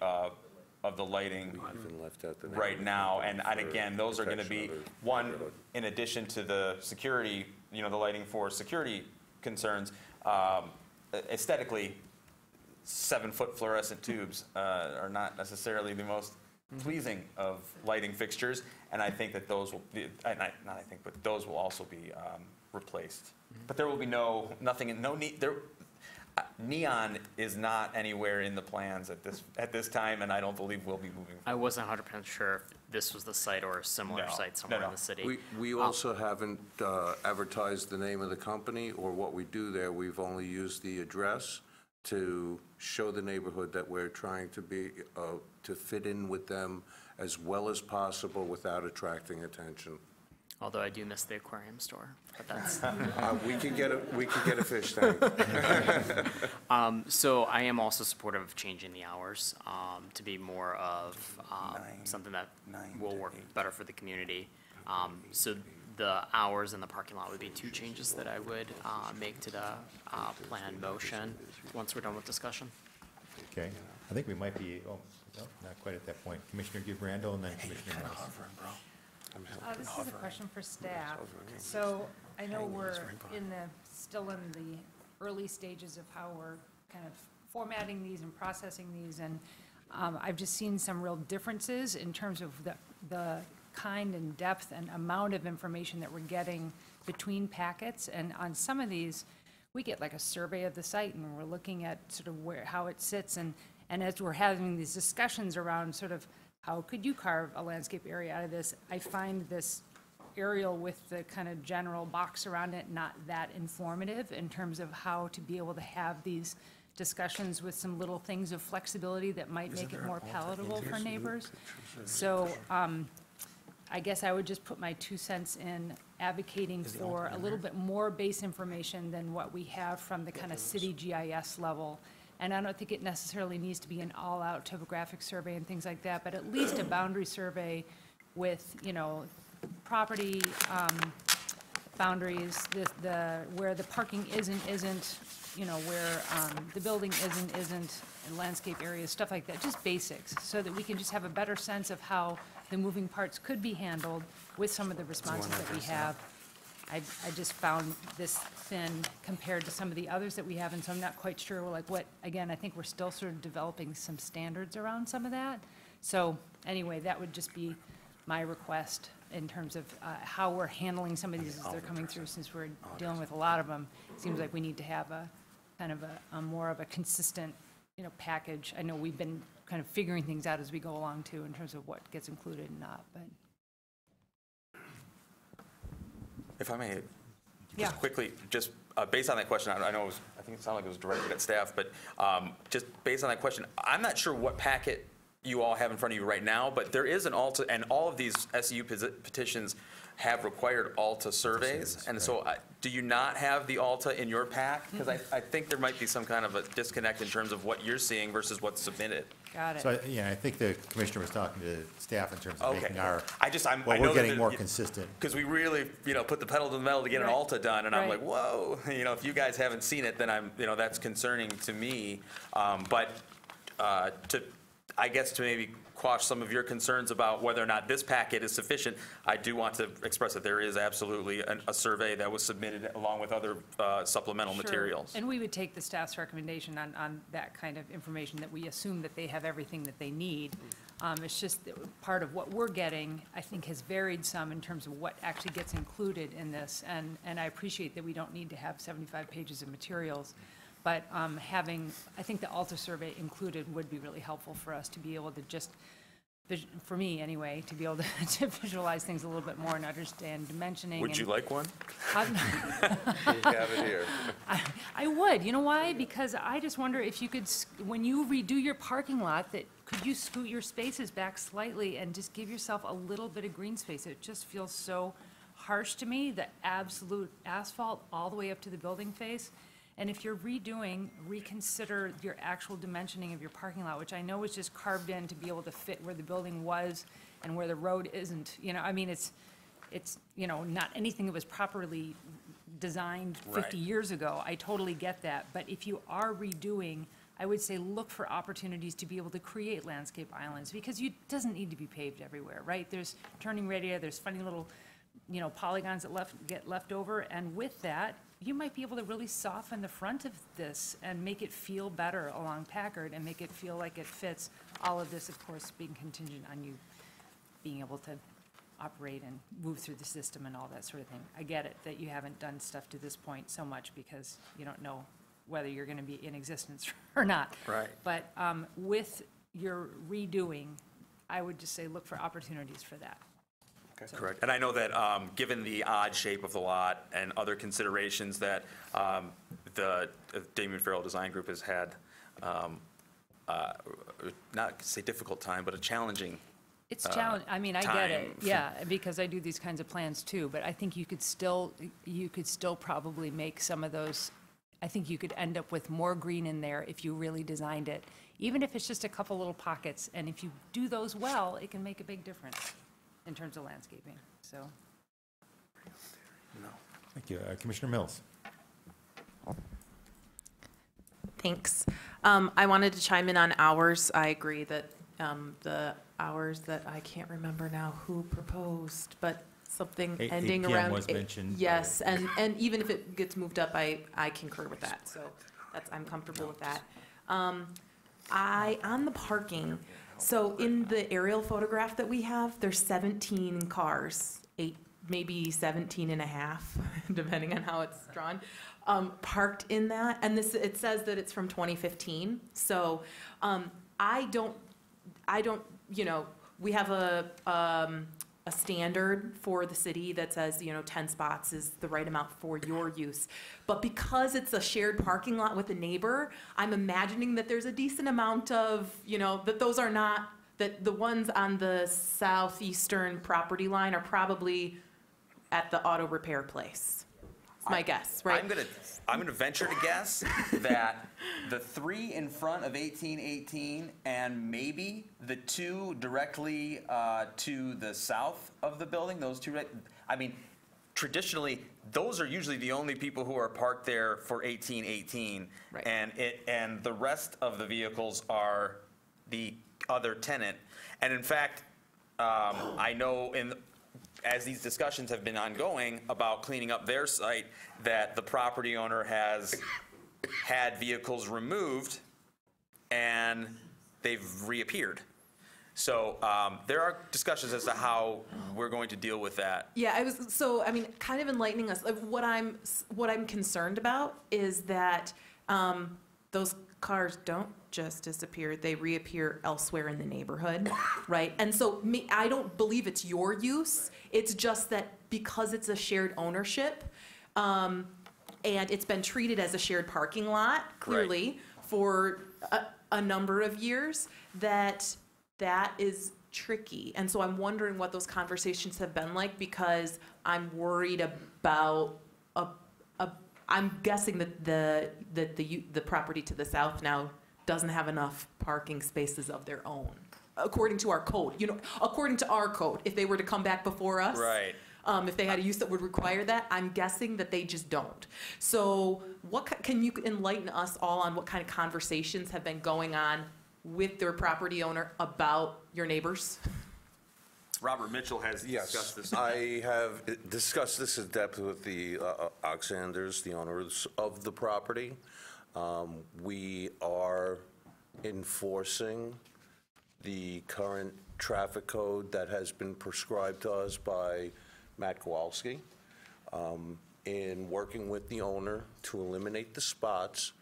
lighting We even left out the right now. And again, those are going to be, protection of the one, neighborhood. in addition to the security, you know, the lighting for security concerns, aesthetically, 7-foot fluorescent tubes are not necessarily the most pleasing of lighting fixtures, and I think that those will be, but those will also be replaced. But there will be no need, neon is not anywhere in the plans at this time, and I don't believe we'll be moving. I wasn't 100% sure if this was the site or a similar site somewhere in the city. We also haven't advertised the name of the company or what we do there. We've only used the address to show the neighborhood that we're trying to be, to fit in with them as well as possible without attracting attention. Although I do miss the aquarium store, but that's. We could get a fish tank. So I am also supportive of changing the hours to be more of something that will work better for the community. So the hours in the parking lot would be 2 changes that I would make to the plan motion once we're done with discussion. Okay, I think we might be, no, not quite at that point. Commissioner Gibrandel and then Commissioner Moss. This is a question for staff. So I know we're still in the early stages of how we're kind of formatting these and processing these, and I've just seen some real differences in terms of the kind and depth and amount of information that we're getting between packets. And on some of these, we get like a survey of the site, and we're looking at sort of how it sits, and as we're having these discussions around sort of how could you carve a landscape area out of this, I find this aerial with the kind of general box around it not that informative in terms of how to be able to have these discussions with some little things of flexibility that might make it more palatable for neighbors. So I guess I would just put my 2 cents in advocating for a little bit more base information than what we have from the kind of city GIS level. And I don't think it necessarily needs to be an all-out topographic survey and things like that, but at least a boundary survey with, you know, property boundaries, where the parking isn't, you know, where the building isn't, and landscape areas, stuff like that, just basics, so that we can just have a better sense of how the moving parts could be handled with some of the responses that we have. I just found this thin compared to some of the others that we have, and so I'm not quite sure, like, what, again, I think we're still sort of developing some standards around some of that. So anyway, that would just be my request in terms of how we're handling some of these as they're coming through, since we're dealing with a lot of them. It seems like we need to have a kind of a more of a consistent, you know, package. I know we've been kind of figuring things out as we go along too, in terms of what gets included and not, but. If I may, just quickly, just based on that question, I know I think it sounded like it was directed at staff, but just based on that question, I'm not sure what packet you all have in front of you right now, but there is an ALTA, and all of these SEU petitions have required ALTA surveys. And so do you not have the ALTA in your pack? Because I think there might be some kind of a disconnect in terms of what you're seeing versus what's submitted. Got it. So, yeah, I think the commissioner was talking to staff in terms of making our, I know we're getting more consistent. Because we really, you know, put the pedal to the metal to get an ALTA done, and I'm like, whoa, you know, if you guys haven't seen it, then I'm, you know, that's concerning to me. But I guess to maybe quash some of your concerns about whether or not this packet is sufficient, I do want to express that there is absolutely a survey that was submitted along with other supplemental materials. And we would take the staff's recommendation on that kind of information, that we assume that they have everything that they need. It's just that part of what we're getting, I think, has varied some in terms of what actually gets included in this. And I appreciate that we don't need to have 75 pages of materials. But having, I think the ALTA survey included would be really helpful for us to be able to just, for me anyway, to be able to visualize things a little bit more and understand dimensioning. Would you like one? You have it here. I would. You know why? Because I just wonder if you could, when you redo your parking lot, could you scoot your spaces back slightly and just give yourself a little bit of green space? It just feels so harsh to me, the absolute asphalt all the way up to the building face. And if you're reconsider your actual dimensioning of your parking lot, which I know is just carved in to be able to fit where the building was and where the road isn't. You know, I mean, it's you know, not anything that was properly designed 50 years ago. I totally get that. But if you are redoing, I would say look for opportunities to be able to create landscape islands, because it doesn't need to be paved everywhere, right? There's turning radii, there's funny little, you know, polygons that get left over, and with that, you might be able to really soften the front of this and make it feel better along Packard and make it feel like it fits. All of this, of course, being contingent on you being able to operate and move through the system and all that sort of thing. I get it that you haven't done stuff to this point so much because you don't know whether you're going to be in existence or not. Right. But with your redoing, I would just say look for opportunities for that. Okay. Correct. And I know that given the odd shape of the lot and other considerations that the Damien Farrell Design Group has had, not to say difficult time, but a challenging It's challenging. I mean, I get it. Yeah, because I do these kinds of plans too. But I think you could still probably make some of those. I think you could end up with more green in there if you really designed it, even if it's just a couple little pockets. And if you do those well, it can make a big difference in terms of landscaping. So. Thank you. Commissioner Mills. Thanks. I wanted to chime in on hours. I agree that the hours that I can't remember now who proposed, but something 8 ending PM around. was mentioned. Yes, and even if it gets moved up, I concur with that, so I'm comfortable with that. On the parking, so in the aerial photograph that we have, there's 17 cars, maybe 17 and a half, depending on how it's drawn, parked in that. And it says that it's from 2015. So I don't, we have a standard for the city that says, 10 spots is the right amount for your use. But because it's a shared parking lot with a neighbor, I'm imagining that there's a decent amount of, that those are not, that the ones on the southeastern property line are probably at the auto repair place. It's my guess, right? I'm gonna venture to guess that the 3 in front of 1818 and maybe the 2 directly to the south of the building, those 2, I mean, traditionally, those are usually the only people who are parked there for 1818. Right. And the rest of the vehicles are the other tenant. And in fact, I know as these discussions have been ongoing about cleaning up their site, that the property owner has had vehicles removed and they've reappeared. So there are discussions as to how we're going to deal with that. Yeah, kind of enlightening us. What I'm concerned about is that those cars don't just disappear, they reappear elsewhere in the neighborhood, right? And so I don't believe it's your use. It's just that because it's a shared ownership, and it's been treated as a shared parking lot, clearly, for a number of years, that is tricky. And so I'm wondering what those conversations have been like, because I'm worried about I'm guessing that the property to the south now doesn't have enough parking spaces of their own, according to our code. According to our code, if they were to come back before us, right. If they had a use that would require that, I'm guessing that they just don't. So can you enlighten us all on what kind of conversations have been going on with their property owner about your neighbors? Robert Mitchell has discussed this. I have discussed this in depth with the Oxanders, the owners of the property. We are enforcing the current traffic code that has been prescribed to us by Matt Kowalski, in working with the owner to eliminate the spots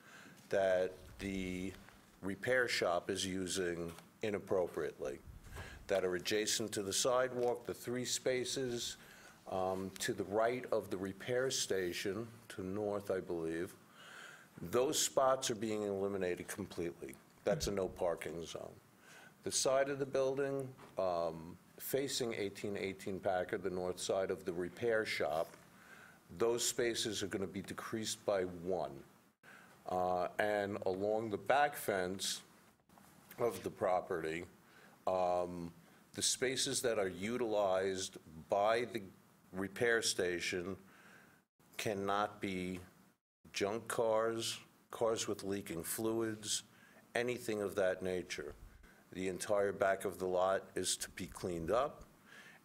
that the repair shop is using inappropriately, that are adjacent to the sidewalk, the 3 spaces to the right of the repair station, to north, I believe. Those spots are being eliminated completely. That's a no parking zone. The side of the building facing 1818 Packard, the north side of the repair shop, those spaces are going to be decreased by 1. And along the back fence of the property, the spaces that are utilized by the repair station cannot be junk cars, cars with leaking fluids, anything of that nature. The entire back of the lot is to be cleaned up,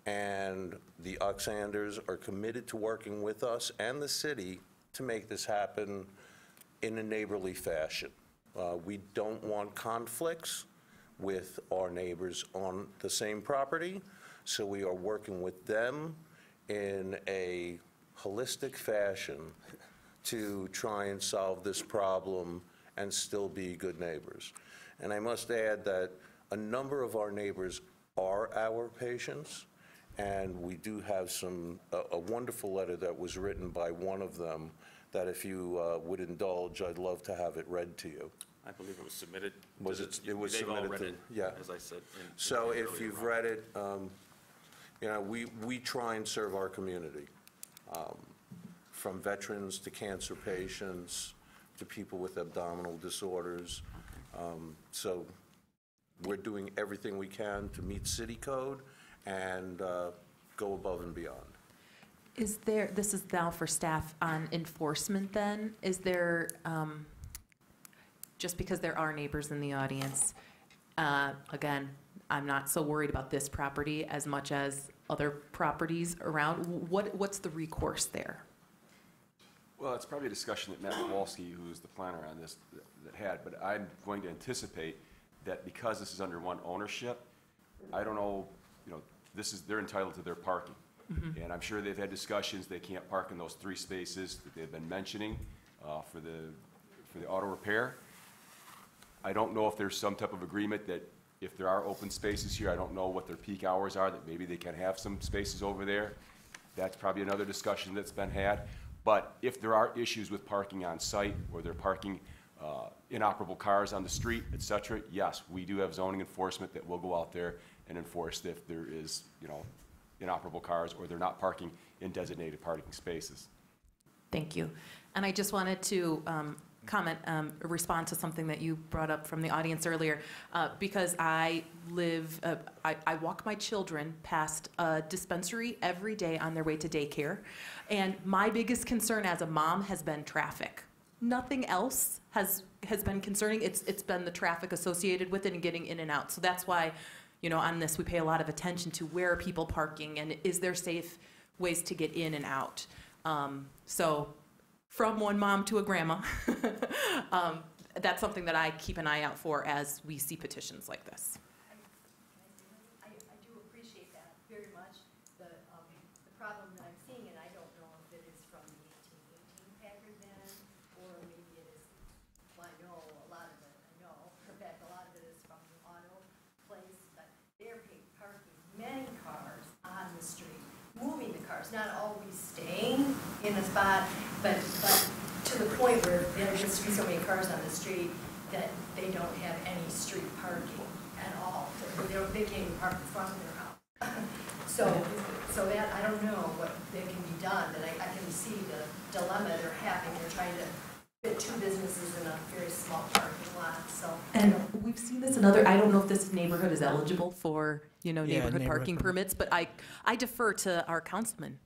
and the Oxanders are committed to working with us and the city to make this happen in a neighborly fashion. We don't want conflicts with our neighbors on the same property, so we are working with them in a holistic fashion to try and solve this problem and still be good neighbors. And I must add that a number of our neighbors are our patients, and we do have a wonderful letter that was written by one of them that, if you would indulge, I'd love to have it read to you. I believe it was submitted. Was it? It was They've all submitted read to, it, yeah. as I said. So if you've read it, we try and serve our community, from veterans to cancer patients to people with abdominal disorders. So we're doing everything we can to meet city code and go above and beyond. This is now for staff on enforcement then, is there, just because there are neighbors in the audience, again, I'm not so worried about this property as much as other properties around. What's the recourse there? Well, it's probably a discussion that Matt Kowalski, who's the planner on this, that had, but I'm going to anticipate that because this is under one ownership, I don't know, they're entitled to their parking. And I'm sure they've had discussions, they can't park in those 3 spaces that they've been mentioning for the auto repair. I don't know if there's some type of agreement that if there are open spaces here, I don't know what their peak hours are, that maybe they can have some spaces over there. That's probably another discussion that's been had. But if there are issues with parking on site, or they're parking inoperable cars on the street, et cetera, yes, we do have zoning enforcement that will go out there and enforce if there is, inoperable cars, or they're not parking in designated parking spaces. Thank you. And I just wanted to respond to something that you brought up from the audience earlier, because I walk my children past a dispensary every day on their way to daycare, and my biggest concern as a mom has been traffic. Nothing else has been concerning. It's been the traffic associated with it and getting in and out. So that's why, on this we pay a lot of attention to where are people parking and is there safe ways to get in and out. So from one mom to a grandma, that's something that I keep an eye out for as we see petitions like this. I do appreciate that very much. The problem that I'm seeing, and I don't know if it is from the 1818 Packard then, or maybe it is, well, I know a lot of it, in fact, a lot of it is from the auto place, but they're parking many cars on the street, moving the cars, not always staying in a spot, but to the point where there gets to be so many cars on the street that they don't have any street parking at all. They can't even park in front of their house. So that, I don't know what that can be done, but I can see the dilemma they're having. They're trying to fit 2 businesses in a very small parking lot, so. And we've seen this in other, I don't know if this neighborhood is eligible for, neighborhood parking permits, but I defer to our councilman.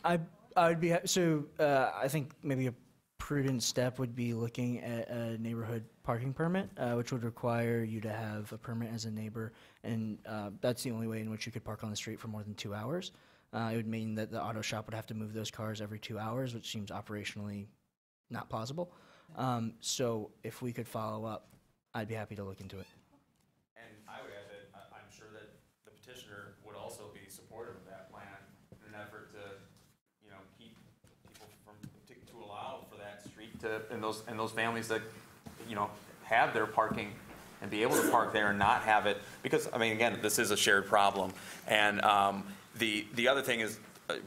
I would be, I think maybe a prudent step would be looking at a neighborhood parking permit, which would require you to have a permit as a neighbor, and that's the only way in which you could park on the street for more than 2 hours. It would mean that the auto shop would have to move those cars every 2 hours, which seems operationally not plausible. So if we could follow up, I'd be happy to look into it. And I would add that I'm sure that the petitioner would also be supportive of that plan in an effort to, keep people to allow for that street to, and those families that, have their parking and be able to park there and not have it, because, again, this is a shared problem. And the other thing is,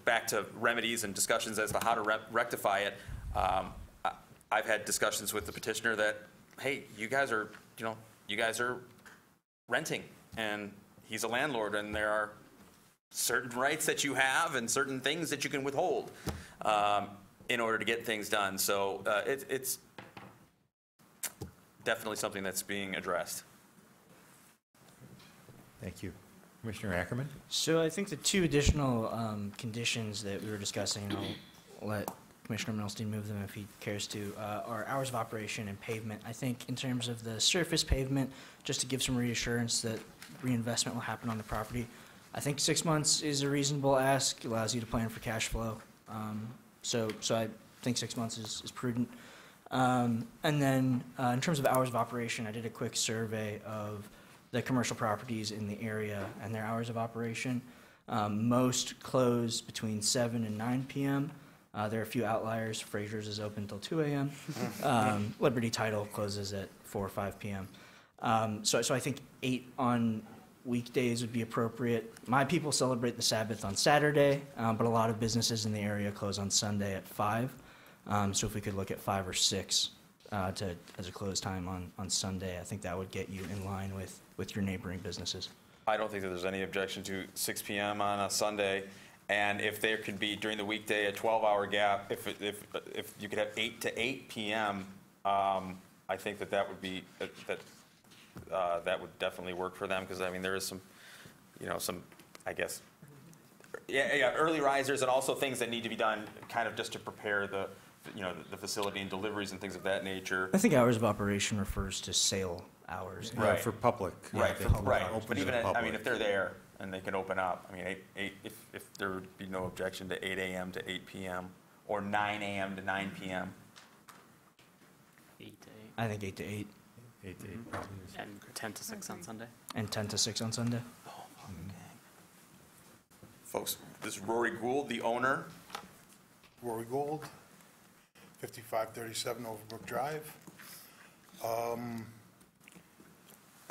back to remedies and discussions as to how to rectify it. I've had discussions with the petitioner that, hey, you guys are renting, and he's a landlord, and there are certain rights that you have and certain things that you can withhold in order to get things done. So it's definitely something that's being addressed. Thank you. Commissioner Ackerman? So I think the 2 additional conditions that we were discussing, and I'll let Commissioner Milstein move them if he cares to, are hours of operation and pavement. I think in terms of the surface pavement, just to give some reassurance that reinvestment will happen on the property, I think 6 months is a reasonable ask, allows you to plan for cash flow. So I think 6 months is prudent. And then in terms of hours of operation, I did a quick survey of the commercial properties in the area and their hours of operation. Most close between 7 and 9 p.m. There are a few outliers. Frazier's is open till 2 a.m. Liberty Title closes at 4 or 5 p.m. So I think 8 on weekdays would be appropriate. My people celebrate the Sabbath on Saturday, but a lot of businesses in the area close on Sunday at 5. So if we could look at 5 or 6 as a close time on Sunday, I think that would get you in line with your neighboring businesses. I don't think that there's any objection to 6 p.m. on a Sunday. And if there could be during the weekday a 12-hour gap, if you could have 8 to 8 p.m., I think that would be that would definitely work for them, because there is some, I guess, early risers, and also things that need to be done kind of just to prepare the facility and deliveries and things of that nature. I think hours of operation refers to sale hours. Right. For public. yeah, Right, they for- can right. open But to even, the I mean, public. if they're there and they can open up, I mean, if there would be no objection to 8 AM to 8 PM or 9 AM to 9 PM. 8 to 8. I think 8 to 8 8 to 8 probably is. And 10 to 6 on Sunday. and 10 to 6 on Sunday. Folks, this is Rory Gould, the owner. Rory Gold, 5537 Overbrook Drive.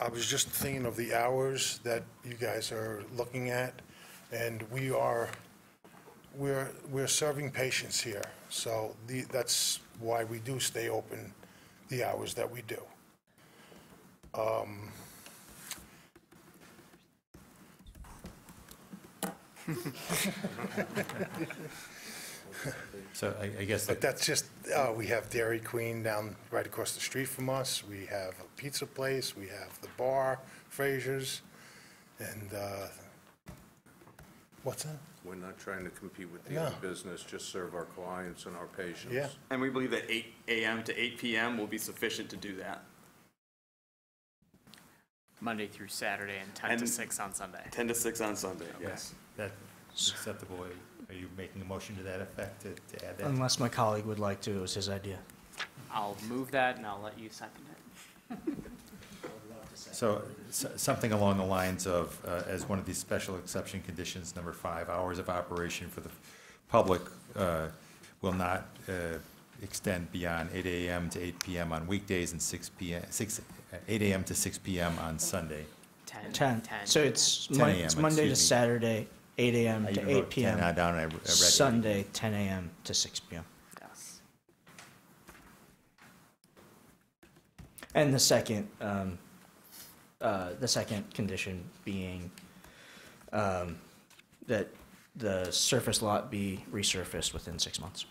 I was just thinking of the hours that you guys are looking at, and we're serving patients here, so that's why we do stay open the hours that we do. So I guess But that's just, we have Dairy Queen down right across the street from us. We have a pizza place. We have the bar, Fraser's, and, what's that? We're not trying to compete with the No. other business, just serve our clients and our patients. Yeah. And we believe that 8 AM to 8 PM will be sufficient to do that. Monday through Saturday and 10 to 6 on Sunday. 10 to 6 on Sunday, yes. That's acceptable. Are you making a motion to that effect, to add that? Unless my colleague would like to, it was his idea. I'll move that and I'll let you second it. So, something along the lines of, as one of these special exception conditions, number 5, hours of operation for the public will not extend beyond 8 AM to 8 PM on weekdays and 8 AM to 6 PM on Sunday. 10. So it's 10 a.m., it's Monday to excuse me. Saturday, 8 AM I to even 8 wrote 10 PM. down, I read it. Sunday, 10 AM to 6 PM. Yes. And the second condition being that the surface lot be resurfaced within 6 months.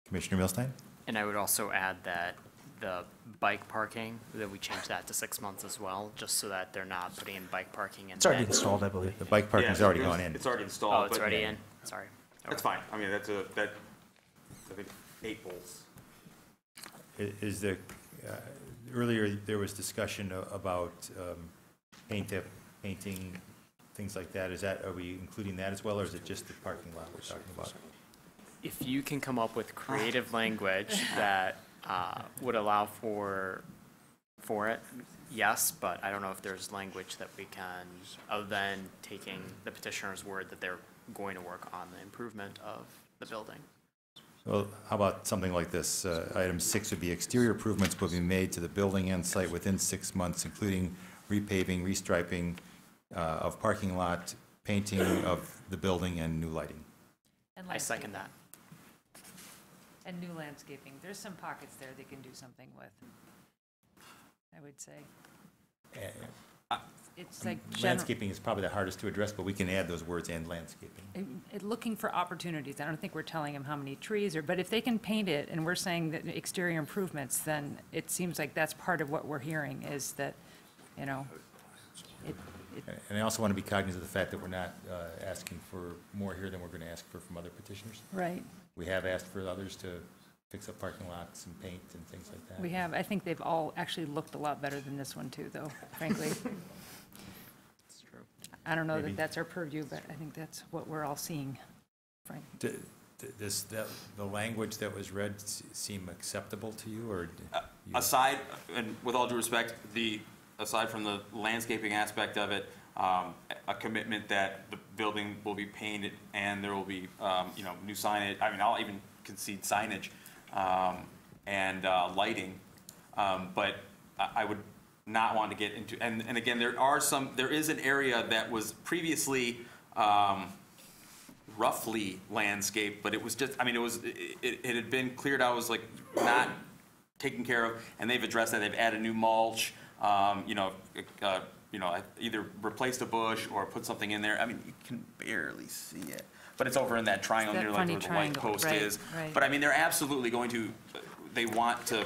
Commissioner Milstein? And I would also add that the bike parking, that we change that to 6 months as well, just so that they're not putting in bike parking in. It's already installed, I believe. The bike parking's Yeah, already it's- gone in. It's already installed. Oh, it's but- already in? Sorry. That's fine. I mean, I think 8 bolts. Is there, earlier there was discussion about painting, things like that. Are we including that as well, or is it just the parking lot we're talking about? If you can come up with creative language that would allow for it, yes, but I don't know if there's language that we can, other than taking the petitioner's word that they're going to work on the improvement of the building. Well, how about something like this? Item 6 would be exterior improvements will be made to the building and site within 6 months, including repaving, restriping of parking lot, painting of the building, and new lighting. I second that. And new landscaping. There's some pockets there they can do something with, I would say. It's like Landscaping is probably the hardest to address, but we can add those words, and landscaping. looking for opportunities. I don't think we're telling them how many trees but if they can paint it and we're saying that exterior improvements, then it seems like that's part of what we're hearing is that, you know, And I also want to be cognizant of the fact that we're not asking for more here than we're going to ask for from other petitioners. Right. We have asked for others to fix up parking lots and paint and things like that. We have, I think they've all actually looked a lot better than this one too, though, frankly. It's true. I don't know Maybe. that that's our purview, but I think that's what we're all seeing, Frank. The language that was read seem acceptable to you, or? Aside, and with all due respect, aside from the landscaping aspect of it, a commitment that the building will be painted and there will be, new signage. I mean, I'll even concede signage and lighting. But I would not want to get into, and again, there is an area that was previously roughly landscaped, but it was just, I mean, it had been cleared out, it was like not taken care of, and they've addressed that. They've added new mulch, either replaced a bush or put something in there. I mean, you can barely see it, but it's over in that triangle That near like funny where the light triangle, post right, is. right. But I mean, they're absolutely going to, they want to,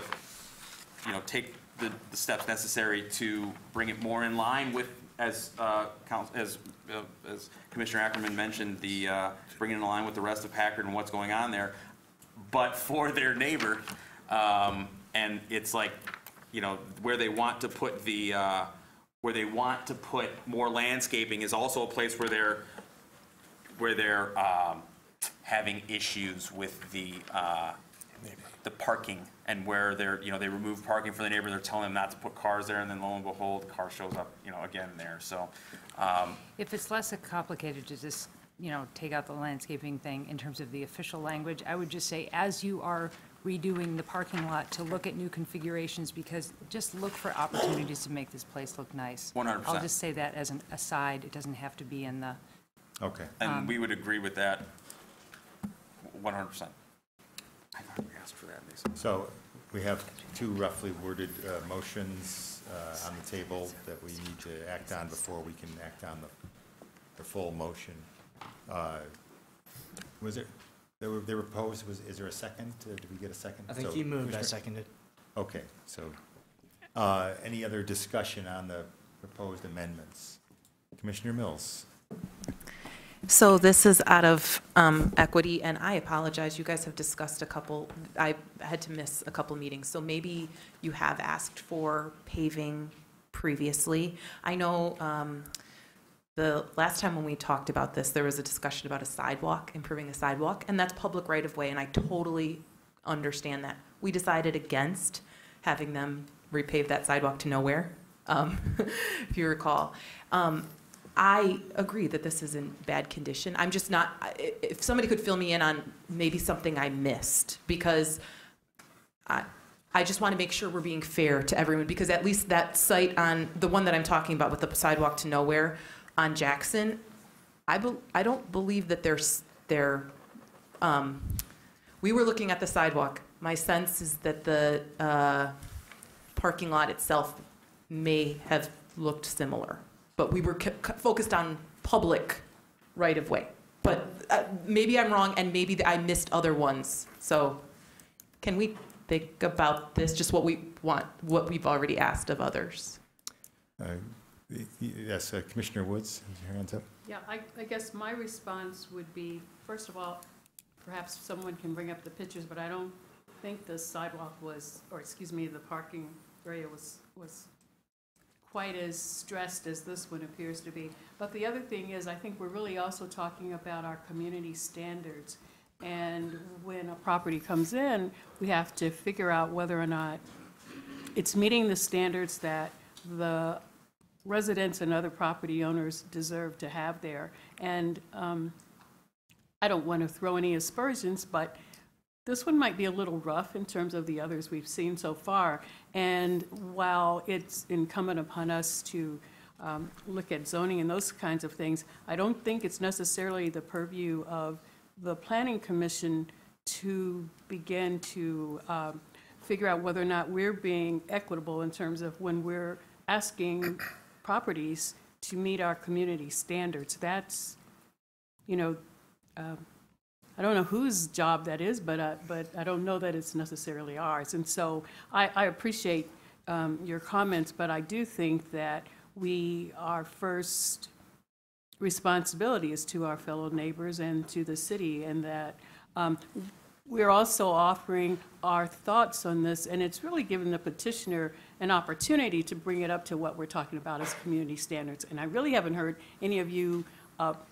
take the steps necessary to bring it more in line with, as Commissioner Ackerman mentioned, bringing it in line with the rest of Packard and what's going on there, but for their neighbor. And it's like, where they want to put more landscaping is also a place where they're having issues with the parking, and where they remove parking for the neighbor. They're telling them not to put cars there, and then lo and behold, the car shows up, again there. So, If it's less complicated to just, take out the landscaping thing in terms of the official language, I would just say, as you are redoing the parking lot, to look at new configurations, because just look for opportunities to make this place look nice. 100%. I'll just say that as an aside. It doesn't have to be in the. Okay. And we would agree with that 100%. I've already asked for that, Mason. So we have two roughly worded motions on the table that we need to act on before we can act on the full motion. Was it, they were proposed, is there a second? Did we get a second? I think you moved, I seconded. Okay, so any other discussion on the proposed amendments? Commissioner Mills. So this is out of equity, and I apologize, you guys have discussed I had to miss a couple meetings, so maybe you have asked for paving previously. I know the last time when we talked about this, there was a discussion about a sidewalk, improving a sidewalk, and that's public right-of-way, and I totally understand that. We decided against having them repave that sidewalk to nowhere, if you recall. I agree that this is in bad condition. I'm just not, if somebody could fill me in on maybe something I missed, because I just want to make sure we're being fair to everyone, because at least that site on, the one that I'm talking about with the sidewalk to nowhere on Jackson, I don't believe that we were looking at the sidewalk. My sense is that the parking lot itself may have looked similar, but we were focused on public right-of-way. But maybe I'm wrong, and maybe I missed other ones. So can we think about this, just what we want, what we've already asked of others? Yes, Commissioner Woods, your hands up. Yeah, I guess my response would be, first of all, perhaps someone can bring up the pictures, but I don't think the sidewalk was, or excuse me, the parking area was quite as stressed as this one appears to be. But the other thing is, I think we're really also talking about our community standards. And when a property comes in, we have to figure out whether or not it's meeting the standards that the residents and other property owners deserve to have there. And I don't want to throw any aspersions, but this one might be a little rough in terms of the others we've seen so far. And while it's incumbent upon us to look at zoning and those kinds of things, I don't think it's necessarily the purview of the Planning Commission to begin to figure out whether or not we're being equitable in terms of when we're asking properties to meet our community standards. That's, I don't know whose job that is, but I don't know that it's necessarily ours. And so I appreciate your comments, but I do think that our first responsibility is to our fellow neighbors and to the city, and that we're also offering our thoughts on this, and it's really given the petitioner an opportunity to bring it up to what we're talking about as community standards. And I really haven't heard any of you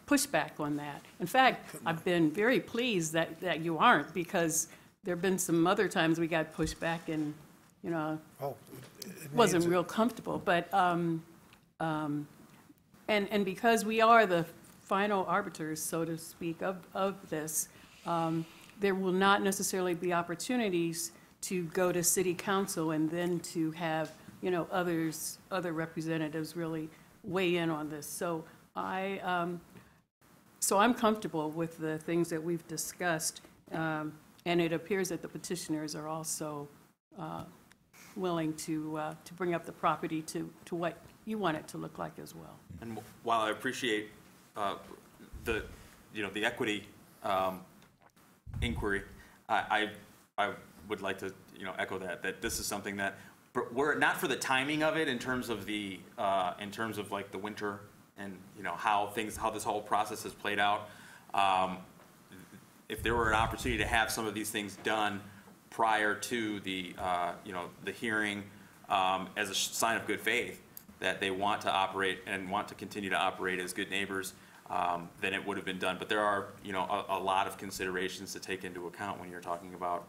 pushback on that. In fact, I've been very pleased that you aren't, because there have been some other times we got pushback and, wasn't real comfortable. But, and because we are the final arbiters, so to speak, of this, there will not necessarily be opportunities to go to city council and then to have, other representatives really weigh in on this. So I'm comfortable with the things that we've discussed, and it appears that the petitioners are also willing to bring up the property to what you want it to look like as well. And while I appreciate the equity inquiry, I would like to echo that this is something that, were it not for the timing of it in terms of the like the winter and how this whole process has played out, if there were an opportunity to have some of these things done prior to the the hearing, as a sign of good faith that they want to operate and want to continue to operate as good neighbors, then it would have been done. But there are, a lot of considerations to take into account when you're talking about,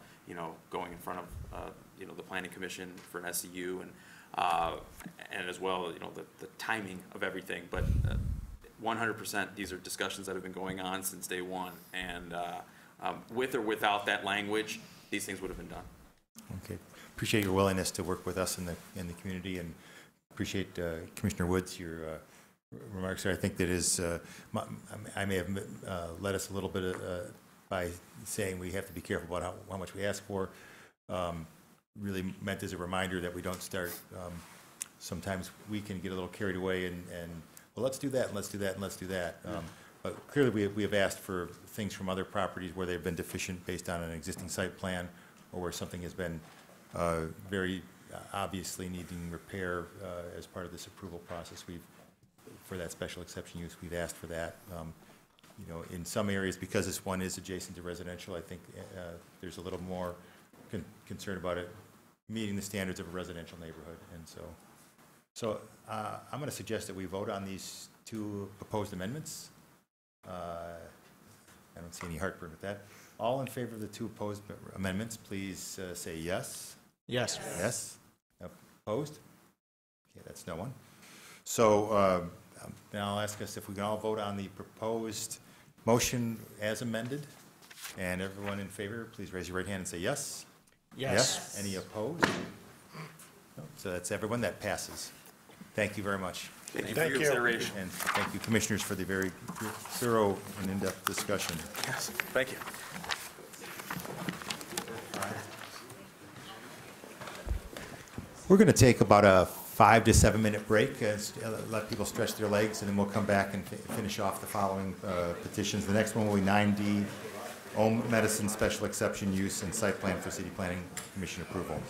going in front of, the Planning Commission for an SEU and as well, the timing of everything. But 100%, these are discussions that have been going on since day one. And with or without that language, these things would have been done. Okay. Appreciate your willingness to work with us in the community, and appreciate Commissioner Woods, your remarks there. I think that is, I may have led us a little bit by saying we have to be careful about how much we ask for. Really meant as a reminder that we don't start, sometimes we can get a little carried away and well, let's do that, and let's do that, and let's do that. But clearly we have asked for things from other properties where they've been deficient based on an existing site plan, or where something has been very obviously needing repair as part of this approval process. For that special exception use, we've asked for that. In some areas, because this one is adjacent to residential, I think there's a little more concern about it meeting the standards of a residential neighborhood. And so I'm going to suggest that we vote on these two proposed amendments. I don't see any heartburn with that. All in favor of the two opposed amendments, please say yes. Yes. Yes. Opposed? Okay, that's no one. So now I'll ask us if we can all vote on the proposed motion as amended. And everyone in favor, please raise your right hand and say yes. Yes. Any opposed? No. So that's everyone. That passes. Thank you very much. Thank you for your consideration. And thank you, Commissioners, for the very thorough and in-depth discussion. Yes, thank you. We're going to take about a 5 to 7 minute break, let people stretch their legs, and then we'll come back and finish off the following petitions. The next one will be 9D, home medicine special exception use and site plan for City Planning Commission approval.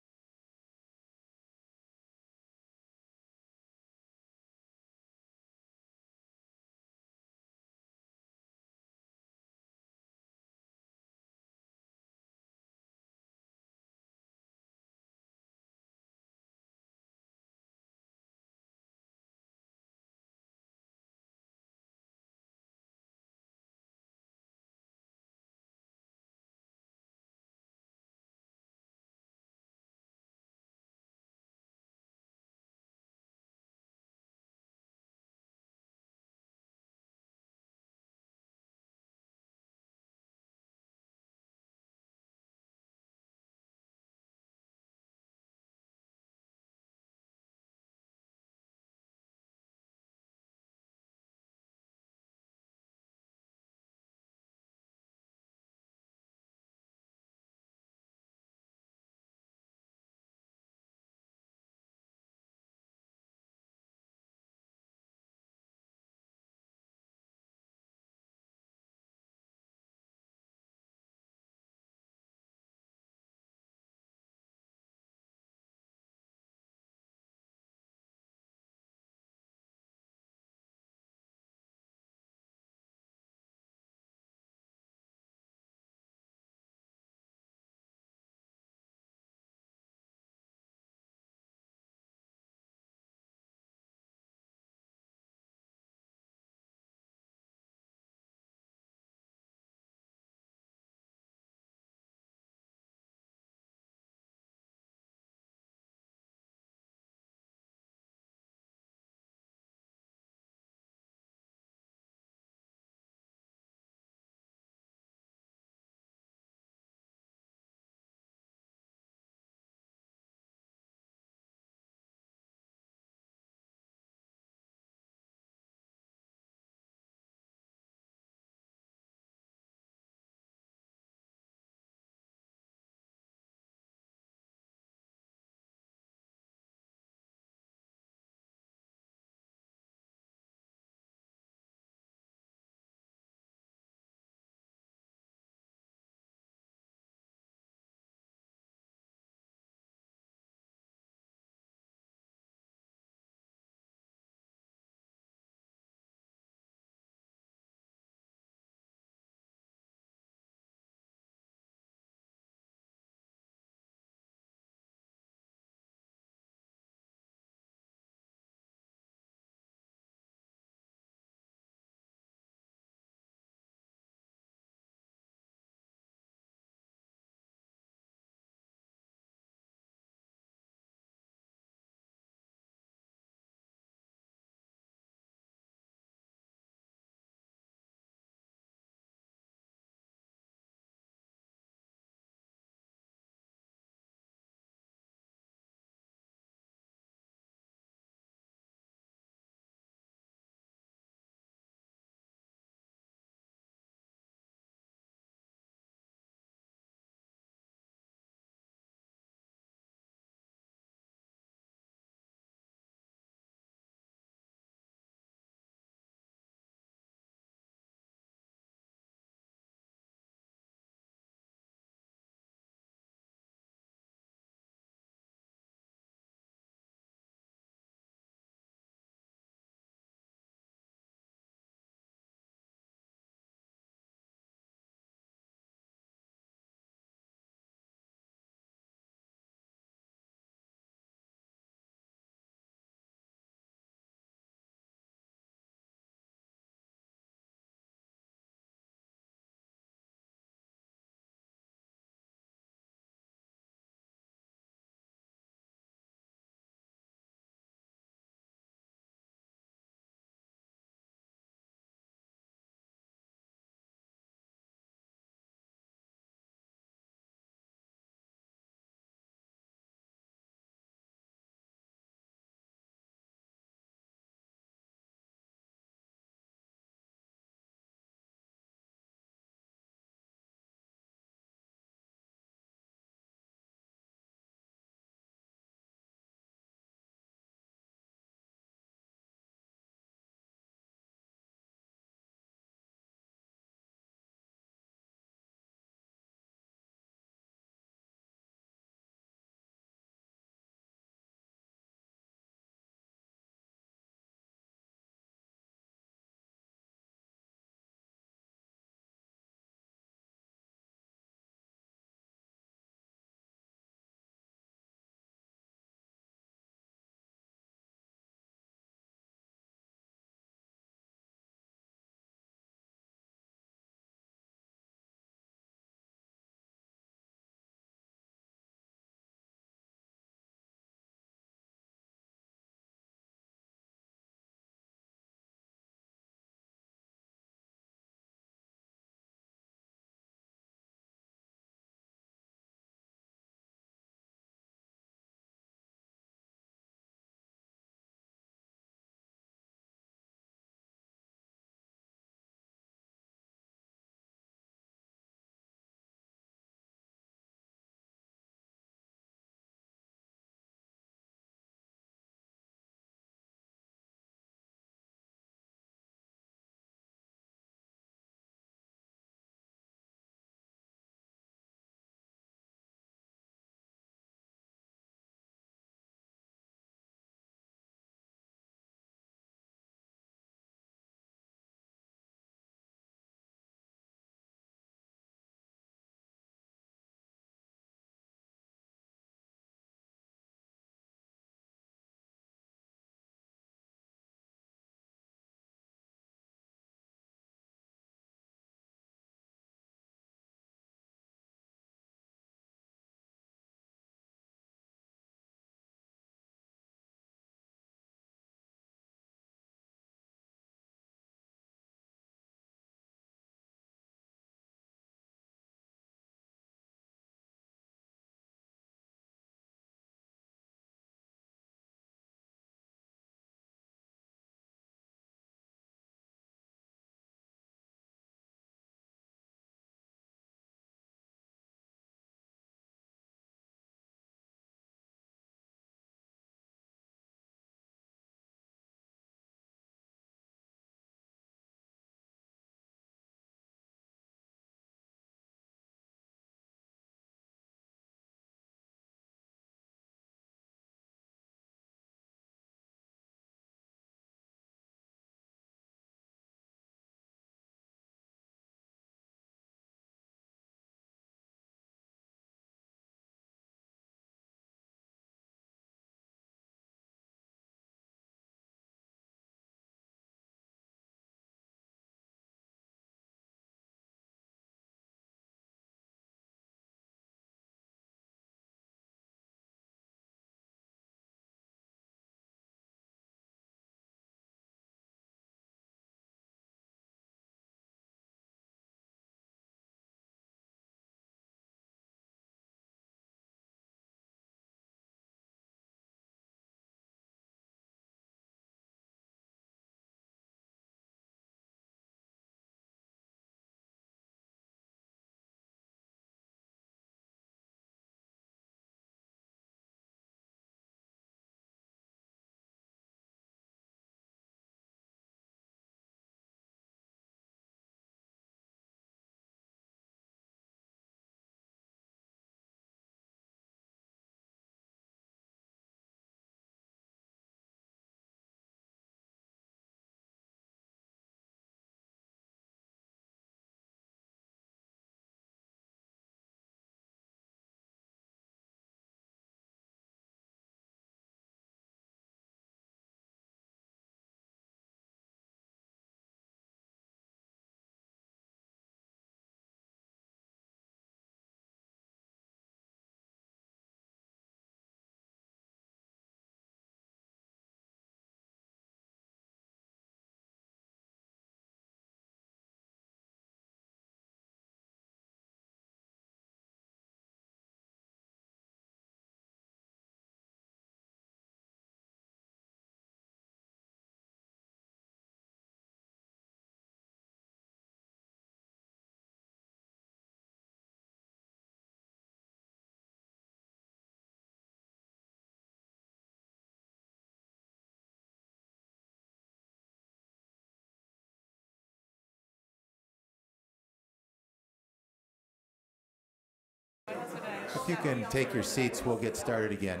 If you can take your seats, we'll get started again.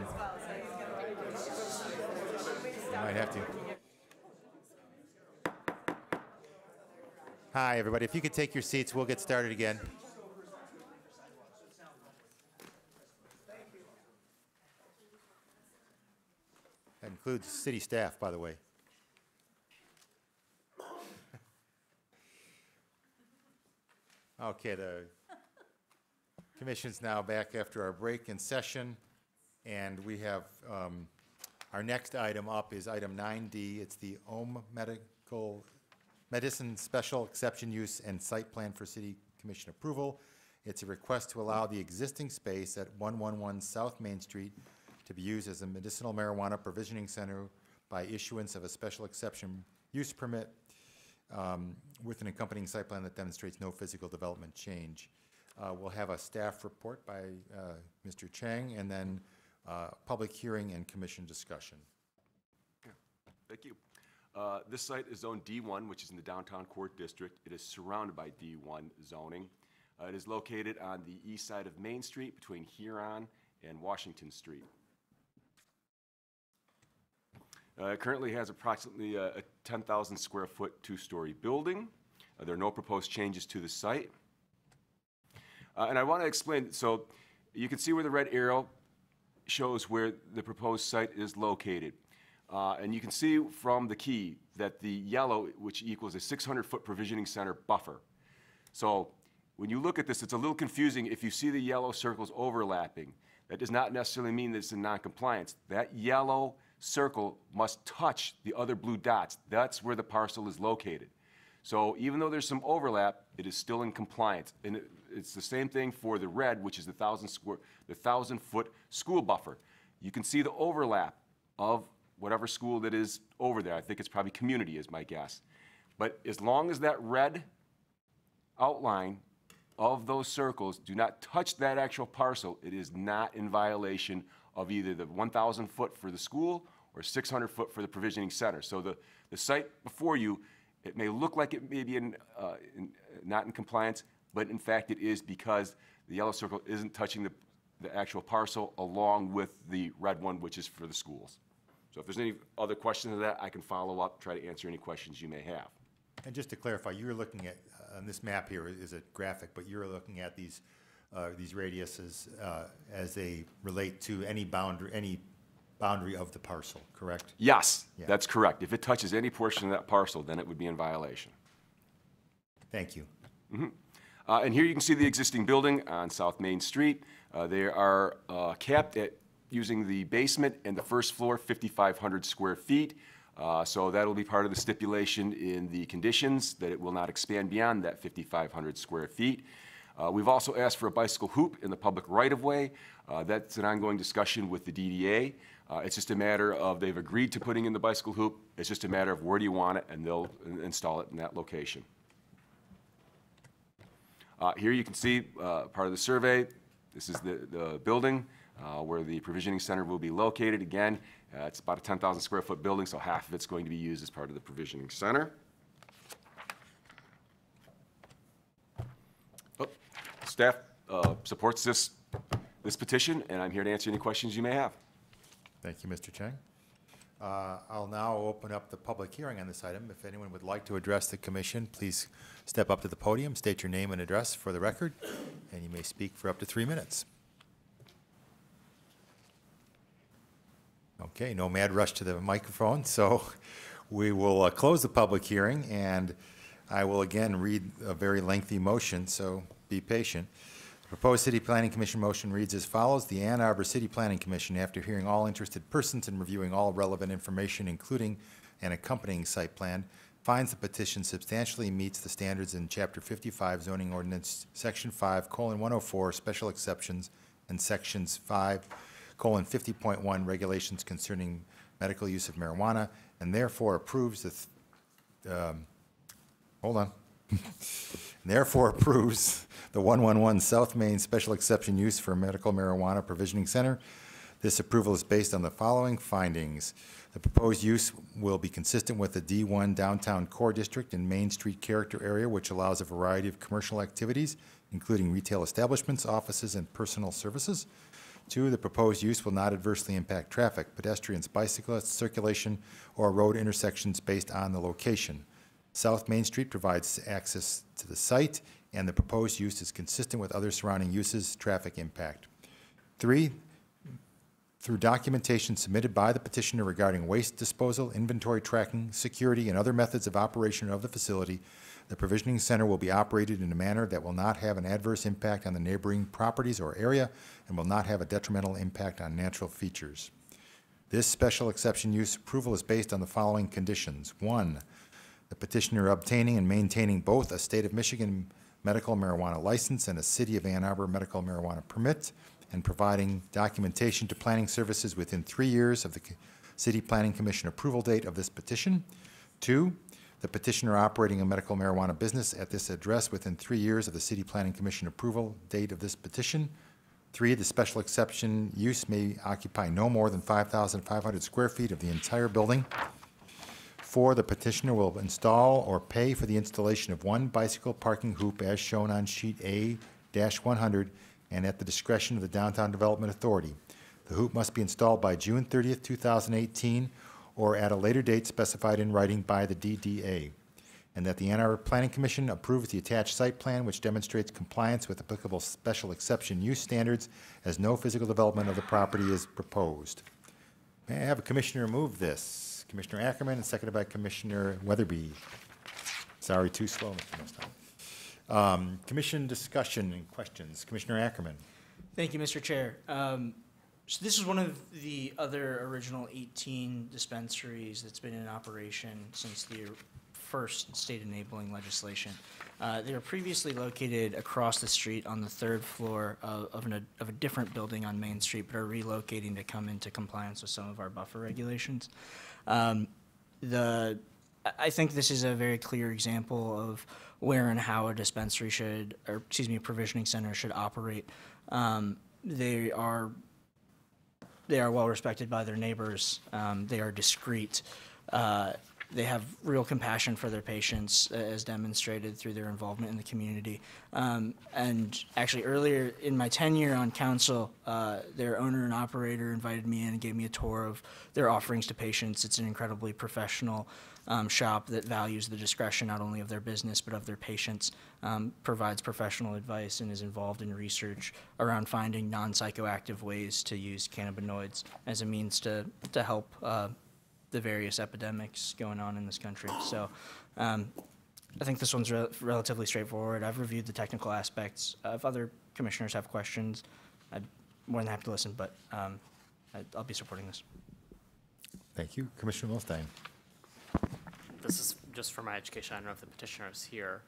You might have to. Hi, everybody. If you could take your seats, we'll get started again. That includes city staff, by the way. Okay, the commission's now back after our break in session, and we have our next item up is item 9D. It's the Medicine Special Exception Use and Site Plan for City Commission approval. It's a request to allow the existing space at 111 South Main Street to be used as a medicinal marijuana provisioning center by issuance of a special exception use permit with an accompanying site plan that demonstrates no physical development change. We'll have a staff report by Mr. Chang, and then public hearing and commission discussion. Thank you. This site is zoned D1, which is in the downtown core district. It is surrounded by D1 zoning. It is located on the east side of Main Street between Huron and Washington Street. It currently has approximately a 10,000 square foot two-story building. There are no proposed changes to the site. And I want to explain, so you can see where the red arrow shows where the proposed site is located. And you can see from the key that the yellow, which equals a 600-foot provisioning center buffer. So when you look at this, it's a little confusing if you see the yellow circles overlapping. That does not necessarily mean that it's in non-compliance. That yellow circle must touch the other blue dots. That's where the parcel is located. So even though there's some overlap, it is still in compliance. And it's the same thing for the red, which is the 1,000-foot school buffer. You can see the overlap of whatever school that is over there. I think it's probably community is my guess. But as long as that red outline of those circles do not touch that actual parcel, it is not in violation of either the 1,000 foot for the school or 600 foot for the provisioning center. So the site before you, it may look like it may be not in compliance, but in fact it is, because the yellow circle isn't touching the actual parcel along with the red one, which is for the schools. So if there's any other questions of that, I can follow up, try to answer any questions you may have. And just to clarify, you're looking at, on this map here is a graphic, but you're looking at these radiuses as they relate to any boundary of the parcel, correct? Yes, Yeah. that's correct. If it touches any portion of that parcel, then it would be in violation. Thank you. Mm-hmm. And here you can see the existing building on South Main Street. They are capped at using the basement and the first floor, 5,500 square feet. So that'll be part of the stipulation in the conditions, that it will not expand beyond that 5,500 square feet. We've also asked for a bicycle hoop in the public right-of-way. That's an ongoing discussion with the DDA. It's just a matter of, they've agreed to putting in the bicycle hoop. It's just a matter of where do you want it, and they'll install it in that location. Here you can see part of the survey. This is the building where the provisioning center will be located. Again, it's about a 10,000 square foot building, so half of it's going to be used as part of the provisioning center. Staff supports this petition, and I'm here to answer any questions you may have. Thank you, Mr. Chang. I'll now open up the public hearing on this item. If anyone would like to address the commission, please step up to the podium, state your name and address for the record, and you may speak for up to 3 minutes. Okay, no mad rush to the microphone, so we will close the public hearing, and I will again read a very lengthy motion, so be patient. The proposed City Planning Commission motion reads as follows. The Ann Arbor City Planning Commission, after hearing all interested persons and reviewing all relevant information, including an accompanying site plan, finds the petition substantially meets the standards in Chapter 55 Zoning Ordinance, Section 5:104, Special Exceptions, and Sections 5:50.1, Regulations Concerning Medical Use of Marijuana, and therefore approves therefore approves the 111 South Main Special Exception Use for Medical Marijuana Provisioning Center. This approval is based on the following findings. The proposed use will be consistent with the D1 Downtown Core District and Main Street character area, which allows a variety of commercial activities, including retail establishments, offices, and personal services. 2, the proposed use will not adversely impact traffic, pedestrians, bicyclists, circulation, or road intersections based on the location. South Main Street provides access to the site, and the proposed use is consistent with other surrounding uses, traffic impact. 3, through documentation submitted by the petitioner regarding waste disposal, inventory tracking, security, and other methods of operation of the facility, the provisioning center will be operated in a manner that will not have an adverse impact on the neighboring properties or area and will not have a detrimental impact on natural features. This special exception use approval is based on the following conditions. 1, the petitioner obtaining and maintaining both a state of Michigan medical marijuana license and a City of Ann Arbor medical marijuana permit, and providing documentation to planning services within 3 years of the City Planning Commission approval date of this petition. 2, the petitioner operating a medical marijuana business at this address within 3 years of the City Planning Commission approval date of this petition. 3, the special exception use may occupy no more than 5,500 square feet of the entire building. 4, the petitioner will install or pay for the installation of 1 bicycle parking hoop as shown on sheet A-100 and at the discretion of the Downtown Development Authority. The hoop must be installed by June 30th, 2018, or at a later date specified in writing by the DDA, and that the Ann Arbor Planning Commission approves the attached site plan which demonstrates compliance with applicable special exception use standards as no physical development of the property is proposed. May I have a commissioner move this? Commissioner Ackerman, and seconded by Commissioner Weatherby. Sorry, too slow, Mr. Mustang. Commission discussion and questions. Commissioner Ackerman. Thank you, Mr. Chair. So this is one of the other original 18 dispensaries that's been in operation since the first state enabling legislation. They were previously located across the street on the 3rd floor of a different building on Main Street, but are relocating to come into compliance with some of our buffer regulations. I think this is a very clear example of where and how a dispensary should, or excuse me, a provisioning center should operate. They are well respected by their neighbors. They are discreet. They have real compassion for their patients, as demonstrated through their involvement in the community. And actually, earlier in my tenure on council, their owner and operator invited me in and gave me a tour of their offerings to patients. It's an incredibly professional shop that values the discretion not only of their business but of their patients, provides professional advice, and is involved in research around finding non-psychoactive ways to use cannabinoids as a means to help the various epidemics going on in this country. So I think this one's relatively straightforward. I've reviewed the technical aspects. If other commissioners have questions, I'm more than happy to listen, but I'll be supporting this. Thank you. Commissioner Milstein. This is just for my education. I don't know if the petitioner is here.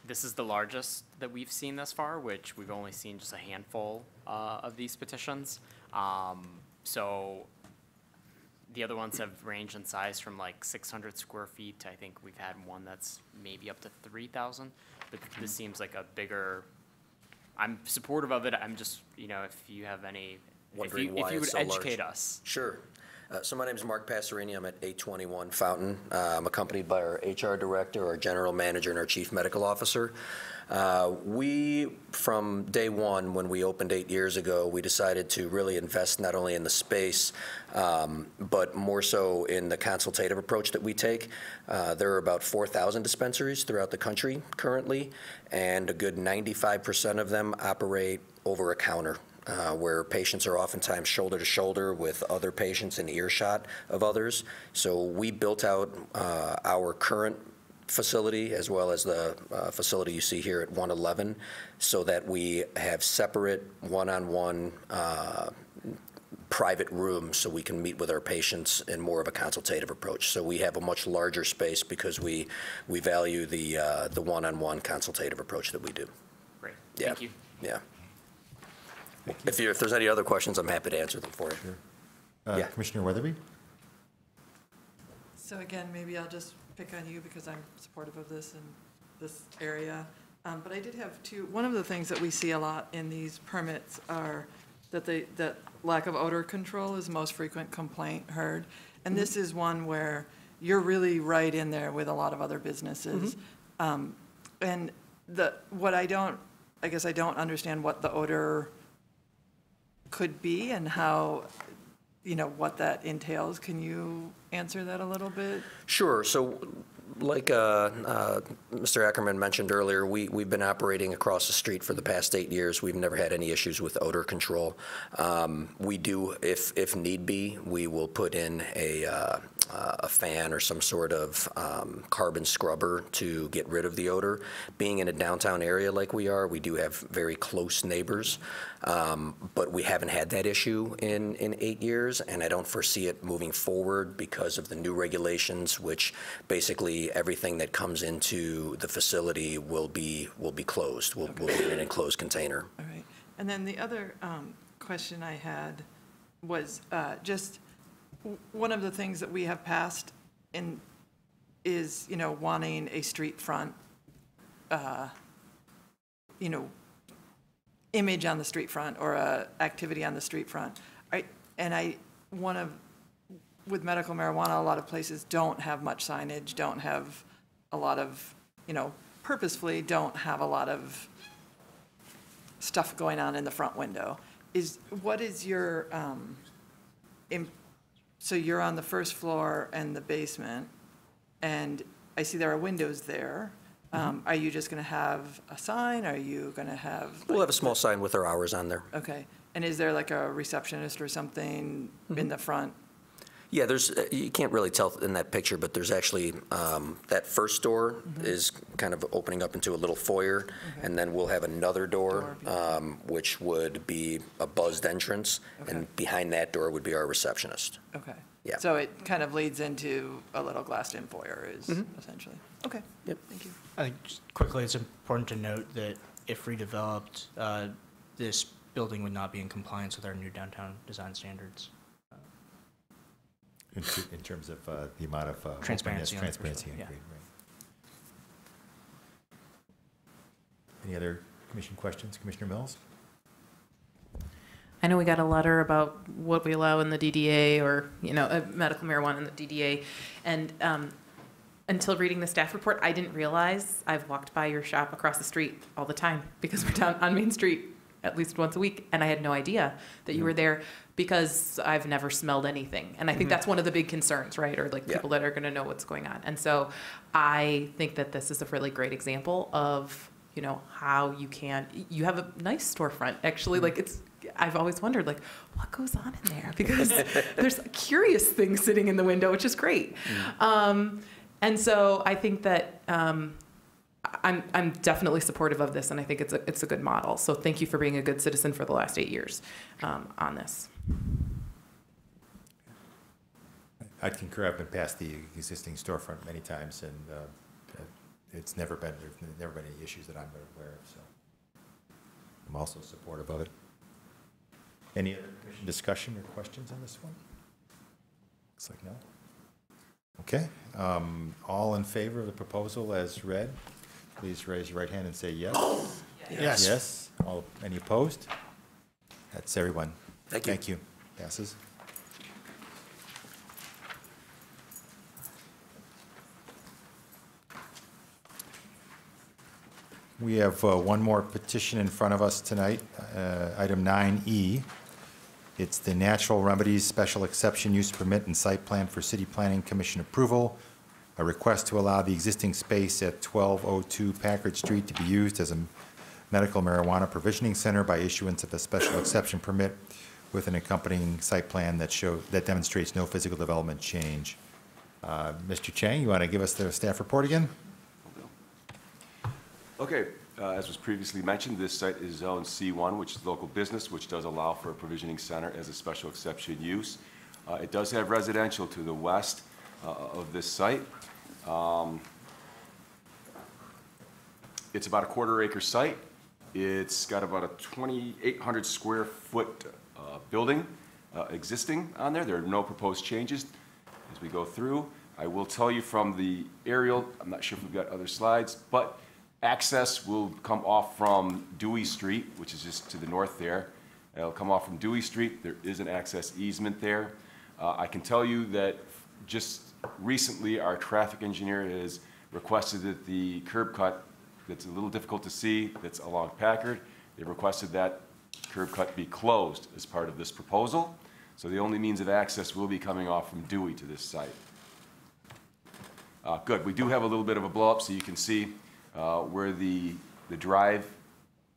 This is the largest that we've seen thus far, which we've only seen just a handful of these petitions. So the other ones have ranged in size from like 600 square feet to I think we've had one that's maybe up to 3,000. But this seems like a bigger, I'm supportive of it. I'm just, if you have any, if you would educate us. Sure. So my name is Mark Passerini. I'm at 821 Fountain. I'm accompanied by our HR director, our general manager, and our chief medical officer. We, from day one, when we opened 8 years ago, we decided to really invest not only in the space, but more so in the consultative approach that we take. There are about 4,000 dispensaries throughout the country currently, and a good 95% of them operate over a counter. Where patients are oftentimes shoulder to shoulder with other patients in earshot of others. So we built out our current facility as well as the facility you see here at 111 so that we have separate one-on-one private rooms so we can meet with our patients in more of a consultative approach. So we have a much larger space because we value the one-on-one consultative approach that we do. Great. Yeah. Thank you. Yeah. If there's any other questions, I'm happy to answer them for you. Sure. Commissioner Weatherby? So again, maybe I'll just pick on you because I'm supportive of this in this area. But I did have two. One of the things that we see a lot in these permits are that lack of odor control is the most frequent complaint heard. And this is one where you're really right in there with a lot of other businesses. And I guess I don't understand what the odor could be and how, what that entails. Can you answer that a little bit? Sure. So like Mr. Ackerman mentioned earlier, we've been operating across the street for the past 8 years. We've never had any issues with odor control. We do, if need be, we will put in a fan or some sort of carbon scrubber to get rid of the odor. Being in a downtown area like we are, we do have very close neighbors, but we haven't had that issue in 8 years, and I don't foresee it moving forward because of the new regulations, which basically everything that comes into the facility will be closed. We'll be in an enclosed container. All right. And then the other question I had was just one of the things that we have passed is, wanting a street front, image on the street front or activity on the street front. With medical marijuana, a lot of places don't have much signage, don't have a lot of, purposefully don't have a lot of stuff going on in the front window. What is your, so you're on the first floor and the basement, and I see there are windows there. Are you just going to have a sign? Are you going to have? We'll have a small sign with our hours on there. Okay. And is there like a receptionist or something in the front? Yeah, you can't really tell in that picture, but there's actually, that first door is kind of opening up into a little foyer, and then we'll have another door, which would be a buzzed entrance, and behind that door would be our receptionist. Okay. Yeah. So it kind of leads into a little glassed-in foyer essentially. Okay. Yep. Thank you. I think just quickly, it's important to note that if redeveloped, this building would not be in compliance with our new downtown design standards. In terms of the amount of transparency, transparency, yeah. right. Any other commission questions, Commissioner Mills? I know we got a letter about what we allow in the DDA or, medical marijuana in the DDA. And until reading the staff report, I didn't realize I've walked by your shop across the street all the time because we're down on Main Street at least once a week. And I had no idea that you were there because I've never smelled anything. And I think that's one of the big concerns, right? Or like people that are going to know what's going on. And so I think that this is a really great example of, how you have a nice storefront. Actually, I've always wondered, what goes on in there? Because there's curious things sitting in the window, which is great. And so I think that I'm definitely supportive of this, and I think it's a good model. So thank you for being a good citizen for the last 8 years on this. I'd concur. I've been past the existing storefront many times, and there's never been any issues that I'm aware of. So I'm also supportive of it. Any other commission discussion or questions on this one? Looks like no. Okay. All in favor of the proposal as read, please raise your right hand and say yes. Yes. Yes. Any opposed? That's everyone. Thank you. Thank you. Passes. We have one more petition in front of us tonight, item 9E. It's the Natural Remedies Special Exception Use Permit and Site Plan for City Planning Commission approval. A request to allow the existing space at 1202 Packard Street to be used as a medical marijuana provisioning center by issuance of a special exception permit with an accompanying site plan that demonstrates no physical development change. Mr. Chang, you want to give us the staff report again? Okay, as was previously mentioned, this site is zone C1, which is local business, which does allow for a provisioning center as a special exception use. It does have residential to the west of this site. It's about a quarter-acre site. It's got about a 2,800 square foot building existing on there. There are no proposed changes as we go through. I will tell you from the aerial, I'm not sure if we've got other slides, but access will come off from Dewey Street, which is just to the north there. It'll come off from Dewey Street. There is an access easement there. I can tell you that just recently our traffic engineer has requested that the curb cut that's a little difficult to see that's along Packard. They requested that curb cut be closed as part of this proposal. So the only means of access will be coming off from Dewey to this site. Good. We do have a little bit of a blow up so you can see where the drive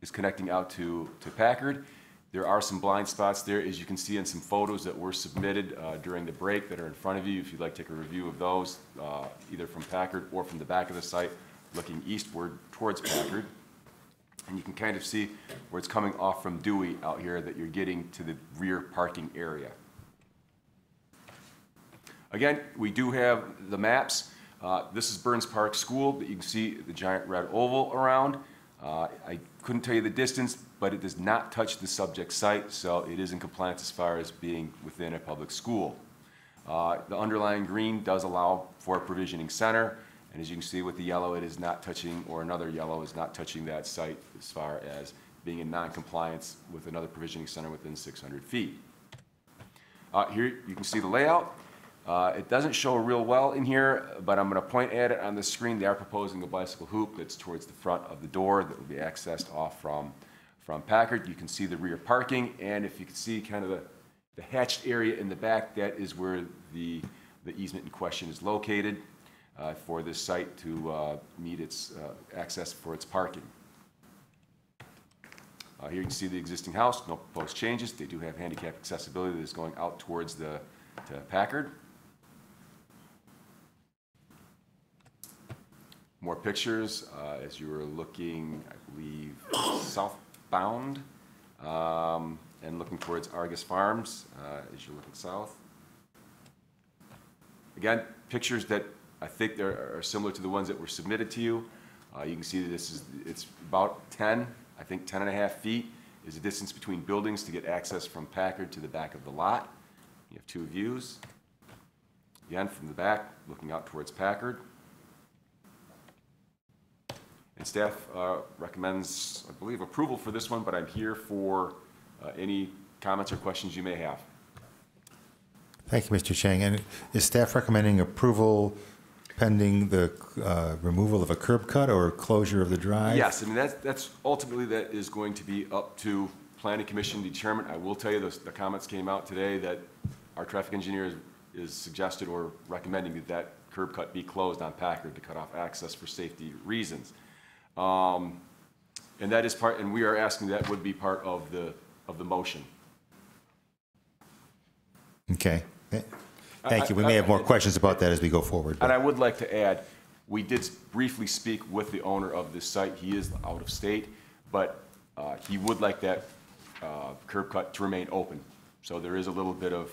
is connecting out to Packard. There are some blind spots there, as you can see in some photos that were submitted during the break that are in front of you. If you'd like to take a review of those, either from Packard or from the back of the site, looking eastward towards Packard. And you can kind of see where it's coming off from Dewey out here that you're getting to the rear parking area. Again, we do have the maps. This is Burns Park School, but you can see the giant red oval around. I couldn't tell you the distance, but it does not touch the subject site, so it is in compliance as far as being within a public school. The underlying green does allow for a provisioning center, and as you can see with the yellow, it is not touching, or another yellow is not touching that site as far as being in non-compliance with another provisioning center within 600 feet. Here you can see the layout. It doesn't show real well in here, but I'm going to point at it on the screen. They are proposing a bicycle hoop that's towards the front of the door that will be accessed off from Packard. You can see the rear parking, and if you can see kind of the hatched area in the back, that is where the easement in question is located for this site to meet its access for its parking. Here you can see the existing house, no proposed changes. They do have handicap accessibility that is going out towards to Packard. More pictures as you were looking, I believe, southbound and looking towards Argus Farms as you're looking south. Again, pictures that I think are similar to the ones that were submitted to you. You can see that it's about 10 and a half feet is the distance between buildings to get access from Packard to the back of the lot. You have two views. Again, from the back, looking out towards Packard. And staff recommends, I believe, approval for this one, but I'm here for any comments or questions you may have. Thank you, Mr. Chang. And is staff recommending approval pending the removal of a curb cut or closure of the drive? Yes, I mean, that's ultimately that is going to be up to Planning Commission to determine. I will tell you the comments came out today that our traffic engineer is suggested or recommending that curb cut be closed on Packard to cut off access for safety reasons. And that is part, and we are asking that would be part of the motion. Okay. Thank you. We may have more questions about that as we go forward. And I would like to add, we did briefly speak with the owner of this site. He is out of state, but he would like that curb cut to remain open. So there is a little bit of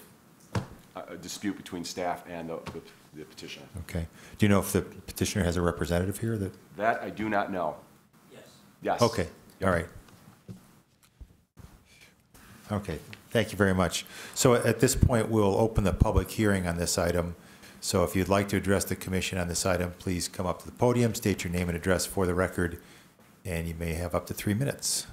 a dispute between staff and the petitioner. Okay. Do you know if the petitioner has a representative here? That I do not know. Yes. Yes. Okay. All right. Okay. Thank you very much. So at this point, we'll open the public hearing on this item. So if you'd like to address the commission on this item, please come up to the podium, state your name and address for the record, and you may have up to 3 minutes.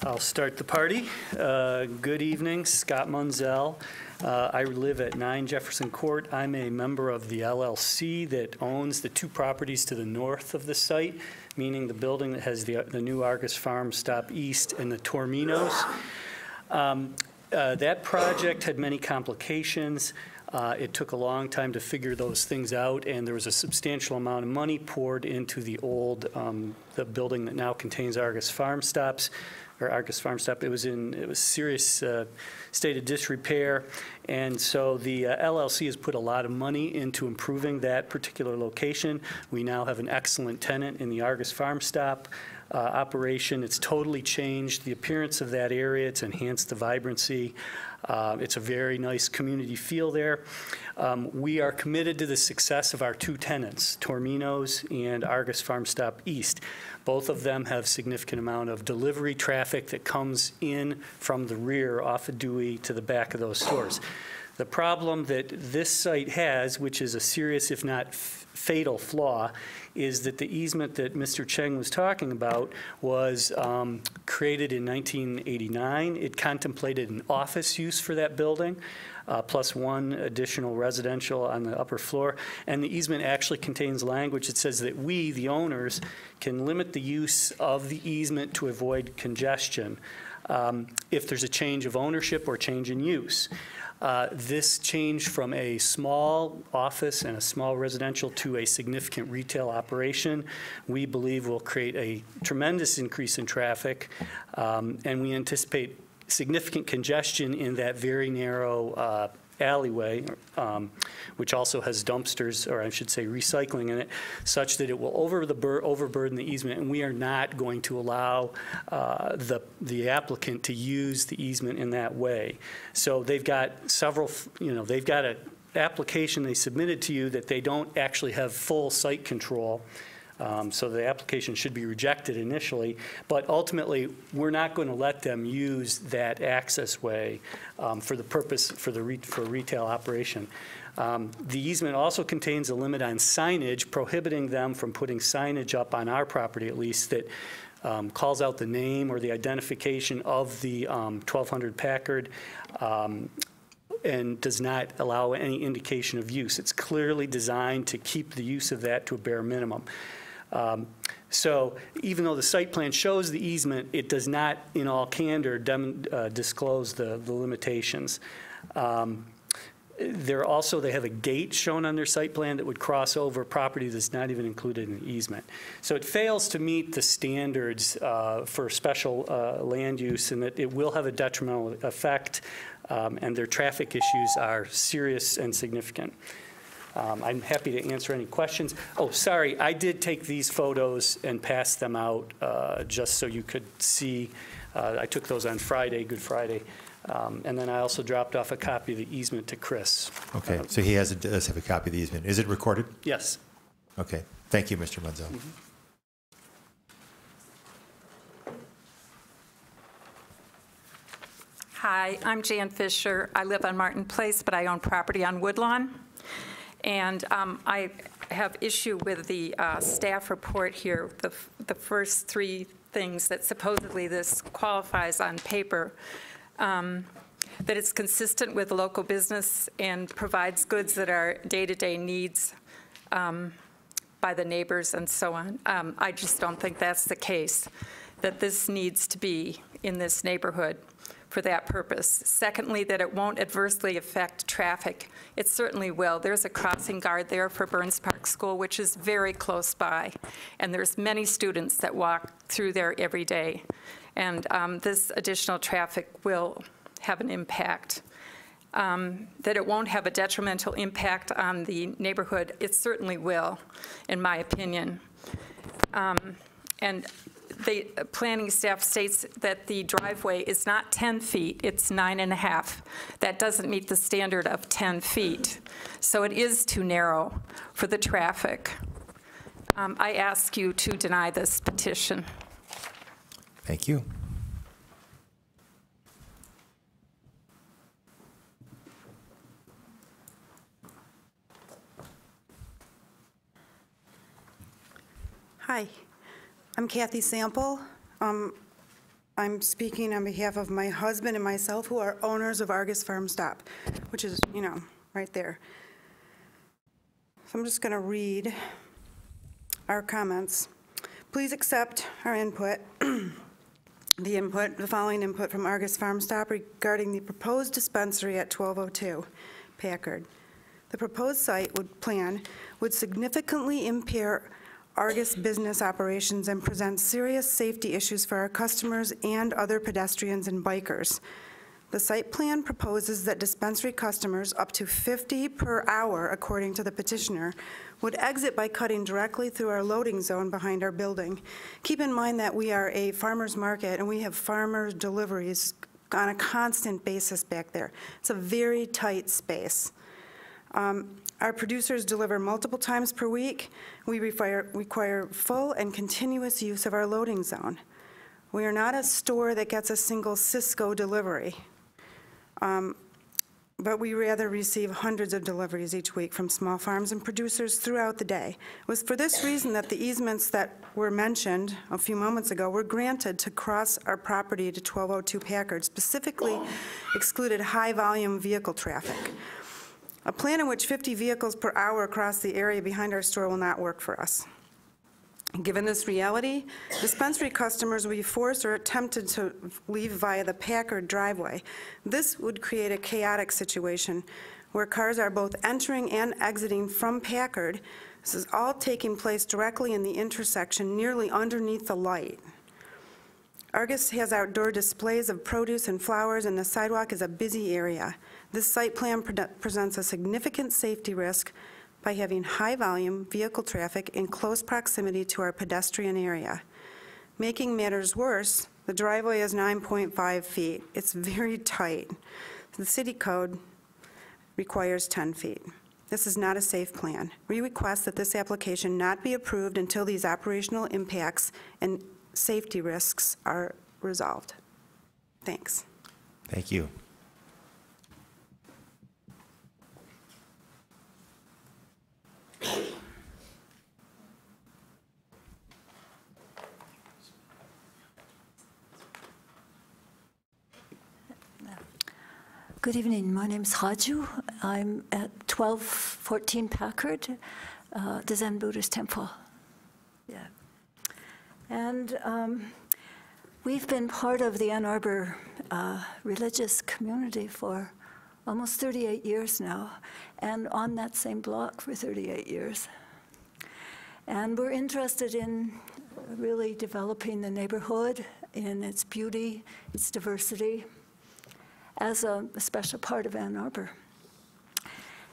I'll start the party. Good evening, Scott Munzel. I live at 9 Jefferson Court. I'm a member of the LLC that owns the 2 properties to the north of the site, meaning the building that has the new Argus Farm Stop East and the Torminos. That project had many complications. It took a long time to figure those things out, and there was a substantial amount of money poured into the old, the building that now contains Argus Farm Stops. Or Argus Farm Stop, it was serious state of disrepair, and so the LLC has put a lot of money into improving that particular location. We now have an excellent tenant in the Argus Farm Stop operation. It's totally changed the appearance of that area. It's enhanced the vibrancy. It's a very nice community feel there. We are committed to the success of our 2 tenants, Torminos and Argus Farm Stop East. Both of them have significant amount of delivery traffic that comes in from the rear off of Dewey to the back of those stores. The problem that this site has, which is a serious, if not fatal flaw, is that the easement that Mr. Cheng was talking about was created in 1989. It contemplated an office use for that building, plus one additional residential on the upper floor. And the easement actually contains language that says that we, the owners, can limit the use of the easement to avoid congestion if there's a change of ownership or change in use. This change from a small office and a small residential to a significant retail operation, we believe will create a tremendous increase in traffic, and we anticipate significant congestion in that very narrow alleyway, which also has dumpsters, or I should say recycling in it, such that it will overburden the easement, and we are not going to allow the applicant to use the easement in that way. So they've got several, they've got an application they submitted to you that they don't actually have full site control. So the application should be rejected initially, but ultimately, we're not going to let them use that access way for the purpose, for retail operation. The easement also contains a limit on signage, prohibiting them from putting signage up on our property, at least, that calls out the name or the identification of the 1200 Packard, and does not allow any indication of use. It's clearly designed to keep the use of that to a bare minimum. So even though the site plan shows the easement, it does not, in all candor, disclose the limitations. They have a gate shown on their site plan that would cross over property that's not even included in the easement. So it fails to meet the standards for special land use, and that it will have a detrimental effect, and their traffic issues are serious and significant. I'm happy to answer any questions. Oh, sorry, I did take these photos and pass them out just so you could see. I took those on Friday, Good Friday. And then I also dropped off a copy of the easement to Chris. Okay, so he does have a copy of the easement. Is it recorded? Yes. Okay, thank you, Mr. Munzel. Mm-hmm. Hi, I'm Jan Fisher. I live on Martin Place, but I own property on Woodlawn. And I have issue with the staff report here, the first three things that supposedly this qualifies on paper, that it's consistent with local business and provides goods that are day-to-day needs by the neighbors and so on. I just don't think that's the case, that this needs to be in this neighborhood for that purpose. Secondly, that it won't adversely affect traffic. It certainly will. There's a crossing guard there for Burns Park School, which is very close by, and there's many students that walk through there every day. And this additional traffic will have an impact. That it won't have a detrimental impact on the neighborhood, it certainly will, in my opinion. And the planning staff states that the driveway is not 10 feet, it's 9.5. That doesn't meet the standard of 10 feet. So it is too narrow for the traffic. I ask you to deny this petition. Thank you. Hi. I'm Kathy Sample. I'm speaking on behalf of my husband and myself, who are owners of Argus Farm Stop, which is, right there. So I'm just going to read our comments. Please accept our input, the following input from Argus Farm Stop regarding the proposed dispensary at 1202 Packard. The proposed site plan would significantly impair Argus business operations and presents serious safety issues for our customers and other pedestrians and bikers. The site plan proposes that dispensary customers, up to 50 per hour, according to the petitioner, would exit by cutting directly through our loading zone behind our building. Keep in mind that we are a farmer's market and we have farmer deliveries on a constant basis back there. It's a very tight space. Our producers deliver multiple times per week. We require full and continuous use of our loading zone. We are not a store that gets a single Cisco delivery. but we rather receive hundreds of deliveries each week from small farms and producers throughout the day. It was for this reason that the easements that were mentioned a few moments ago were granted to cross our property to 1202 Packard, specifically excluded high-volume vehicle traffic. A plan in which 50 vehicles per hour across the area behind our store will not work for us. Given this reality, dispensary customers will be forced or tempted to leave via the Packard driveway. This would create a chaotic situation where cars are both entering and exiting from Packard. This is all taking place directly in the intersection, nearly underneath the light. Argus has outdoor displays of produce and flowers, and the sidewalk is a busy area. This site plan presents a significant safety risk by having high-volume vehicle traffic in close proximity to our pedestrian area. Making matters worse, the driveway is 9.5 feet. It's very tight. The city code requires 10 feet. This is not a safe plan. We request that this application not be approved until these operational impacts and safety risks are resolved. Thanks. Thank you. Good evening. My name is Raju. I'm at 1214 Packard, the Zen Buddhist temple. Yeah. And we've been part of the Ann Arbor religious community for almost 38 years now, and on that same block for 38 years. And we're interested in really developing the neighborhood in its beauty, its diversity, as a special part of Ann Arbor.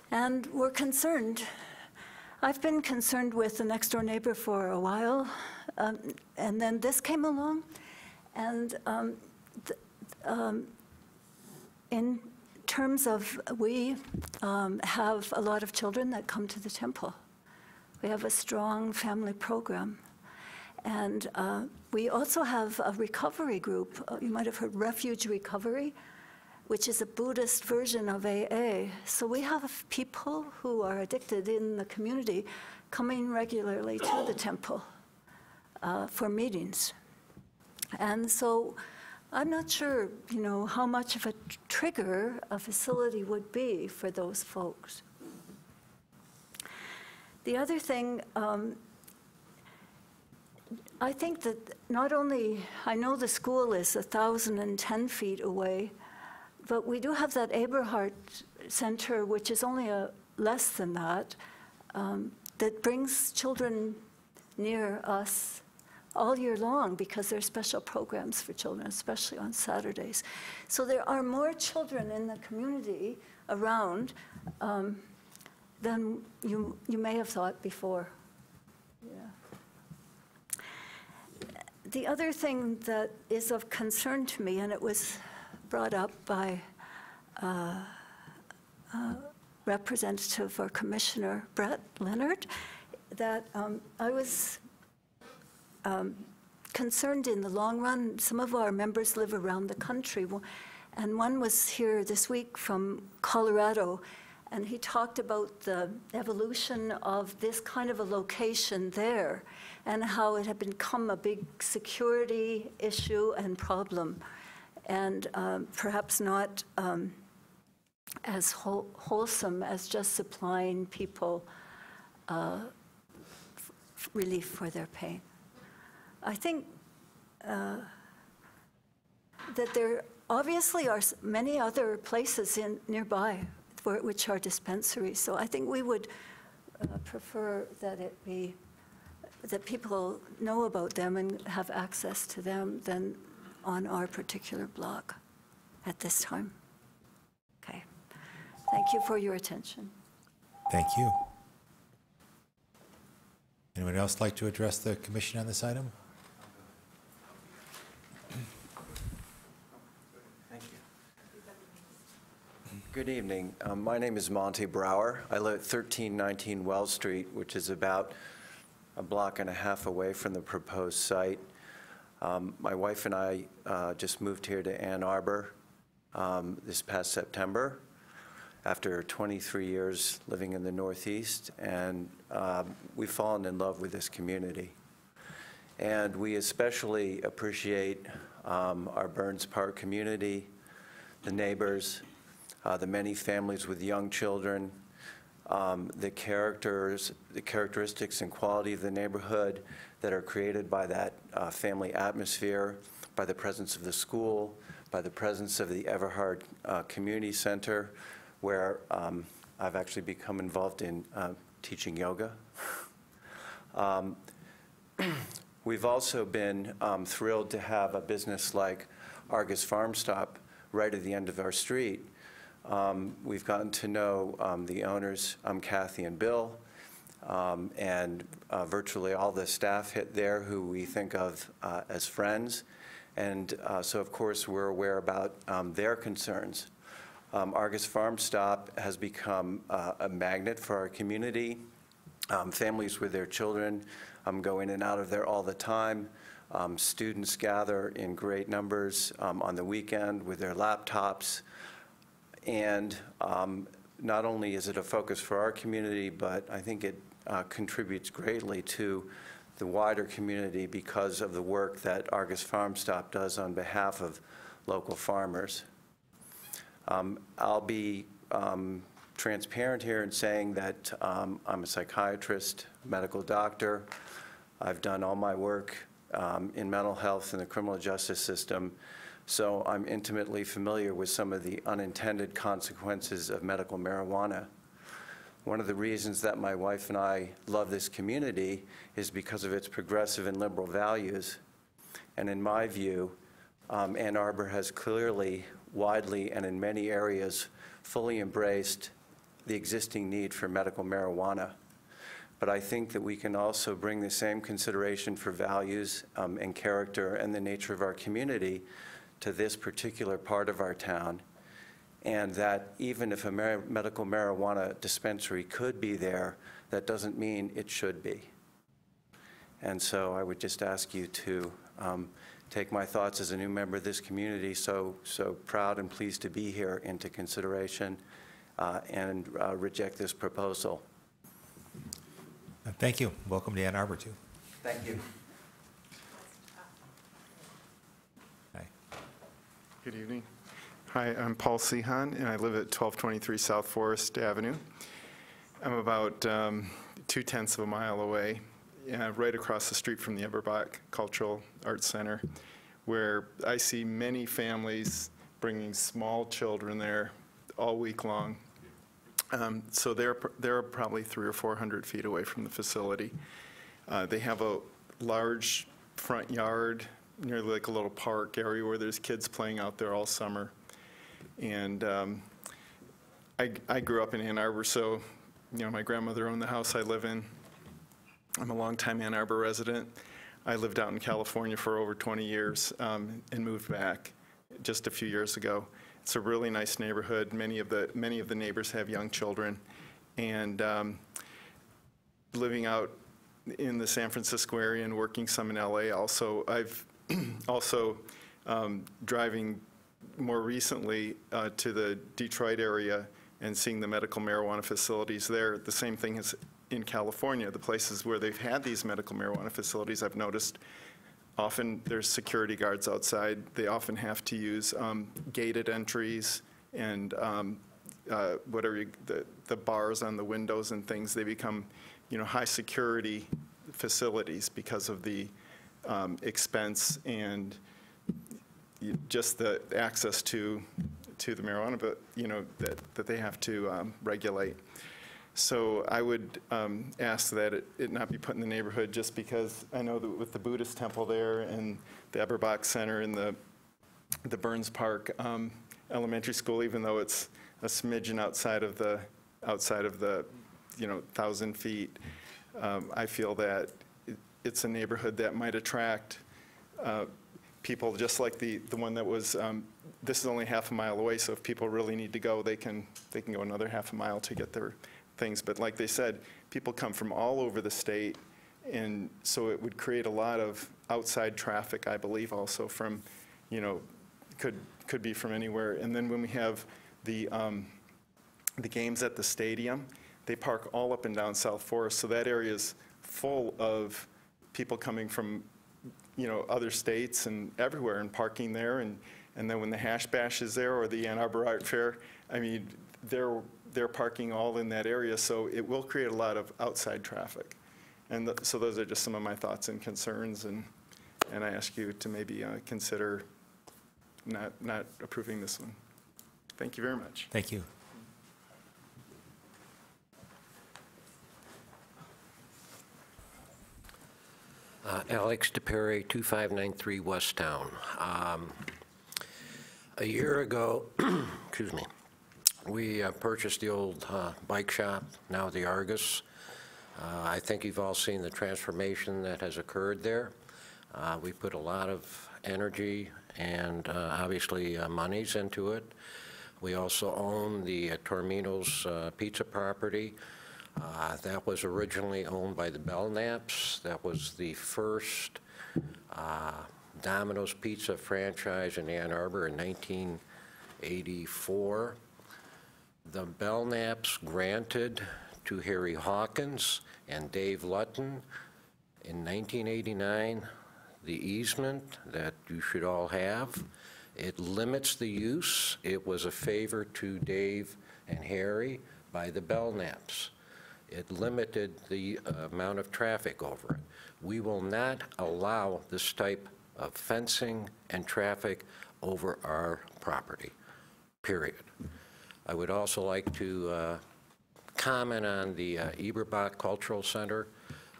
And we're concerned. I've been concerned with the next door neighbor for a while, and then this came along, and in terms of, we have a lot of children that come to the temple. We have a strong family program. And we also have a recovery group. You might have heard Refuge Recovery, which is a Buddhist version of AA. So we have people who are addicted in the community coming regularly to the temple for meetings. And so I'm not sure, how much of a trigger a facility would be for those folks. The other thing, I think that not only, I know the school is 1,010 feet away, but we do have that Eberhard Center, which is only less than that, that brings children near us all year long because there are special programs for children, especially on Saturdays. So there are more children in the community around than you may have thought before. Yeah. The other thing that is of concern to me, and it was brought up by Representative or Commissioner Brett Leonard, that I was concerned in the long run. Some of our members live around the country, and one was here this week from Colorado, and he talked about the evolution of this kind of a location there and how it had become a big security issue and problem, and perhaps not as wholesome as just supplying people relief for their pain. I think that there obviously are many other places nearby which are dispensaries. So I think we would prefer that it be, that people know about them and have access to them than on our particular block at this time. Okay. Thank you for your attention. Thank you. Anyone else like to address the commission on this item? Good evening. My name is Monty Brower. I live at 1319 Wells Street, which is about a block and a half away from the proposed site. My wife and I just moved here to Ann Arbor this past September. after 23 years living in the Northeast, and we've fallen in love with this community. And we especially appreciate our Burns Park community, the neighbors, the many families with young children, the characteristics and quality of the neighborhood that are created by that family atmosphere, by the presence of the school, by the presence of the Everhard Community Center, where I've actually become involved in teaching yoga. We've also been thrilled to have a business like Argus Farm Stop right at the end of our street. We've gotten to know the owners, Kathy and Bill, and virtually all the staff there who we think of as friends. And so, of course, we're aware about their concerns. Argus Farm Stop has become a magnet for our community. Families with their children go in and out of there all the time. Students gather in great numbers on the weekend with their laptops. And not only is it a focus for our community, but I think it contributes greatly to the wider community because of the work that Argus Farm Stop does on behalf of local farmers. I'll be transparent here in saying that I'm a psychiatrist, medical doctor. I've done all my work in mental health in the criminal justice system, so I'm intimately familiar with some of the unintended consequences of medical marijuana. One of the reasons that my wife and I love this community is because of its progressive and liberal values. And in my view, Ann Arbor has clearly, widely, and in many areas, fully embraced the existing need for medical marijuana. But I think that we can also bring the same consideration for values and character and the nature of our community to this particular part of our town, and that even if a medical marijuana dispensary could be there, that doesn't mean it should be. And so I would just ask you to take my thoughts as a new member of this community, so proud and pleased to be here, into consideration and reject this proposal. Thank you. Welcome to Ann Arbor, too. Thank you. Hi. Good evening. Hi, I'm Paul Sehan, and I live at 1223 South Forest Avenue. I'm about 2/10 of a mile away, right across the street from the Eberbach Cultural Arts Center, where I see many families bringing small children there all week long. So they're probably 300 or 400 feet away from the facility. They have a large front yard, nearly like a little park area where there's kids playing out there all summer. And I grew up in Ann Arbor, so my grandmother owned the house I live in. I'm a longtime Ann Arbor resident. I lived out in California for over 20 years and moved back just a few years ago. It's a really nice neighborhood. Many of the neighbors have young children, and living out in the San Francisco area and working some in LA. Also, I've also driving more recently to the Detroit area and seeing the medical marijuana facilities there. The same thing is in California. The places where they've had these medical marijuana facilities, I've noticed often there's security guards outside. They often have to use gated entries and the bars on the windows and things. They become, high security facilities because of the expense and just the access to the marijuana, but that they have to regulate. So I would ask that it not be put in the neighborhood, just because I know that with the Buddhist temple there and the Eberbach Center and the Burns Park Elementary School, even though it's a smidgen outside of the 1,000 feet, I feel that it's a neighborhood that might attract people just like the one that was, this is only half a mile away, so if people really need to go, they can go another half a mile to get their things. But like they said, people come from all over the state, and so it would create a lot of outside traffic, I believe, also from, could be from anywhere. And then when we have the the games at the stadium, they park all up and down South Forest, so that area is full of people coming from, you know, other states and everywhere and parking there. And then when the Hash Bash is there or the Ann Arbor Art Fair, I mean, they're parking all in that area, so it will create a lot of outside traffic. And so those are just some of my thoughts and concerns, and I ask you to maybe consider not approving this one. Thank you very much. Thank you. Alex DePerry, 2593 West Town. A year ago, excuse me, we purchased the old bike shop, now the Argus. I think you've all seen the transformation that has occurred there. We put a lot of energy and obviously monies into it. We also own the Tormino's pizza property. That was originally owned by the Belknaps. That was the first Domino's Pizza franchise in Ann Arbor in 1984. The Belknaps granted to Harry Hawkins and Dave Lutton in 1989 the easement that you should all have. It limits the use. It was a favor to Dave and Harry by the Belknaps. It limited the amount of traffic over it. We will not allow this type of fencing and traffic over our property, period. I would also like to comment on the Eberbach Cultural Center.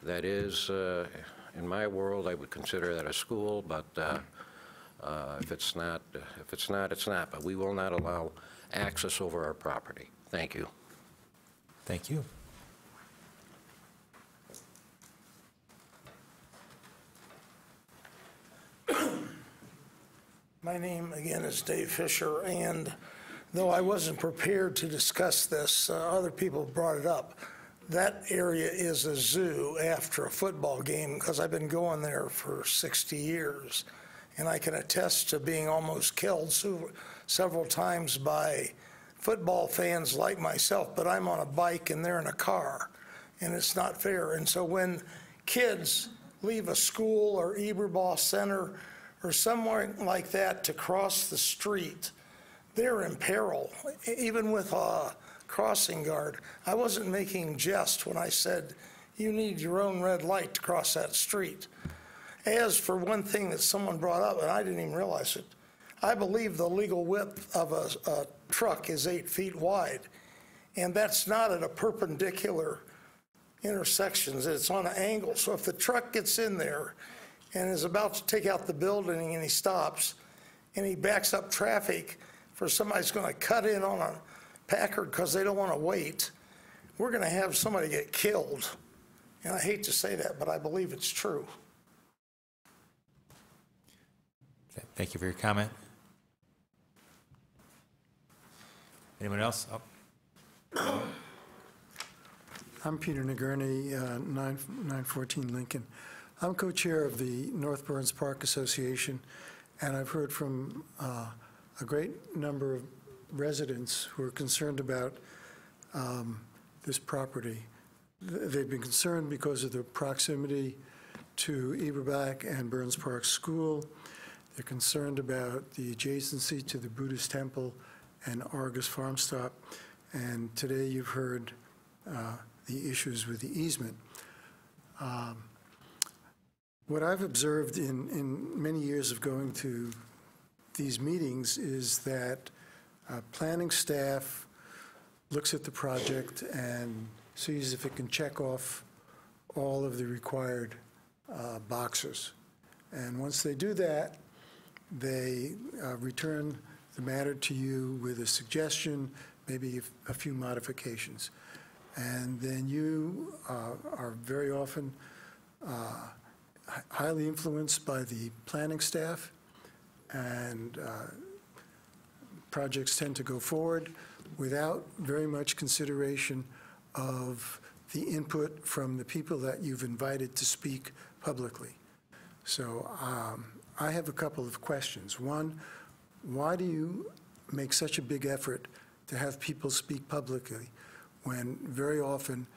That is, in my world, I would consider that a school, but if it's not, it's not. But we will not allow access over our property. Thank you. Thank you. My name, again, is Dave Fisher, and though I wasn't prepared to discuss this, other people brought it up. That area is a zoo after a football game, because I've been going there for 60 years, and I can attest to being almost killed several times by football fans like myself, but I'm on a bike and they're in a car, and it's not fair. And so when kids leave a school or Eberbach Center or somewhere like that to cross the street, they're in peril, even with a crossing guard. I wasn't making jest when I said you need your own red light to cross that street. As for one thing that someone brought up, and I didn't even realize it, I believe the legal width of a truck is 8 feet wide, and that's not at a perpendicular intersections, it's on an angle. So if the truck gets in there and is about to take out the building and he stops and he backs up traffic for somebody who's going to cut in on a Packard because they don't want to wait, we're going to have somebody get killed. And I hate to say that, but I believe it's true. Thank you for your comment. Anyone else? Oh. I'm Peter Nagurney, 914 Lincoln. I'm co-chair of the North Burns Park Association, and I've heard from a great number of residents who are concerned about this property. They've been concerned because of the proximity to Eberbach and Burns Park School. They're concerned about the adjacency to the Buddhist temple and Argus Farm Stop. And today you've heard the issues with the easement. What I've observed in many years of going to these meetings is that planning staff looks at the project and sees if it can check off all of the required boxes. And once they do that, they return the matter to you with a suggestion, maybe a few modifications. And then you are very often highly influenced by the planning staff, and projects tend to go forward without very much consideration of the input from the people that you've invited to speak publicly. So I have a couple of questions. One, why do you make such a big effort to have people speak publicly when very often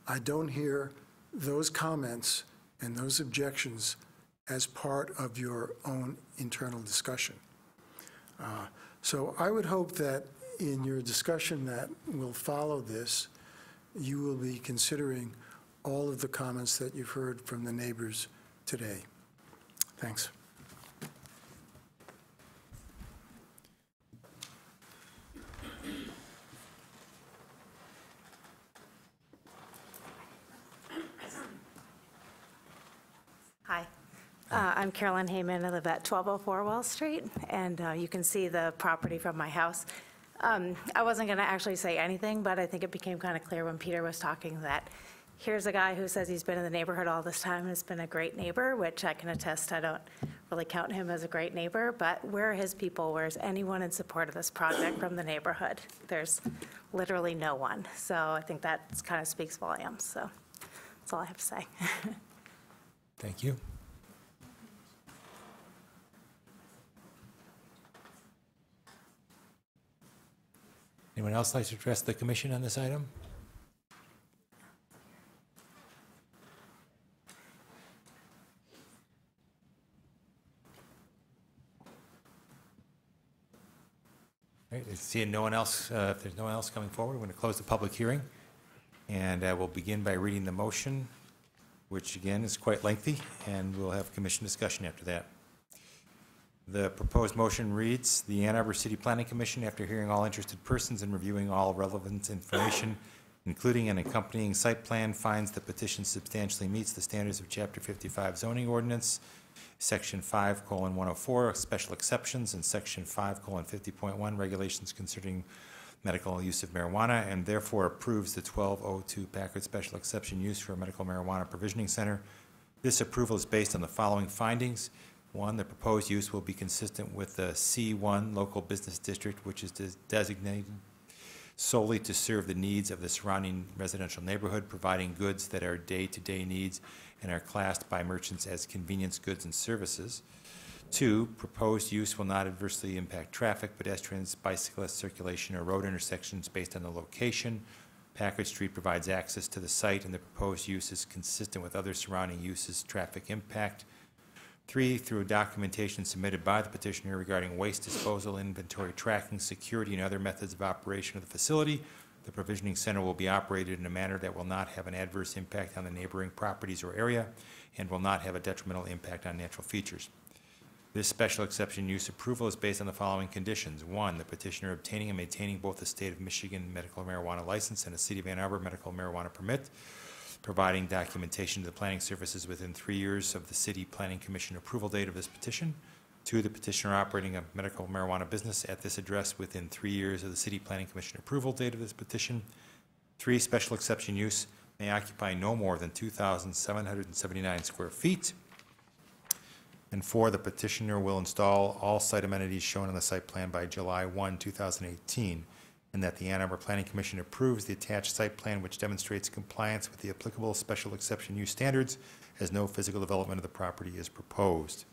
I don't hear those comments and those objections as part of your own internal discussion. So I would hope that in your discussion that will follow this, you will be considering all of the comments that you've heard from the neighbors today. Thanks. Hi. I'm Carolyn Heyman. I live at 1204 Wall Street, and you can see the property from my house. I wasn't going to actually say anything, but I think it became kind of clear when Peter was talking that here's a guy who says he's been in the neighborhood all this time and has been a great neighbor, which I can attest. I don't really count him as a great neighbor, but where are his people? Where's anyone in support of this project from the neighborhood? There's literally no one. So I think that kind of speaks volumes. So that's all I have to say. Thank you. Anyone else like to address the commission on this item? All right, seeing no one else, if there's no one else coming forward, we're going to close the public hearing. And we'll begin by reading the motion, which again is quite lengthy, and we'll have commission discussion after that. The proposed motion reads, the Ann Arbor City Planning Commission, after hearing all interested persons and reviewing all relevant information, including an accompanying site plan, finds the petition substantially meets the standards of Chapter 55 zoning ordinance, Section 5:104, special exceptions, and Section 5:50.1, regulations concerning medical use of marijuana, and therefore approves the 1202 Packard special exception use for a medical marijuana provisioning center. This approval is based on the following findings. One, the proposed use will be consistent with the C1 local business district, which is designated solely to serve the needs of the surrounding residential neighborhood, providing goods that are day-to-day needs and are classed by merchants as convenience goods and services. Two, proposed use will not adversely impact traffic, pedestrians, bicyclist circulation, or road intersections based on the location. Packard Street provides access to the site, and the proposed use is consistent with other surrounding uses' traffic impact. Three, through documentation submitted by the petitioner regarding waste disposal, inventory tracking, security, and other methods of operation of the facility, the provisioning center will be operated in a manner that will not have an adverse impact on the neighboring properties or area and will not have a detrimental impact on natural features. This special exception use approval is based on the following conditions. One, the petitioner obtaining and maintaining both the state of Michigan medical marijuana license and a City of Ann Arbor medical marijuana permit, providing documentation to the planning services within 3 years of the City Planning Commission approval date of this petition. Two, the petitioner operating a medical marijuana business at this address within 3 years of the City Planning Commission approval date of this petition. Three, special exception use may occupy no more than 2,779 square feet. And four, the petitioner will install all site amenities shown on the site plan by July 1, 2018, and that the Ann Arbor Planning Commission approves the attached site plan which demonstrates compliance with the applicable special exception use standards as no physical development of the property is proposed.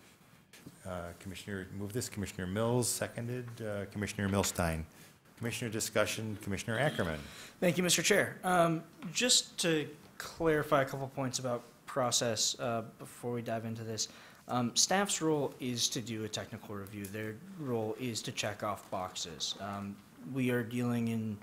Commissioner moved this, Commissioner Mills seconded, Commissioner Milstein. Commissioner discussion, Commissioner Ackerman. Thank you, Mr. Chair. Just to clarify a couple points about process before we dive into this. Staff's role is to do a technical review. Their role is to check off boxes. We are dealing in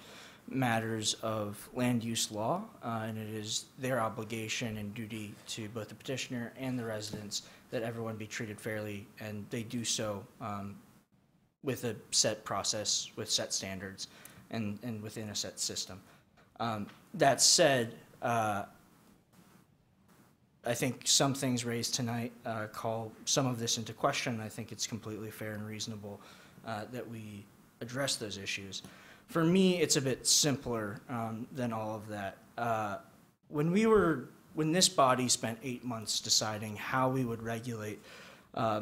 matters of land use law, and it is their obligation and duty to both the petitioner and the residents that everyone be treated fairly, and they do so with a set process, with set standards, and within a set system. That said, I think some things raised tonight call some of this into question. I think it's completely fair and reasonable that we address those issues. For me, it's a bit simpler than all of that. When this body spent 8 months deciding how we would regulate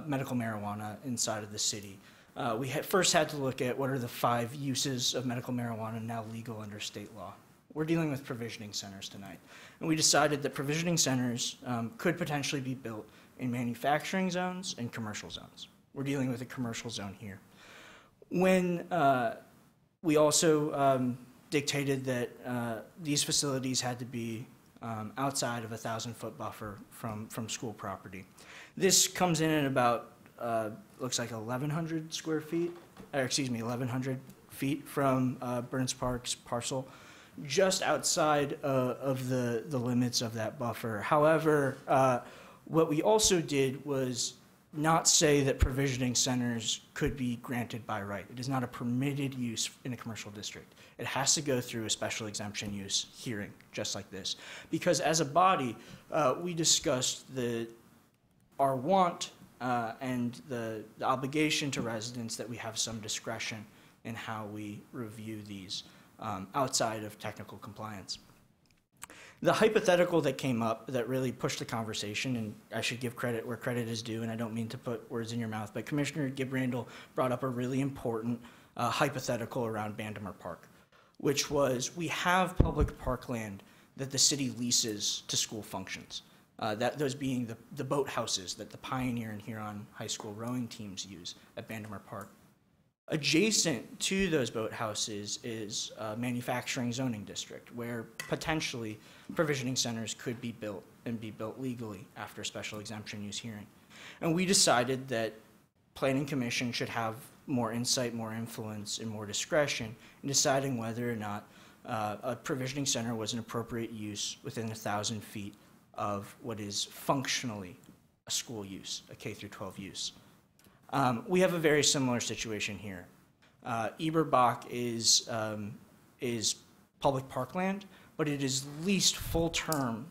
medical marijuana inside of the city, we first had to look at what are the 5 uses of medical marijuana now legal under state law. We're dealing with provisioning centers tonight. And we decided that provisioning centers could potentially be built in manufacturing zones and commercial zones. We're dealing with a commercial zone here. When We also dictated that these facilities had to be outside of a 1,000-foot buffer from school property. This comes in at about, looks like 1,100 square feet, or excuse me, 1,100 feet from Burns Park's parcel, just outside of the limits of that buffer. However, what we also did was not say that provisioning centers could be granted by right. It is not a permitted use in a commercial district. It has to go through a special exemption use hearing, just like this. Because as a body, we discussed our want and the obligation to residents that we have some discretion in how we review these outside of technical compliance. The hypothetical that came up that really pushed the conversation, and I should give credit where credit is due, and I don't mean to put words in your mouth, but Commissioner Gibrandl brought up a really important hypothetical around Bandamer Park, which was we have public parkland that the city leases to school functions. Those being the boathouses that the Pioneer and Huron High School rowing teams use at Bandamer Park. Adjacent to those boathouses is a manufacturing zoning district where potentially provisioning centers could be built and be built legally after a special exemption use hearing. And we decided that Planning Commission should have more insight, more influence, and more discretion in deciding whether or not a provisioning center was an appropriate use within 1,000 feet of what is functionally a school use, a K through 12 use. We have a very similar situation here. Eberbach is public parkland, but it is leased full term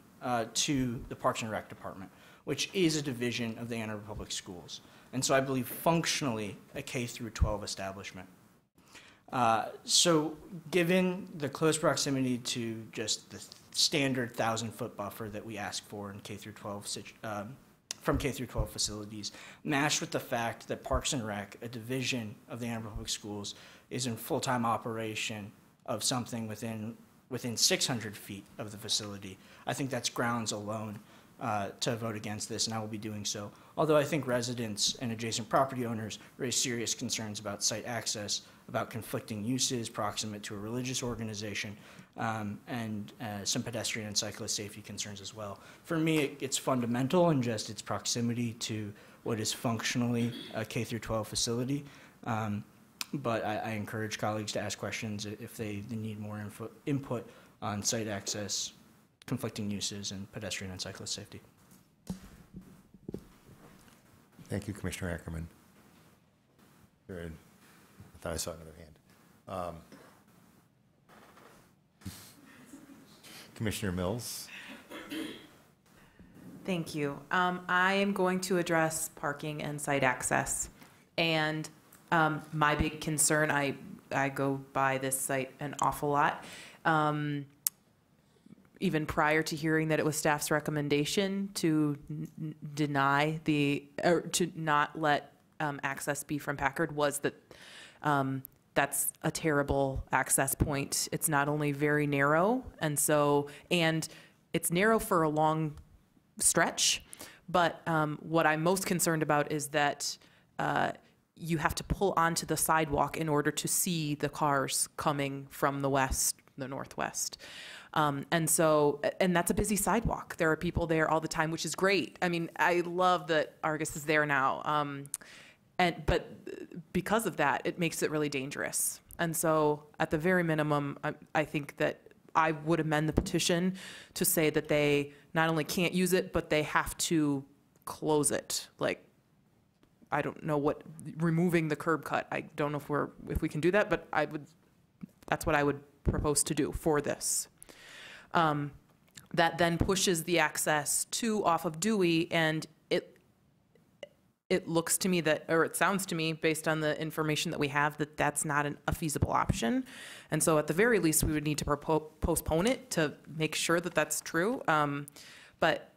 to the Parks and Rec Department, which is a division of the Ann Arbor Public Schools. And so I believe functionally a K through 12 establishment. So given the close proximity to just the standard 1,000-foot buffer that we ask for in K through 12 from K through 12 facilities, matched with the fact that Parks and Rec, a division of the Ann Arbor Public Schools, is in full-time operation of something within 600 feet of the facility, I think that's grounds alone to vote against this, and I will be doing so. Although I think residents and adjacent property owners raise serious concerns about site access, about conflicting uses proximate to a religious organization, and some pedestrian and cyclist safety concerns as well. For me, it's fundamental in just its proximity to what is functionally a K through 12 facility. But I encourage colleagues to ask questions if they need more input on site access, conflicting uses, and pedestrian and cyclist safety. Thank you, Commissioner Ackerman. I thought I saw another hand. Commissioner Mills. Thank you. I am going to address parking and site access. And my big concern, I go by this site an awful lot. Even prior to hearing that it was staff's recommendation to deny or to not let access be from Packard, was that that's a terrible access point. It's not only very narrow, and it's narrow for a long stretch, but what I'm most concerned about is that you have to pull onto the sidewalk in order to see the cars coming from the northwest. And that's a busy sidewalk. There are people there all the time, which is great. I mean, I love that Argus is there now. But because of that, it makes it really dangerous. And so at the very minimum, I think that I would amend the petition to say that they not only can't use it, but they have to close it. Like, I don't know removing the curb cut. I don't know if we can do that, but that's what I would propose to do for this. That then pushes the access off of Dewey, and it looks to me or it sounds to me, based on the information that we have, that that's not a feasible option. And so at the very least, we would need to postpone it to make sure that that's true. But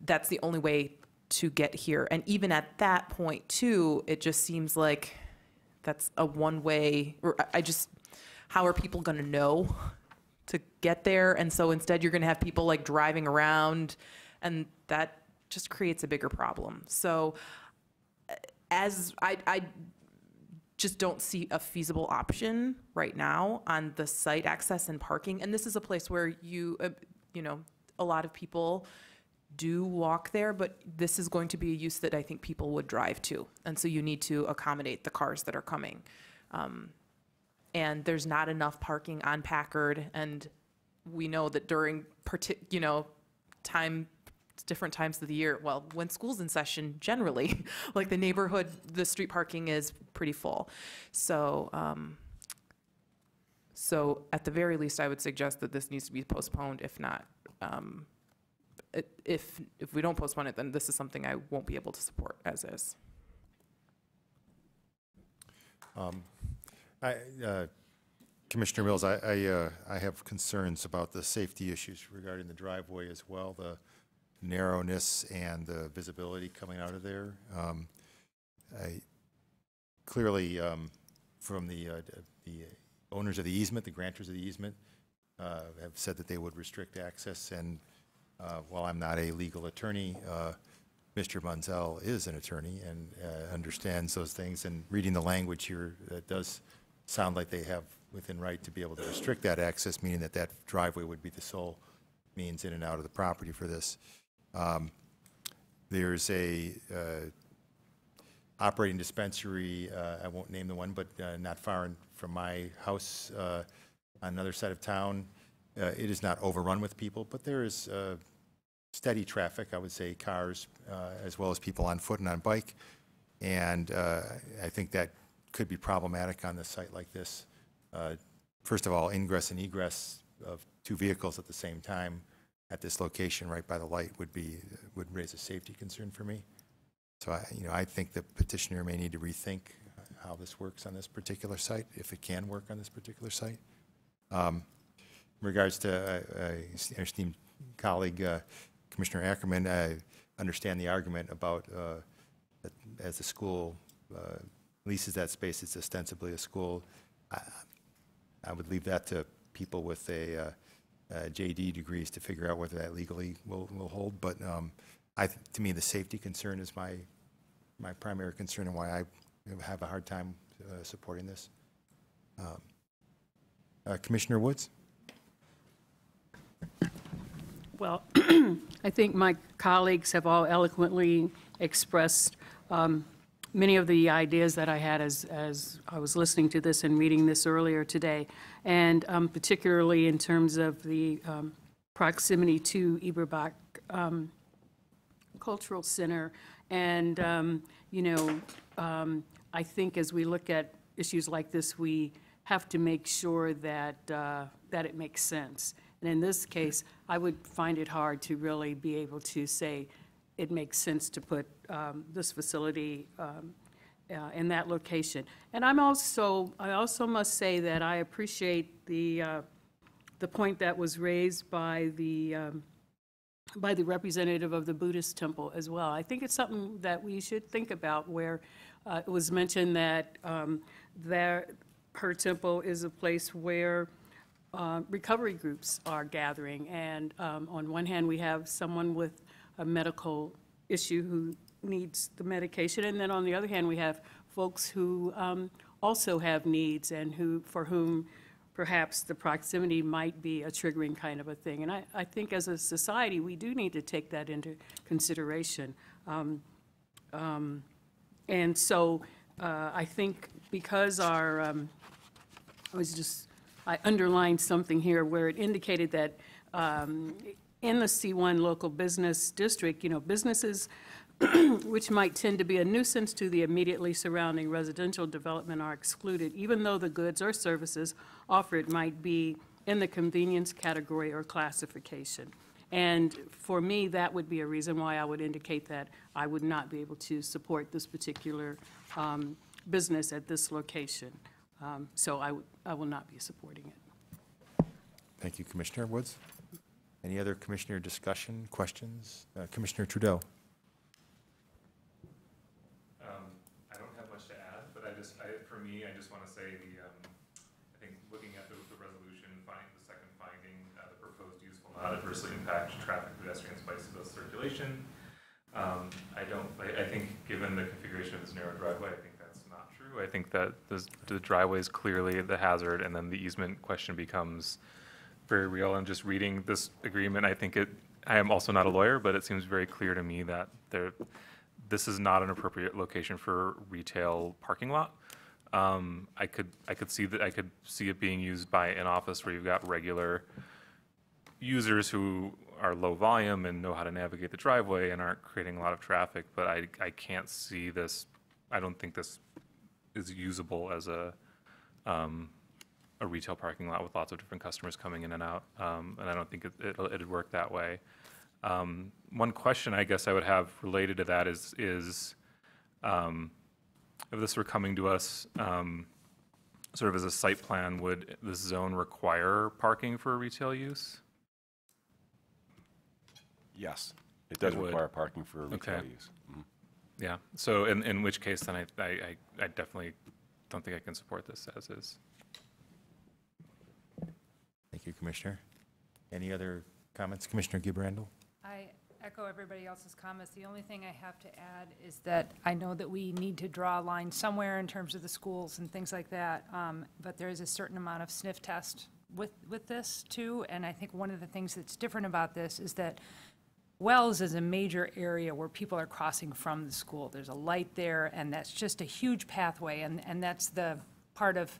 that's the only way to get here. And even at that point, too, it just seems like that's a one-way, or how are people going to know to get there? And so instead, you're going to have people like driving around, and that just creates a bigger problem. So as I just don't see a feasible option right now on the site access and parking. And this is a place where you know, a lot of people do walk there, but this is going to be a use that I think people would drive to. And so you need to accommodate the cars that are coming. And there's not enough parking on Packard. And we know that during, you know, different times of the year, well, when school's in session, generally, like the neighborhood, the street parking is pretty full. So, so at the very least, I would suggest that this needs to be postponed. If not, if we don't postpone it, then this is something I won't be able to support as is. Commissioner Mills, I have concerns about the safety issues regarding the driveway as well, the narrowness and the visibility coming out of there. Clearly, from the owners of the easement, the grantors of the easement, have said that they would restrict access. And while I'm not a legal attorney, Mr. Munzel is an attorney and understands those things. And reading the language here, it does sound like they have within right to be able to restrict that access, meaning that that driveway would be the sole means in and out of the property for this. There's a operating dispensary, I won't name the one, but not far from my house on another side of town. It is not overrun with people, but there is steady traffic, I would say, cars, as well as people on foot and on bike. And I think that could be problematic on a site like this. First of all, ingress and egress of two vehicles at the same time at this location right by the light would raise a safety concern for me. So I think the petitioner may need to rethink how this works on this particular site, if it can work on this particular site. In regards to our esteemed colleague, Commissioner Ackerman, I understand the argument about that as the school leases that space, it's ostensibly a school. I would leave that to people with a JD degrees to figure out whether that legally will hold. But to me, the safety concern is my primary concern and why I have a hard time supporting this. Commissioner Woods? Well, I think my colleagues have all eloquently expressed many of the ideas that I had as I was listening to this and reading this earlier today, and particularly in terms of the proximity to Eberbach Cultural Center. And, I think as we look at issues like this, we have to make sure that, that it makes sense. And in this case, I would find it hard to really be able to say it makes sense to put this facility in that location. And I also must say that I appreciate the point that was raised by the representative of the Buddhist temple as well. I think it's something that we should think about, where it was mentioned that her temple is a place where recovery groups are gathering. And on one hand, we have someone with a medical issue who needs the medication, and then on the other hand, we have folks who also have needs and for whom perhaps the proximity might be a triggering kind of a thing. And I think as a society, we do need to take that into consideration. And so I think because I underlined something here where it indicated that in the C1 local business district, businesses which might tend to be a nuisance to the immediately surrounding residential development are excluded, even though the goods or services offered might be in the convenience category or classification. And for me, that would be a reason why I would indicate that I would not be able to support this particular business at this location. So I will not be supporting it. Thank you, Commissioner Woods. Any other commissioner discussion, questions? Commissioner Trudeau. I don't have much to add, but for me, I just want to say I think looking at the resolution, the second finding, the proposed use will not adversely impact traffic, pedestrians, bicycle circulation. I think given the configuration of this narrow driveway, I think that's not true. through. I think that the driveway is clearly the hazard, and then the easement question becomes very real. And just reading this agreement, I am also not a lawyer, but it seems very clear to me that this is not an appropriate location for retail parking lot. I could see it being used by an office where you've got regular users who are low volume and know how to navigate the driveway and aren't creating a lot of traffic, but I can't see this. I don't think this is usable as a retail parking lot with lots of different customers coming in and out, and I don't think it'd work that way. One question I guess I would have related to that is if this were coming to us sort of as a site plan, would this zone require parking for retail use? Yes, it does require parking for retail use. Mm-hmm. Yeah, so in which case then I definitely don't think I can support this as is. Thank you, Commissioner. Any other comments? Commissioner Gibrandel? I echo everybody else's comments. The only thing I have to add is that I know that we need to draw a line somewhere in terms of the schools and things like that, but there is a certain amount of sniff test with this too, and I think one of the things that's different about this is that Wells is a major area where people are crossing from the school. There's a light there, and that's just a huge pathway, and that's the part of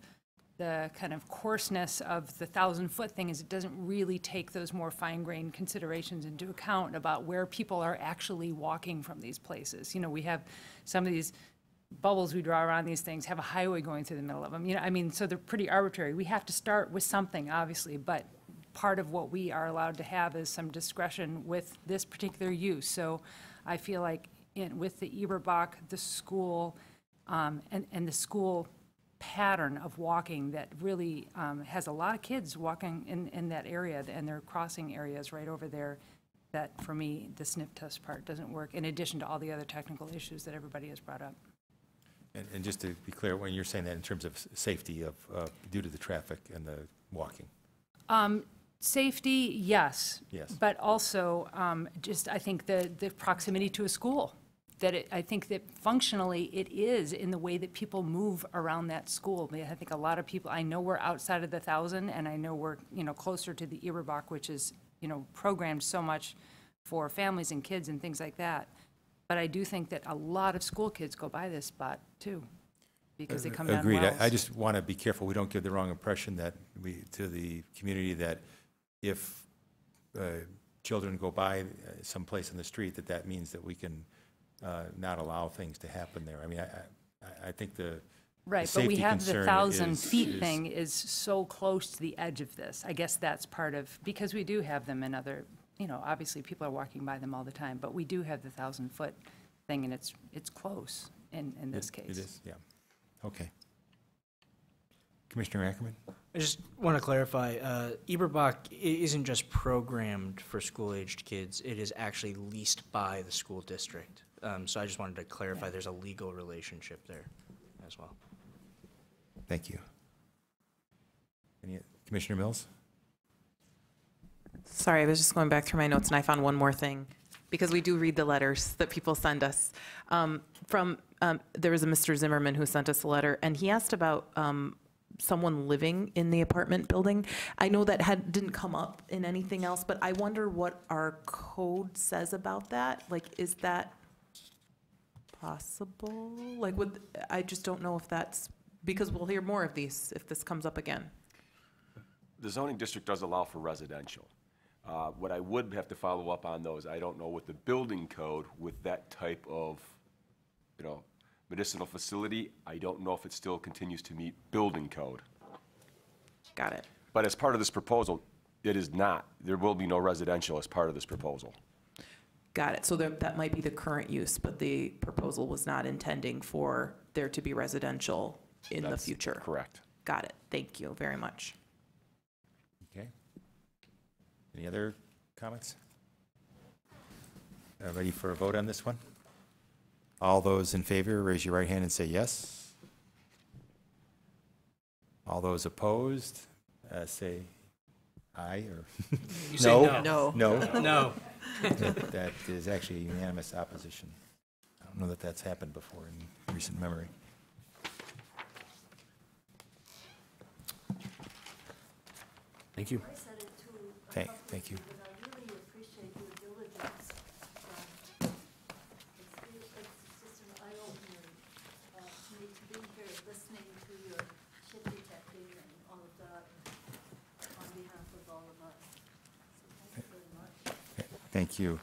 the kind of coarseness of the 1,000-foot thing is it doesn't really take those more fine-grained considerations into account about where people are actually walking from these places. You know, we have some of these bubbles we draw around these things have a highway going through the middle of them. You know, I mean, so they're pretty arbitrary. We have to start with something, obviously, but part of what we are allowed to have is some discretion with this particular use. So I feel like with the Eberbach, the school, and the school pattern of walking that really has a lot of kids walking in that area, and they're crossing areas right over there, that for me, the sniff test part doesn't work, in addition to all the other technical issues that everybody has brought up. And just to be clear, when you're saying that in terms of safety due to the traffic and the walking? Safety, yes. Yes. But also, just I think the proximity to a school, I think that functionally it is in the way that people move around that school. I think a lot of people, I know we're outside of the 1,000, and I know we're, closer to the Eberbach, which is, programmed so much for families and kids and things like that. But I do think that a lot of school kids go by this spot too, because they come down Agreed. Wells. I just want to be careful we don't give the wrong impression to the community that if children go by someplace in the street, that means that we can not allow things to happen there. I mean, I think right, but we have the 1,000 feet thing is so close to the edge of this. I guess that's part of, because we do have them in other, obviously people are walking by them all the time, but we do have the 1,000-foot thing, and it's close in this case. It is, yeah. Okay. Commissioner Ackerman? I just want to clarify, Eberbach isn't just programmed for school-aged kids, it is actually leased by the school district. So I just wanted to clarify there's a legal relationship there as well. Thank you. Commissioner Mills? Sorry, I was just going back through my notes and I found one more thing, because we do read the letters that people send us. There was a Mr. Zimmerman who sent us a letter, and he asked about someone living in the apartment building. I know that didn't come up in anything else, but I wonder what our code says about that. Like, is that possible? Like, I just don't know if that's, because we'll hear more of these if this comes up again. The zoning district does allow for residential. What I would have to follow up on those, I don't know with the building code with that type of, medicinal facility, I don't know if it still continues to meet building code. Got it. But as part of this proposal, it is not. There will be no residential as part of this proposal. Got it. So that might be the current use, but the proposal was not intending for there to be residential in the future. Correct. Got it. Thank you very much. Okay. Any other comments? Ready for a vote on this one? All those in favor, raise your right hand and say yes. All those opposed, say aye or You say no. No. No. No. That is actually a unanimous opposition. I don't know that that's happened before in recent memory. Thank you. Thank you. But I really appreciate your diligence. It's just an eye-opener to me to be here listening to your shit detecting and all of that on behalf of all of us. So thank you very much. Thank you.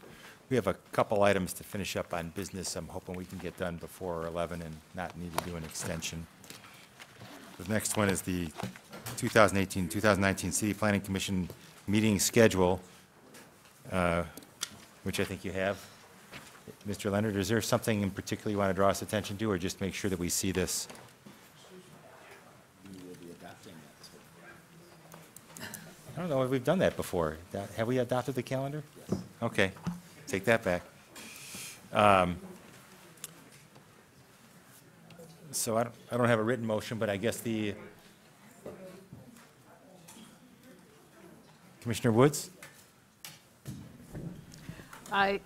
We have a couple items to finish up on business. I'm hoping we can get done before 11 and not need to do an extension. The next one is the 2018-2019 City Planning Commission meeting schedule, which I think you have. Mr. Leonard, is there something in particular you want to draw us attention to, or just make sure that we see this? I don't know if we've done that before. Have we adopted the calendar? Yes. Okay, take that back. So I don't have a written motion, but I guess the Commissioner Woods? I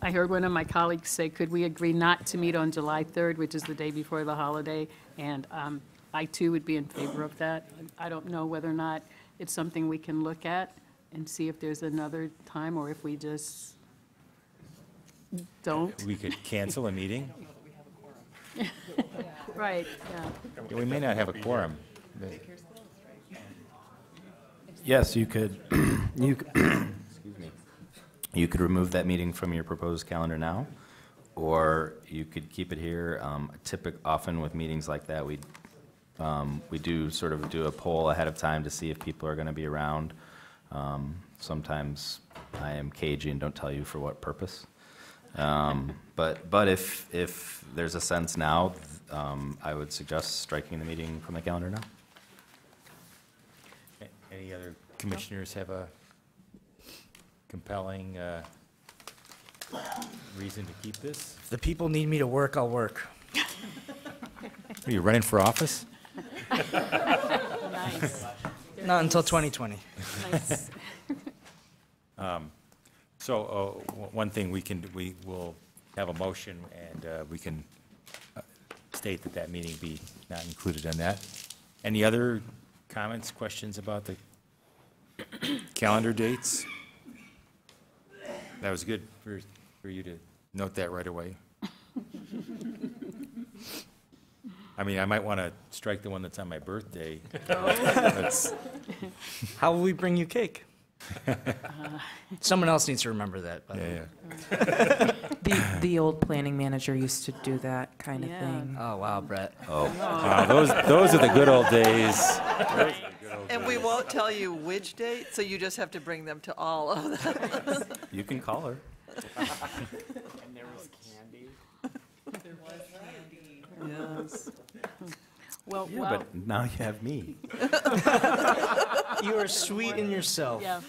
heard one of my colleagues say, could we agree not to meet on July 3rd, which is the day before the holiday? And I too would be in favor of that. I don't know whether or not it's something we can look at and see if there's another time, or if we just don't. We could cancel a meeting. Right, yeah. We may not have a quorum. Yes, you could, excuse me. You could remove that meeting from your proposed calendar now, or you could keep it here. Often with meetings like that, we do sort of do a poll ahead of time to see if people are going to be around. Sometimes I am cagey and don't tell you for what purpose. But if there's a sense now, I would suggest striking the meeting from the calendar now. Any other commissioners have a compelling reason to keep this? If the people need me to work, I'll work. Are you running for office? Nice. Not until 2020. Nice. So one thing we will have a motion, and we can state that meeting be not included in that. Any other comments, questions about the calendar dates? That was good for you to note that right away. I mean, I might want to strike the one that's on my birthday. How will we bring you cake? Someone else needs to remember that. By The old planning manager used to do that kind of thing. Oh, wow, Brett. Oh. Wow, those are the good old days. And we won't tell you which date, so you just have to bring them to all of them. You can call her. And there was candy. There was candy. Yes. Well, Yeah, but now you have me. You are sweet in yourself. Yeah.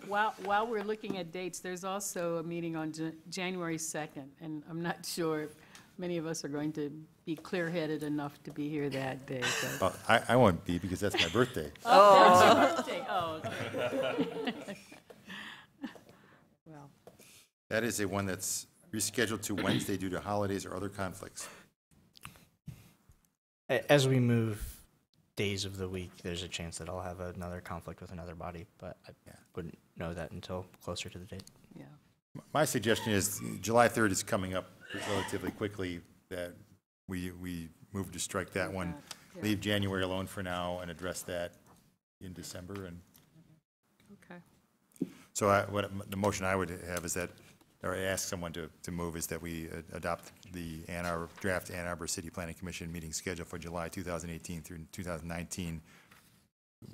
While we're looking at dates, there's also a meeting on January 2nd, and I'm not sure if many of us are going to be clear-headed enough to be here that day. Well, I won't be, because that's my birthday. Oh, that's your birthday. Oh, okay. Well. That is one that's rescheduled to Wednesday due to holidays or other conflicts. As we move days of the week, there's a chance that I'll have another conflict with another body, but I wouldn't know that until closer to the date. Yeah. My suggestion is July 3rd is coming up relatively quickly, that we move to strike that one, leave January alone for now, and address that in December. And Okay. so the motion I would have is that, or ask someone to move, is that we adopt the draft Ann Arbor City Planning Commission meeting schedule for July 2018 through 2019,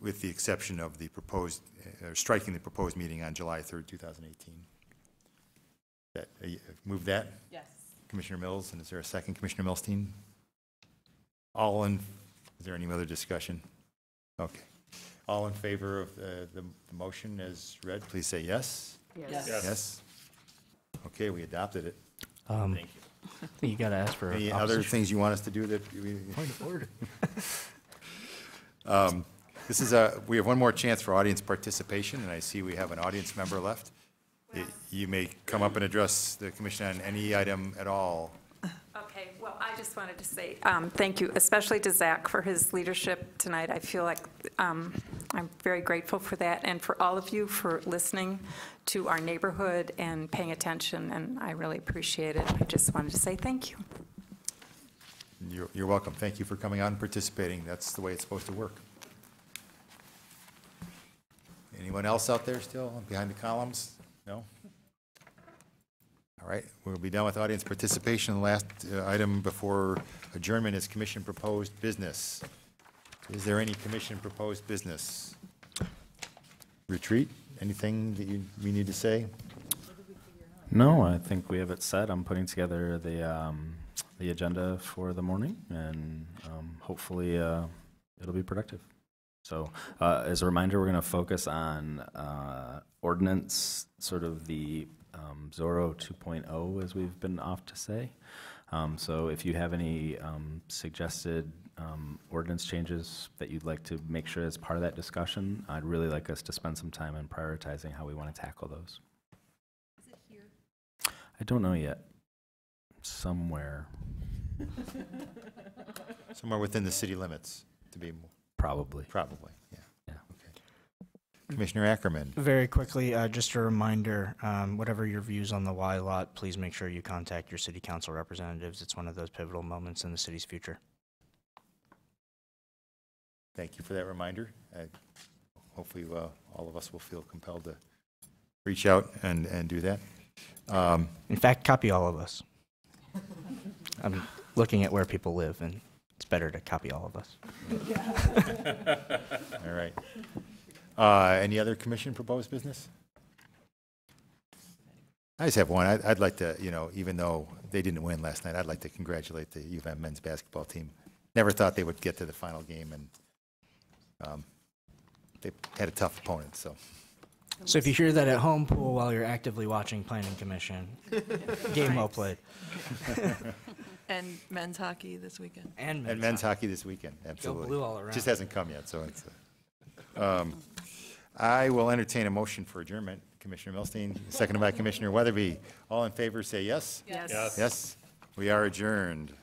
with the exception of the proposed, striking the proposed meeting on July 3rd, 2018. Move that? Yes. Commissioner Mills, and is there a second? Commissioner Milstein? Is there any other discussion? Okay. All in favor of the motion as read, please say yes. Yes. Yes. Okay, we adopted it. Thank you. You got to ask for Any other things you want us to do that? Point of order. This is we have one more chance for audience participation, and I see we have an audience member left. You may come up and address the commission on any item at all. Okay, well, I just wanted to say thank you, especially to Zach for his leadership tonight. I feel like I'm very grateful for that, and for all of you for listening to our neighborhood and paying attention, and I really appreciate it. I just wanted to say thank you. You're welcome. Thank you for coming on and participating. That's the way it's supposed to work. Anyone else out there still behind the columns? No? All right, we'll be done with audience participation. The last item before adjournment is commission proposed business. Is there any commission proposed business? Retreat? Anything that we need to say? No, I think we have it set. I'm putting together the agenda for the morning, and hopefully it'll be productive. So as a reminder, we're going to focus on ordinance, sort of the Zorro 2.0, as we've been off to say. So if you have any suggested ordinance changes that you'd like to make sure as part of that discussion, I'd really like us to spend some time in prioritizing how we want to tackle those. Is it here? I don't know yet. Somewhere. Somewhere within the city limits, to be more. Probably. Probably, yeah. Okay. Commissioner Ackerman. Very quickly, just a reminder, whatever your views on the Y lot, please make sure you contact your city council representatives. It's one of those pivotal moments in the city's future. Thank you for that reminder. Hopefully all of us will feel compelled to reach out and do that. In fact, copy all of us. I'm looking at where people live, and it's better to copy all of us. All right. Any other commission proposed business? I just have one. I'd like to, even though they didn't win last night, I'd like to congratulate the U of M men's basketball team. Never thought they would get to the final game, and they had a tough opponent. So if you hear that at home pool while you're actively watching Planning Commission, game well played. And men's hockey this weekend. And men's hockey this weekend, absolutely. Go blue all around. Just hasn't come yet, so it's. I will entertain a motion for adjournment. Commissioner Milstein, seconded by Commissioner Weatherby. All in favor, say yes. Yes. Yes. We are adjourned.